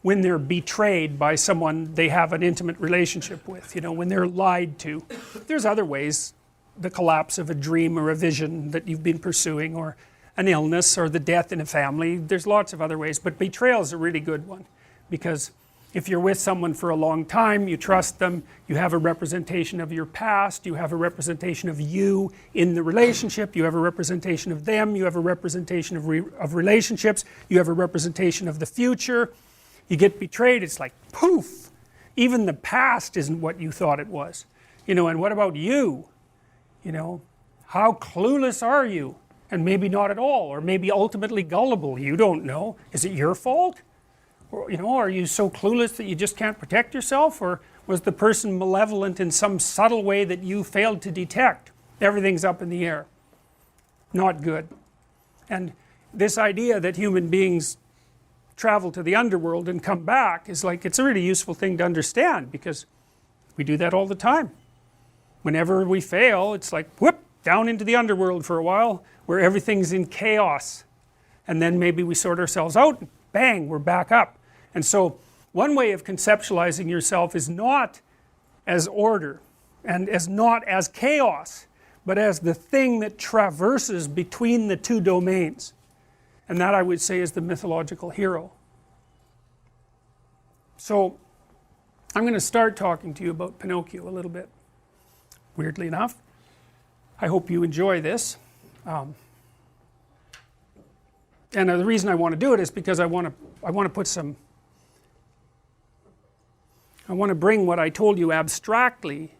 when they're betrayed by someone they have an intimate relationship with, you know, when they're lied to. There's other ways, the collapse of a dream or a vision that you've been pursuing, or an illness, or the death in a family. There's lots of other ways, but betrayal is a really good one, because if you're with someone for a long time, you trust them, you have a representation of your past, you have a representation of you in the relationship, you have a representation of them, you have a representation of relationships, you have a representation of the future. You get betrayed, it's like poof, even the past isn't what you thought it was. You know, and what about you? You know, how clueless are you? and maybe not at all, or maybe ultimately gullible. You don't know. Is it your fault? Or, are you so clueless that you just can't protect yourself? Or was the person malevolent in some subtle way that you failed to detect? Everything's up in the air. Not good. And this idea that human beings travel to the underworld and come back is like, it's a really useful thing to understand, because we do that all the time. Whenever we fail, it's like, whoop, down into the underworld for a while, where everything's in chaos. And then maybe we sort ourselves out, and bang, we're back up. And so one way of conceptualizing yourself is not as order, and as not as chaos, but as the thing that traverses between the two domains. And that, I would say, is the mythological hero. So I'm going to start talking to you about Pinocchio a little bit, weirdly enough. I hope you enjoy this. And the reason I want to do it is because I want to put some, I want to bring what I told you abstractly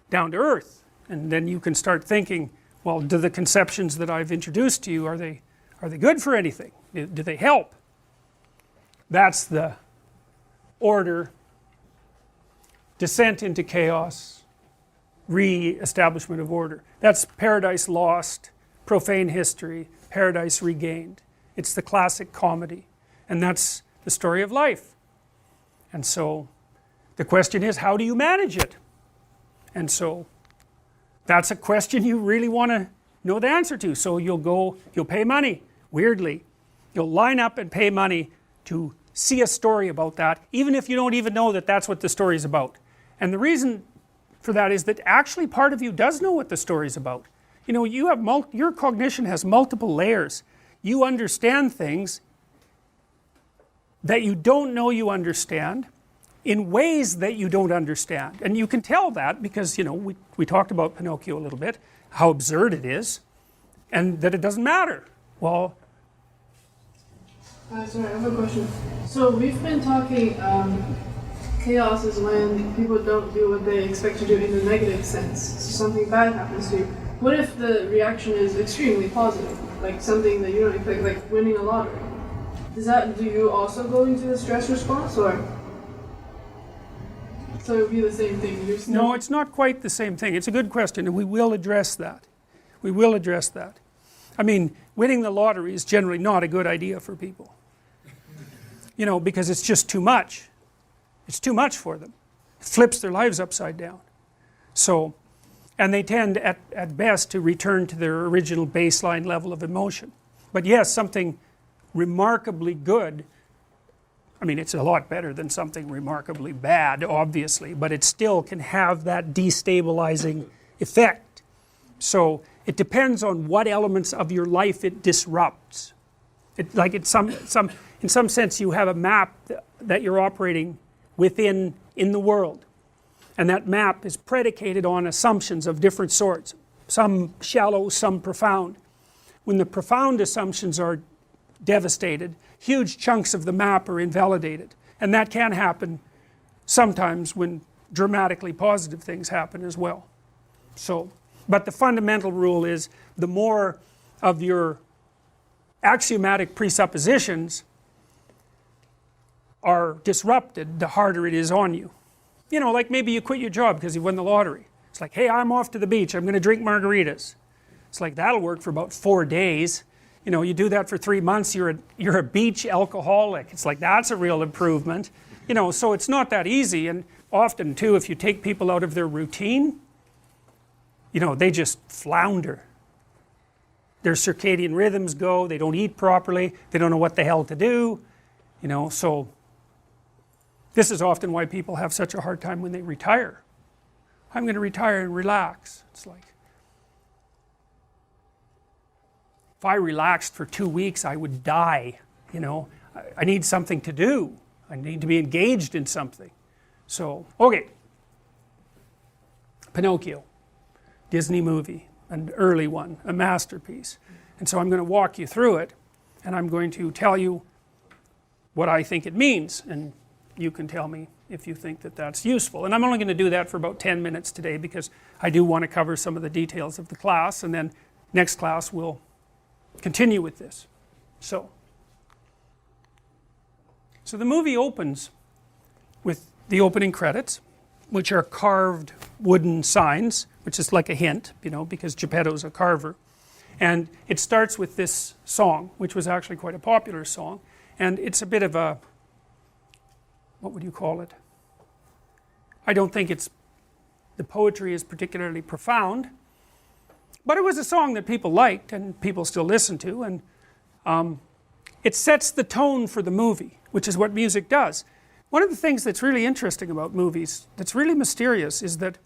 down to earth, and then you can start thinking, well, do the conceptions that I've introduced to you, are they good for anything? Do they help? That's the order, descent into chaos, re-establishment of order. That's Paradise Lost, Profane History, Paradise Regained. It's the classic comedy, and that's the story of life. And so the question is, how do you manage it? And so that's a question you really want to know the answer to. So you'll pay money, weirdly. You'll line up and pay money to see a story about that, even if you don't even know that that's what the story is about. And the reason for that is that actually part of you does know what the story is about. You have your cognition has multiple layers. You understand things that you don't know you understand in ways that you don't understand. And you can tell that because, we talked about Pinocchio a little bit, how absurd it is, and that it doesn't matter. Well, sorry, I have a question. So we've been talking, chaos is when people don't do what they expect to do in a negative sense. So something bad happens to you. What if the reaction is extremely positive? Like something that you don't expect, like winning a lottery. Do you also go into the stress response, or? So it would be the same thing? No, it's not quite the same thing. It's a good question, and we will address that. We will address that. I mean, winning the lottery is generally not a good idea for people. Because it's just too much. It's too much for them. It flips their lives upside down. So, and they tend at best to return to their original baseline level of emotion. But yes, something remarkably good, I mean, it's a lot better than something remarkably bad, obviously, but it still can have that destabilizing effect. So it depends on what elements of your life it disrupts. In some sense, you have a map that you're operating within in the world, and that map is predicated on assumptions of different sorts, some shallow, some profound. When the profound assumptions are devastated, huge chunks of the map are invalidated, and that can happen sometimes when dramatically positive things happen as well. So, but the fundamental rule is, the more of your axiomatic presuppositions are disrupted, the harder it is on you. Like maybe you quit your job because you won the lottery. It's like, hey, I'm off to the beach, I'm going to drink margaritas. It's like, that'll work for about 4 days. You do that for 3 months, you're a beach alcoholic. It's like, that's a real improvement. So it's not that easy. And often too, if you take people out of their routine, they just flounder. Their circadian rhythms go, they don't eat properly, they don't know what the hell to do. So this is often why people have such a hard time when they retire. I'm going to retire and relax. It's like, if I relaxed for 2 weeks, I would die. I need something to do. I need to be engaged in something. So, okay. Pinocchio, Disney movie, an early one, a masterpiece. And so I'm going to walk you through it, and I'm going to tell you what I think it means, and you can tell me if you think that that's useful. And I'm only going to do that for about 10 minutes today, because I do want to cover some of the details of the class, and then next class we'll continue with this. So the movie opens with the opening credits, which are carved wooden signs, which is like a hint, you know, because Geppetto's a carver. And it starts with this song, which was actually quite a popular song. And it's a bit of a, what would you call it? I don't think the poetry is particularly profound, but it was a song that people liked and people still listen to, and it sets the tone for the movie, which is what music does. One of the things that's really interesting about movies, that's really mysterious, is that,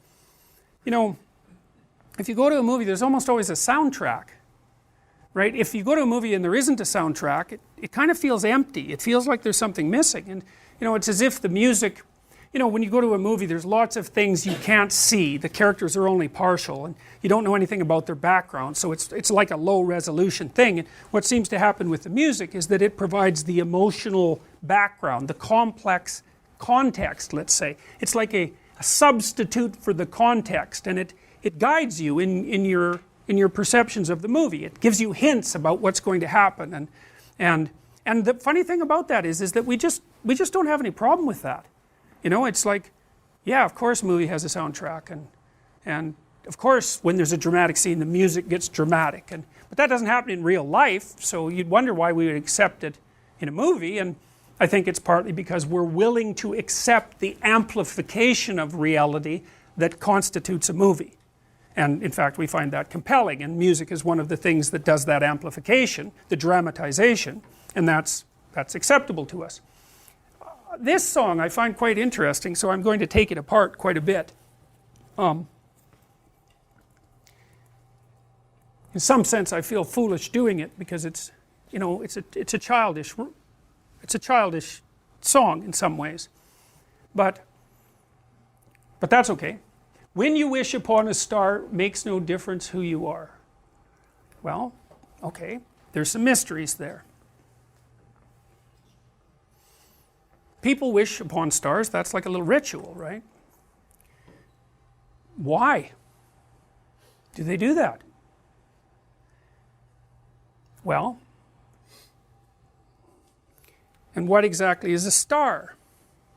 you know, if you go to a movie, there's almost always a soundtrack, right? If you go to a movie and there isn't a soundtrack, it kind of feels empty. It feels like there's something missing. And, you know, it's as if the music, you know, when you go to a movie, there's lots of things you can't see. The characters are only partial, and you don't know anything about their background, so it's like a low resolution thing. And what seems to happen with the music is that it provides the emotional background, the complex context, let's say. It's like a substitute for the context, and it guides you in your perceptions of the movie. It gives you hints about what's going to happen, and the funny thing about that is that we just don't have any problem with that. You know, it's like, yeah, of course a movie has a soundtrack, and of course when there's a dramatic scene the music gets dramatic, but that doesn't happen in real life, so you'd wonder why we would accept it in a movie. And I think it's partly because we're willing to accept the amplification of reality that constitutes a movie. And in fact we find that compelling, and music is one of the things that does that amplification, the dramatization, and that's acceptable to us. This song I find quite interesting, so I'm going to take it apart quite a bit. In some sense I feel foolish doing it, because it's, you know, it's a childish song in some ways, but that's okay. When you wish upon a star, makes no difference who you are. Well, okay, there's some mysteries there. People wish upon stars, that's like a little ritual, right? Why do they do that? Well, and what exactly is a star?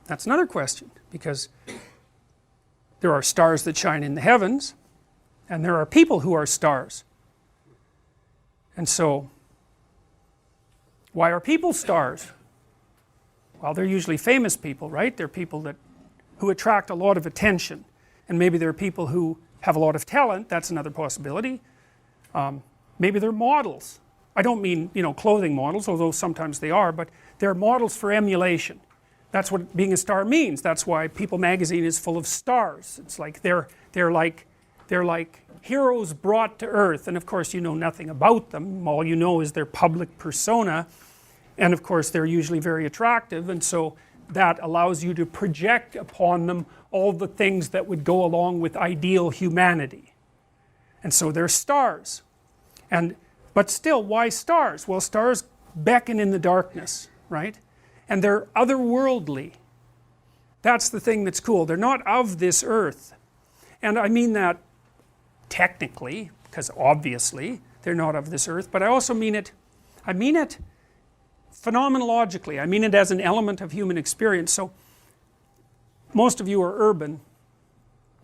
That's another question, because there are stars that shine in the heavens, and there are people who are stars. And so, why are people stars? Well, they're usually famous people, right? They're people who attract a lot of attention. And maybe they're people who have a lot of talent, that's another possibility. Maybe they're models. I don't mean, you know, clothing models, although sometimes they are, but they're models for emulation. That's what being a star means. That's why People magazine is full of stars. It's like they're like heroes brought to earth, and of course you know nothing about them. All you know is their public persona, and of course they're usually very attractive, and so that allows you to project upon them all the things that would go along with ideal humanity. And so they're stars. But still, why stars? Well, stars beckon in the darkness, right? And they're otherworldly. That's the thing that's cool. They're not of this earth. And I mean that technically, because obviously they're not of this earth, but I also mean it phenomenologically. I mean it as an element of human experience. So most of you are urban,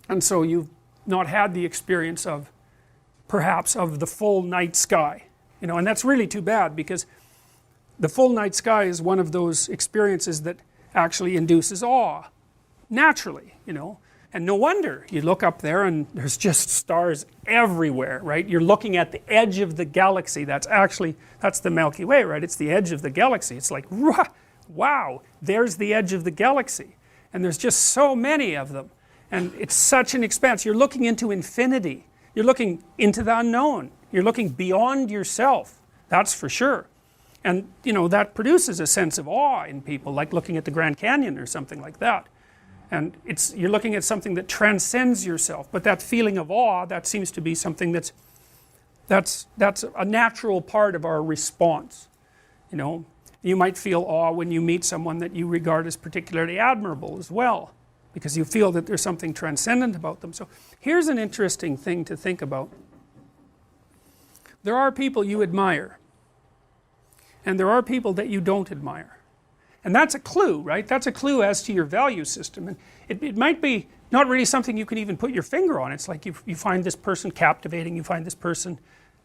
and so you've not had the experience of, perhaps, of the full night sky, you know, and that's really too bad, because the full night sky is one of those experiences that actually induces awe, naturally, you know. And no wonder, you look up there and there's just stars everywhere, right? You're looking at the edge of the galaxy. That's the Milky Way, right? It's the edge of the galaxy. It's like, wow, there's the edge of the galaxy. And there's just so many of them. And it's such an expanse. You're looking into infinity. You're looking into the unknown. You're looking beyond yourself, that's for sure. And, you know, that produces a sense of awe in people, like looking at the Grand Canyon or something like that. And you're looking at something that transcends yourself. But that feeling of awe, that seems to be something that's a natural part of our response. You know, you might feel awe when you meet someone that you regard as particularly admirable as well, because you feel that there's something transcendent about them. So here's an interesting thing to think about. There are people you admire. and there are people that you don't admire. And that's a clue, right? That's a clue as to your value system. And it might be not really something you can even put your finger on. It's like you find this person captivating, you find this person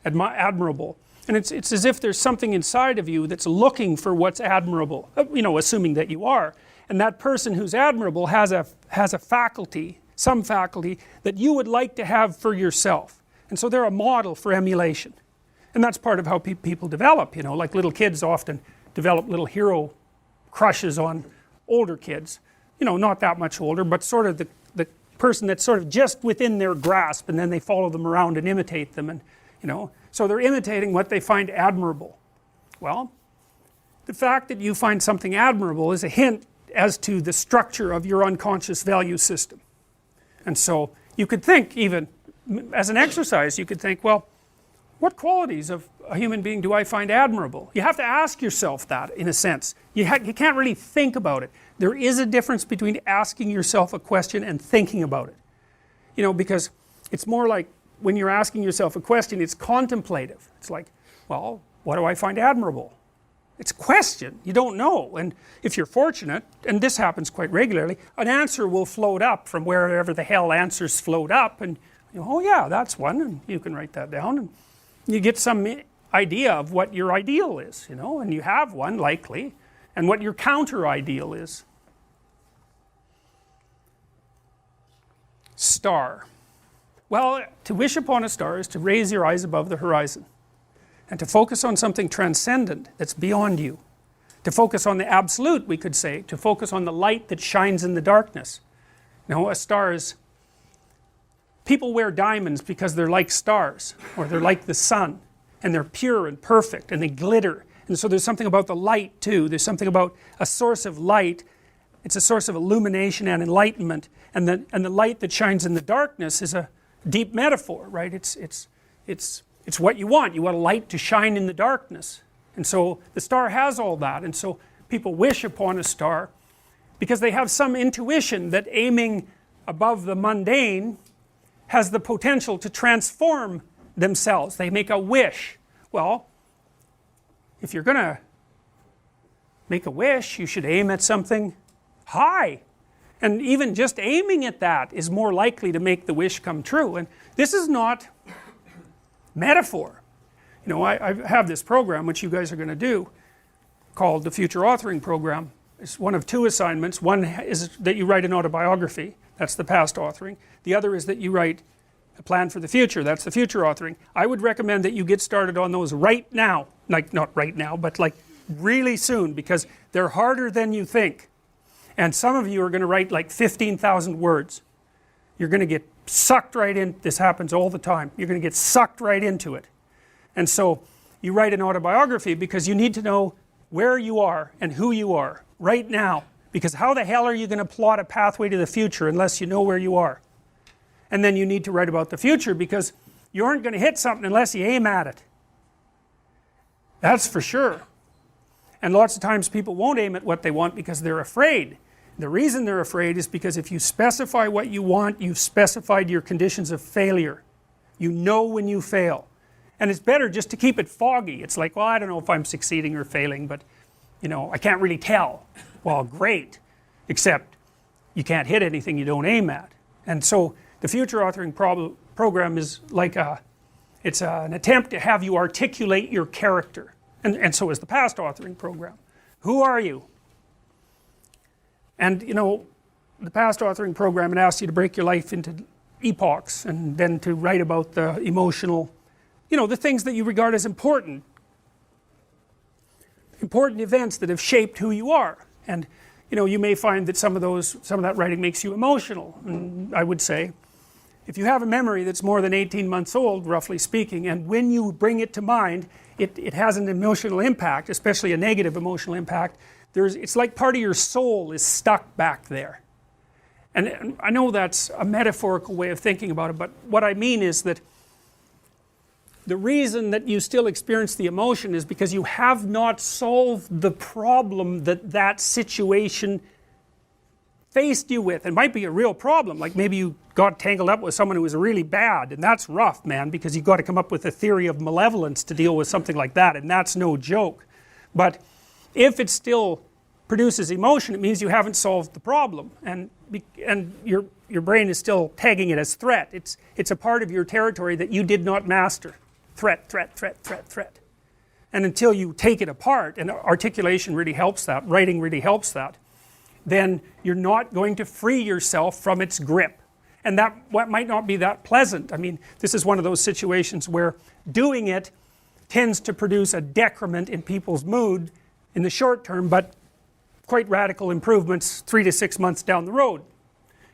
admirable. And it's as if there's something inside of you that's looking for what's admirable, you know, assuming that you are. And that person who's admirable has a faculty, some faculty, that you would like to have for yourself. And so they're a model for emulation. And that's part of how people develop, you know, like little kids often develop little hero crushes on older kids. You know, not that much older, but sort of the person that's sort of just within their grasp, and then they follow them around and imitate them, and, you know, so they're imitating what they find admirable. Well, the fact that you find something admirable is a hint as to the structure of your unconscious value system. And so you could think, even as an exercise, you could think, well, what qualities of a human being do I find admirable? You have to ask yourself that, in a sense. You can't really think about it. There is a difference between asking yourself a question and thinking about it. You know, because it's more like when you're asking yourself a question, it's contemplative. It's like, well, what do I find admirable? It's a question. You don't know. And if you're fortunate, and this happens quite regularly, an answer will float up from wherever the hell answers float up, and you know, oh yeah, that's one, and you can write that down, and you get some idea of what your ideal is, you know, and you have one likely, and what your counter ideal is. Star. Well, to wish upon a star is to raise your eyes above the horizon and to focus on something transcendent that's beyond you. To focus on the absolute, we could say, to focus on the light that shines in the darkness. Now, a star is, people wear diamonds because they're like stars, or they're like the sun, and they're pure and perfect, and they glitter. And so there's something about the light too. There's something about a source of light. It's a source of illumination and enlightenment, and the light that shines in the darkness is a deep metaphor, right? It's what you want. You want a light to shine in the darkness. And so the star has all that. And so people wish upon a star because they have some intuition that aiming above the mundane has the potential to transform themselves. They make a wish. Well, if you're going to make a wish, you should aim at something high. And even just aiming at that is more likely to make the wish come true. And this is not metaphor. You know, I have this program which you guys are going to do called the Future Authoring Program. It's one of two assignments. One is that you write an autobiography. That's the past authoring. The other is that you write a plan for the future. That's the future authoring. I would recommend that you get started on those right now. Like, not right now, but like really soon, because they're harder than you think. And some of you are going to write like 15,000 words. You're going to get sucked right in. This happens all the time. You're going to get sucked right into it. And so you write an autobiography because you need to know where you are and who you are right now. Because how the hell are you going to plot a pathway to the future unless you know where you are? And then you need to write about the future because you aren't going to hit something unless you aim at it. That's for sure. And lots of times people won't aim at what they want because they're afraid. The reason they're afraid is because if you specify what you want, you've specified your conditions of failure. You know when you fail. And it's better just to keep it foggy. It's like, well, I don't know if I'm succeeding or failing, but, you know, I can't really tell. Well, great. Except you can't hit anything you don't aim at. And so the future authoring program is like it's an attempt to have you articulate your character. And so is the past authoring program. Who are you? And, you know, the past authoring program, it asks you to break your life into epochs and then to write about the emotional, you know, the things that you regard as important events that have shaped who you are. And, you know, you may find that some of that writing makes you emotional. And I would say, if you have a memory that's more than 18 months old, roughly speaking, and when you bring it to mind, it has an emotional impact, especially a negative emotional impact. It's like part of your soul is stuck back there. And I know that's a metaphorical way of thinking about it, but what I mean is that the reason that you still experience the emotion is because you have not solved the problem that situation faced you with. It might be a real problem, like maybe you got tangled up with someone who was really bad, and that's rough, man, because you've got to come up with a theory of malevolence to deal with something like that, and that's no joke. But if it still produces emotion, it means you haven't solved the problem, and your brain is still tagging it as threat. It's a part of your territory that you did not master. Threat, threat, threat, threat, threat. And until you take it apart, and articulation really helps that, writing really helps that, then you're not going to free yourself from its grip. And that might not be that pleasant. I mean, this is one of those situations where doing it tends to produce a decrement in people's mood in the short term, but quite radical improvements 3 to 6 months down the road.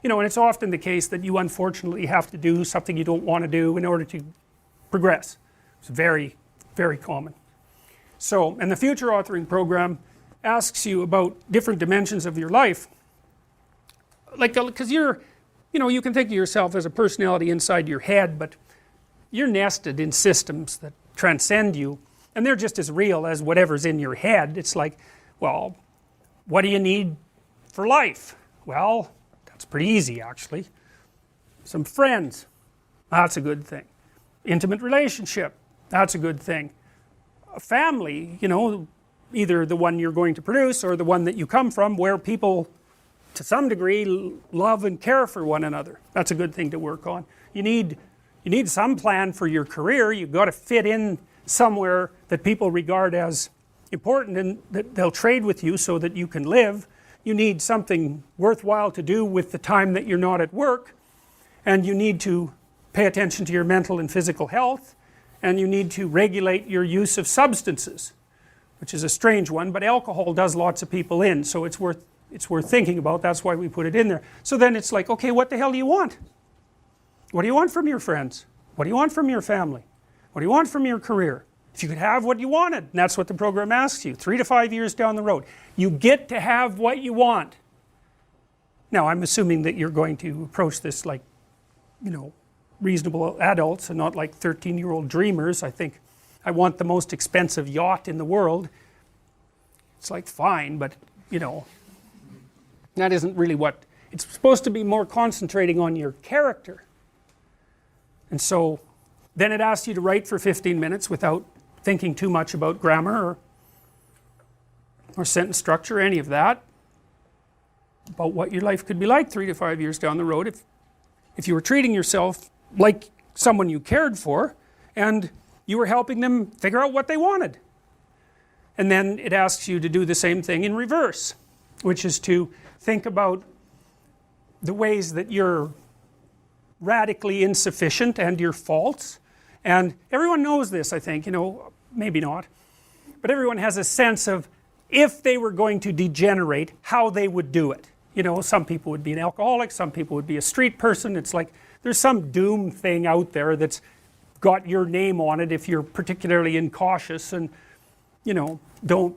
You know, and it's often the case that you unfortunately have to do something you don't want to do in order to progress. It's very, very common. So, and the future authoring program asks you about different dimensions of your life. Like, because you know, you can think of yourself as a personality inside your head, but you're nested in systems that transcend you, and they're just as real as whatever's in your head. It's like, well, what do you need for life? Well, that's pretty easy actually. Some friends, that's a good thing. Intimate relationship, that's a good thing. A family, you know, either the one you're going to produce or the one that you come from, where people to some degree love and care for one another. That's a good thing to work on. You need some plan for your career. You've got to fit in somewhere that people regard as important and that they'll trade with you so that you can live. You need something worthwhile to do with the time that you're not at work, and you need to pay attention to your mental and physical health, and you need to regulate your use of substances, which is a strange one, but alcohol does lots of people in, so it's worth thinking about. That's why we put it in there. So then it's like, okay, what the hell do you want? What do you want from your friends? What do you want from your family? What do you want from your career? If you could have what you wanted, and that's what the program asks you, 3 to 5 years down the road, you get to have what you want. Now, I'm assuming that you're going to approach this like, you know, reasonable adults and not like 13-year-old dreamers. I think I want the most expensive yacht in the world. It's like, fine, but, you know, that isn't really what, it's supposed to be more concentrating on your character. And so then it asks you to write for 15 minutes without thinking too much about grammar or sentence structure, any of that, about what your life could be like 3 to 5 years down the road if you were treating yourself like someone you cared for and you were helping them figure out what they wanted. And then it asks you to do the same thing in reverse, which is to think about the ways that you're radically insufficient and your faults. And everyone knows this, I think, you know, maybe not, but everyone has a sense of if they were going to degenerate, how they would do it. You know, some people would be an alcoholic, some people would be a street person. It's like there's some doom thing out there that's got your name on it if you're particularly incautious and, you know, don't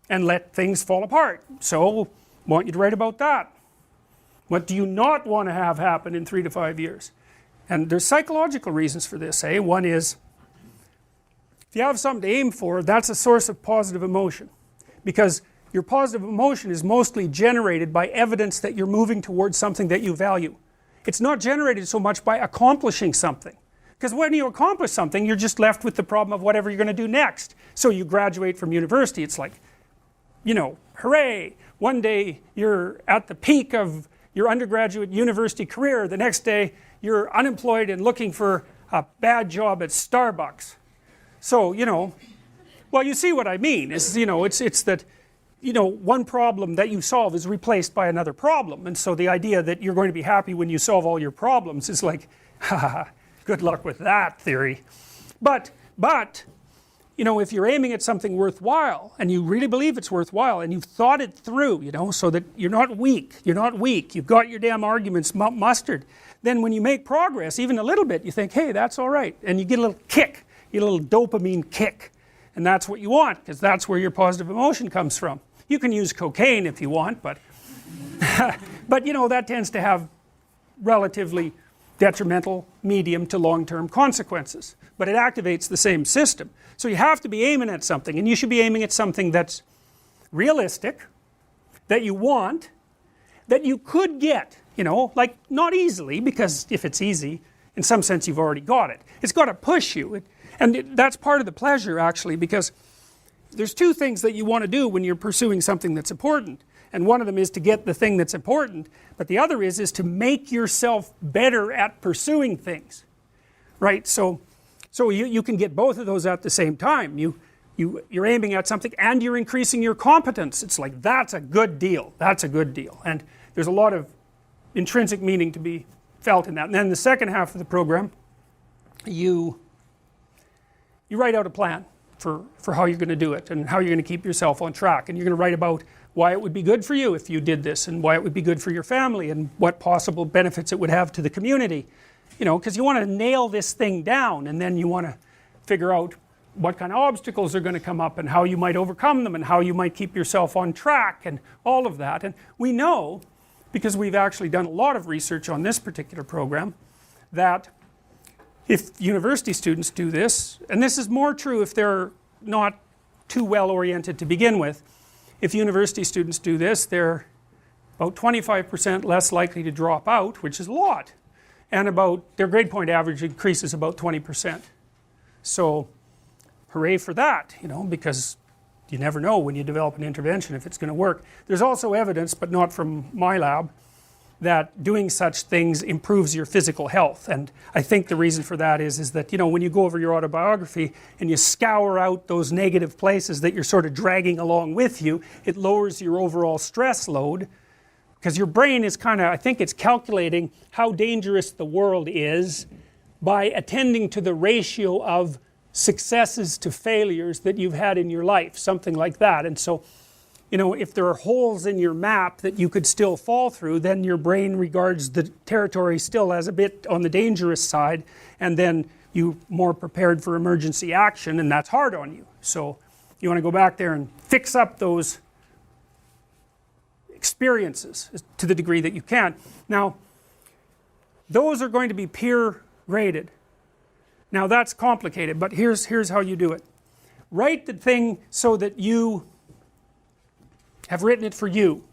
and let things fall apart. So I want you to write about that. What do you not want to have happen in 3 to 5 years? And there's psychological reasons for this. One is, if you have something to aim for, that's a source of positive emotion, because your positive emotion is mostly generated by evidence that you're moving towards something that you value. It's not generated so much by accomplishing something, because when you accomplish something, you're just left with the problem of whatever you're going to do next. So you graduate from university, it's like, you know, hooray, one day you're at the peak of your undergraduate university career, the next day you're unemployed and looking for a bad job at Starbucks. So, you know, well, you see what I mean, is, you know, it's that, you know, one problem that you solve is replaced by another problem, and so the idea that you're going to be happy when you solve all your problems is like, haha, good luck with that theory. But, you know, if you're aiming at something worthwhile, and you really believe it's worthwhile, and you've thought it through, you know, so that you're not weak, you've got your damn arguments mustered, then when you make progress, even a little bit, you think, hey, that's all right, and you get a little kick, you get a little dopamine kick, and that's what you want, because that's where your positive emotion comes from. You can use cocaine if you want, but but you know, that tends to have relatively detrimental medium to long-term consequences, but it activates the same system. So you have to be aiming at something, and you should be aiming at something that's realistic, that you want, that you could get, you know, like not easily, because if it's easy, in some sense you've already got it. It's got to push you, and that's part of the pleasure actually, because there's two things that you want to do when you're pursuing something that's important. And one of them is to get the thing that's important, but the other is to make yourself better at pursuing things, right? So you can get both of those at the same time. You're aiming at something and you're increasing your competence. It's like, that's a good deal. That's a good deal. And there's a lot of intrinsic meaning to be felt in that. And then the second half of the program, you write out a plan for how you're going to do it and how you're going to keep yourself on track. And you're going to write about why it would be good for you if you did this, and why it would be good for your family, and what possible benefits it would have to the community. You know, because you want to nail this thing down, and then you want to figure out what kind of obstacles are going to come up and how you might overcome them and how you might keep yourself on track and all of that. And we know, because we've actually done a lot of research on this particular program, that if university students do this, and this is more true if they're not too well oriented to begin with, if university students do this, they're about 25% less likely to drop out, which is a lot, and about their grade point average increases about 20%. So hooray for that, you know, because you never know when you develop an intervention if it's going to work. There's also evidence, but not from my lab, that doing such things improves your physical health. And I think the reason for that is that, you know, when you go over your autobiography and you scour out those negative places that you're sort of dragging along with you, it lowers your overall stress load, because your brain is kind of, I think it's calculating how dangerous the world is by attending to the ratio of successes to failures that you've had in your life, something like that. And so, you know, if there are holes in your map that you could still fall through, then your brain regards the territory still as a bit on the dangerous side, and then you're more prepared for emergency action, and that's hard on you. So you want to go back there and fix up those experiences to the degree that you can. Now, those are going to be peer graded. Now that's complicated, but here's how you do it. Write the thing so that you have written it for you,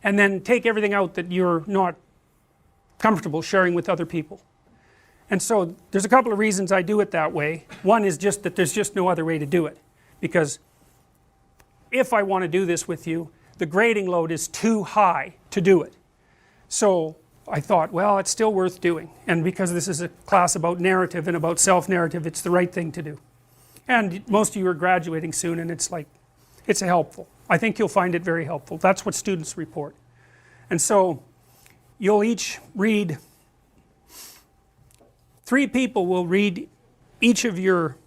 and then take everything out that you're not comfortable sharing with other people. And so there's a couple of reasons I do it that way. One is just that there's just no other way to do it, because if I want to do this with you, the grading load is too high to do it. So I thought, well, it's still worth doing, and because this is a class about narrative and about self-narrative, it's the right thing to do. And most of you are graduating soon, and it's like, it's helpful. I think you'll find it very helpful. That's what students report. And so you'll each read, 3 people will read each of your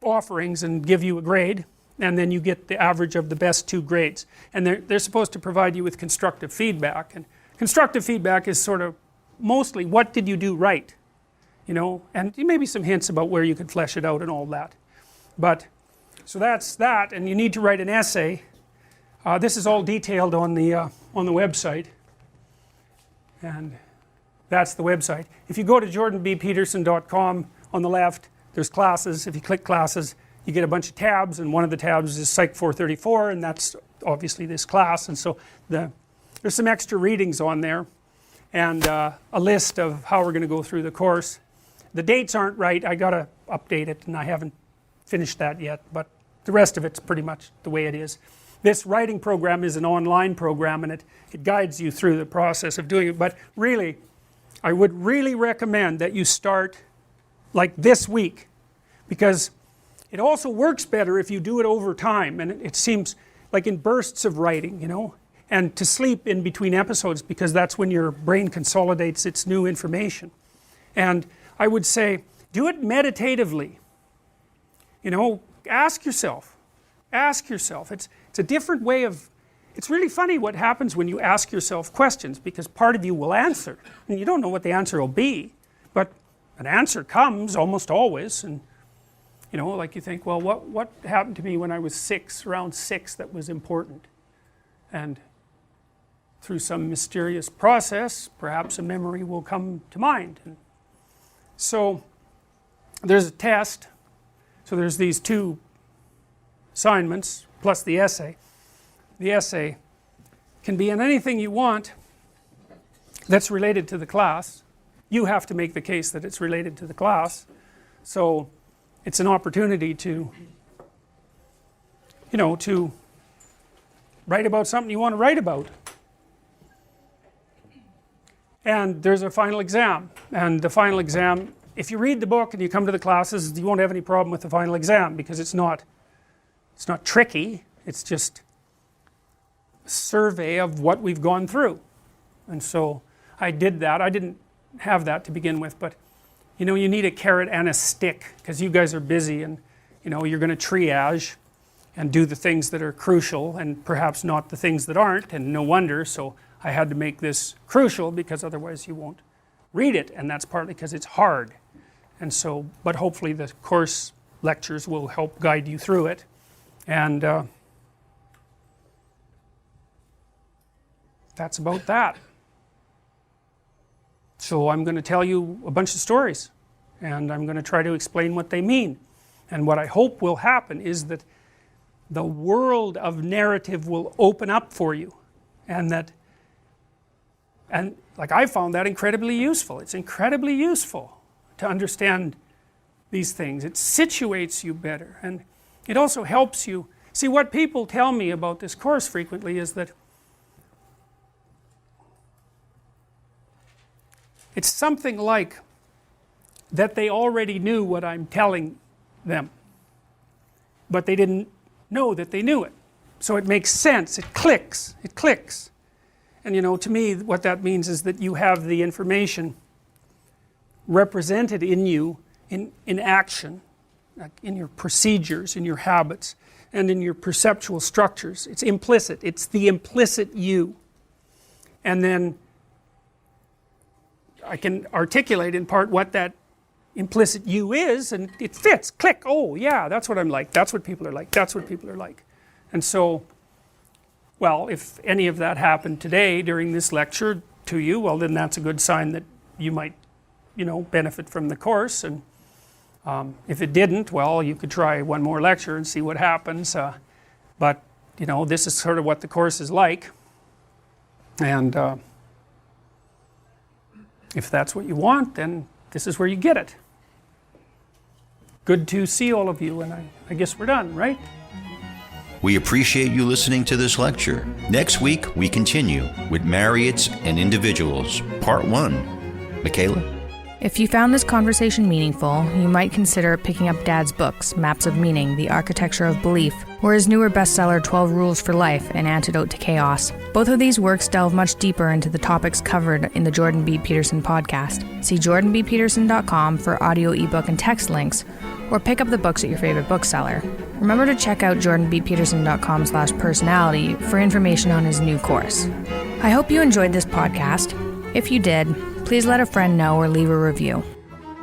offerings and give you a grade, and then you get the average of the best 2 grades. And they're supposed to provide you with constructive feedback. And constructive feedback is sort of mostly, what did you do right? You know, and maybe some hints about where you could flesh it out and all that. But so that's that, and you need to write an essay. This is all detailed on the website, and that's the website. If you go to jordanbpeterson.com, on the left there's classes. If you click classes, you get a bunch of tabs, and one of the tabs is Psych 434, and that's obviously this class. And so there's some extra readings on there, and a list of how we're going to go through the course. The dates aren't right. I got to update it, and I haven't finished that yet, but the rest of it's pretty much the way it is. This writing program is an online program, and it guides you through the process of doing it. But really, I would really recommend that you start like this week, because it also works better if you do it over time, and it seems like in bursts of writing, you know, and to sleep in between episodes, because that's when your brain consolidates its new information. And I would say, do it meditatively. You know, ask yourself. It's a different way of, it's really funny what happens when you ask yourself questions, because part of you will answer, and you don't know what the answer will be, but an answer comes almost always. And you know, like you think, well, what happened to me when I was 6, around 6, that was important? And through some mysterious process, perhaps a memory will come to mind. And so there's a test. So there's these 2 assignments plus the essay. The essay can be in anything you want that's related to the class. You have to make the case that it's related to the class. So it's an opportunity to, to write about something you want to write about. And there's a final exam, and the final exam, if you read the book and you come to the classes, you won't have any problem with the final exam, because it's not tricky, it's just a survey of what we've gone through. And so I did that. I didn't have that to begin with, but you need a carrot and a stick, because you guys are busy, and you're going to triage and do the things that are crucial and perhaps not the things that aren't, and no wonder. So I had to make this crucial, because otherwise you won't read it, and that's partly because it's hard. And so, but hopefully the course lectures will help guide you through it. And that's about that. So I'm going to tell you a bunch of stories, and I'm going to try to explain what they mean. And what I hope will happen is that the world of narrative will open up for you, and like I found that incredibly useful. It's incredibly useful to understand these things. It situates you better, and it also helps you. See, what people tell me about this course frequently is that it's something like that they already knew what I'm telling them, but they didn't know that they knew it. So it makes sense, it clicks. And to me, what that means is that you have the information represented in you in action, like in your procedures, in your habits, and in your perceptual structures. It's implicit, it's the implicit you. And then I can articulate in part what that implicit you is, and it fits, click, oh yeah, that's what I'm like, that's what people are like, that's what people are like. And so, well, if any of that happened today during this lecture to you, well then that's a good sign that you might, benefit from the course. And if it didn't, well, you could try one more lecture and see what happens. But, this is sort of what the course is like. And if that's what you want, then this is where you get it. Good to see all of you, and I guess we're done, right? We appreciate you listening to this lecture. Next week, we continue with Marriotts and Individuals, Part 1. Michaela? If you found this conversation meaningful, you might consider picking up Dad's books, Maps of Meaning, The Architecture of Belief, or his newer bestseller, 12 Rules for Life, An Antidote to Chaos. Both of these works delve much deeper into the topics covered in the Jordan B. Peterson podcast. See jordanbpeterson.com for audio, ebook, and text links, or pick up the books at your favorite bookseller. Remember to check out jordanbpeterson.com/personality for information on his new course. I hope you enjoyed this podcast. If you did, please let a friend know or leave a review.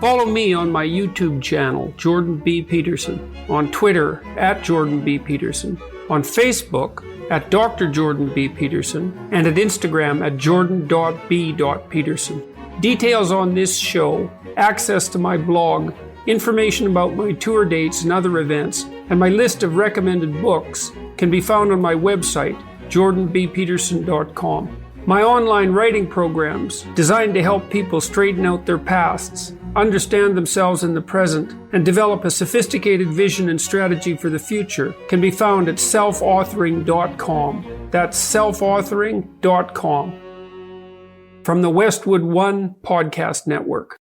Follow me on my YouTube channel, Jordan B. Peterson, on Twitter, @JordanBPeterson, on Facebook, @Dr. Jordan B. Peterson, and at Instagram, @Jordan.B.Peterson. Details on this show, access to my blog, information about my tour dates and other events, and my list of recommended books can be found on my website, jordanbpeterson.com. My online writing programs, designed to help people straighten out their pasts, understand themselves in the present, and develop a sophisticated vision and strategy for the future, can be found at selfauthoring.com. That's selfauthoring.com. From the Westwood One Podcast Network.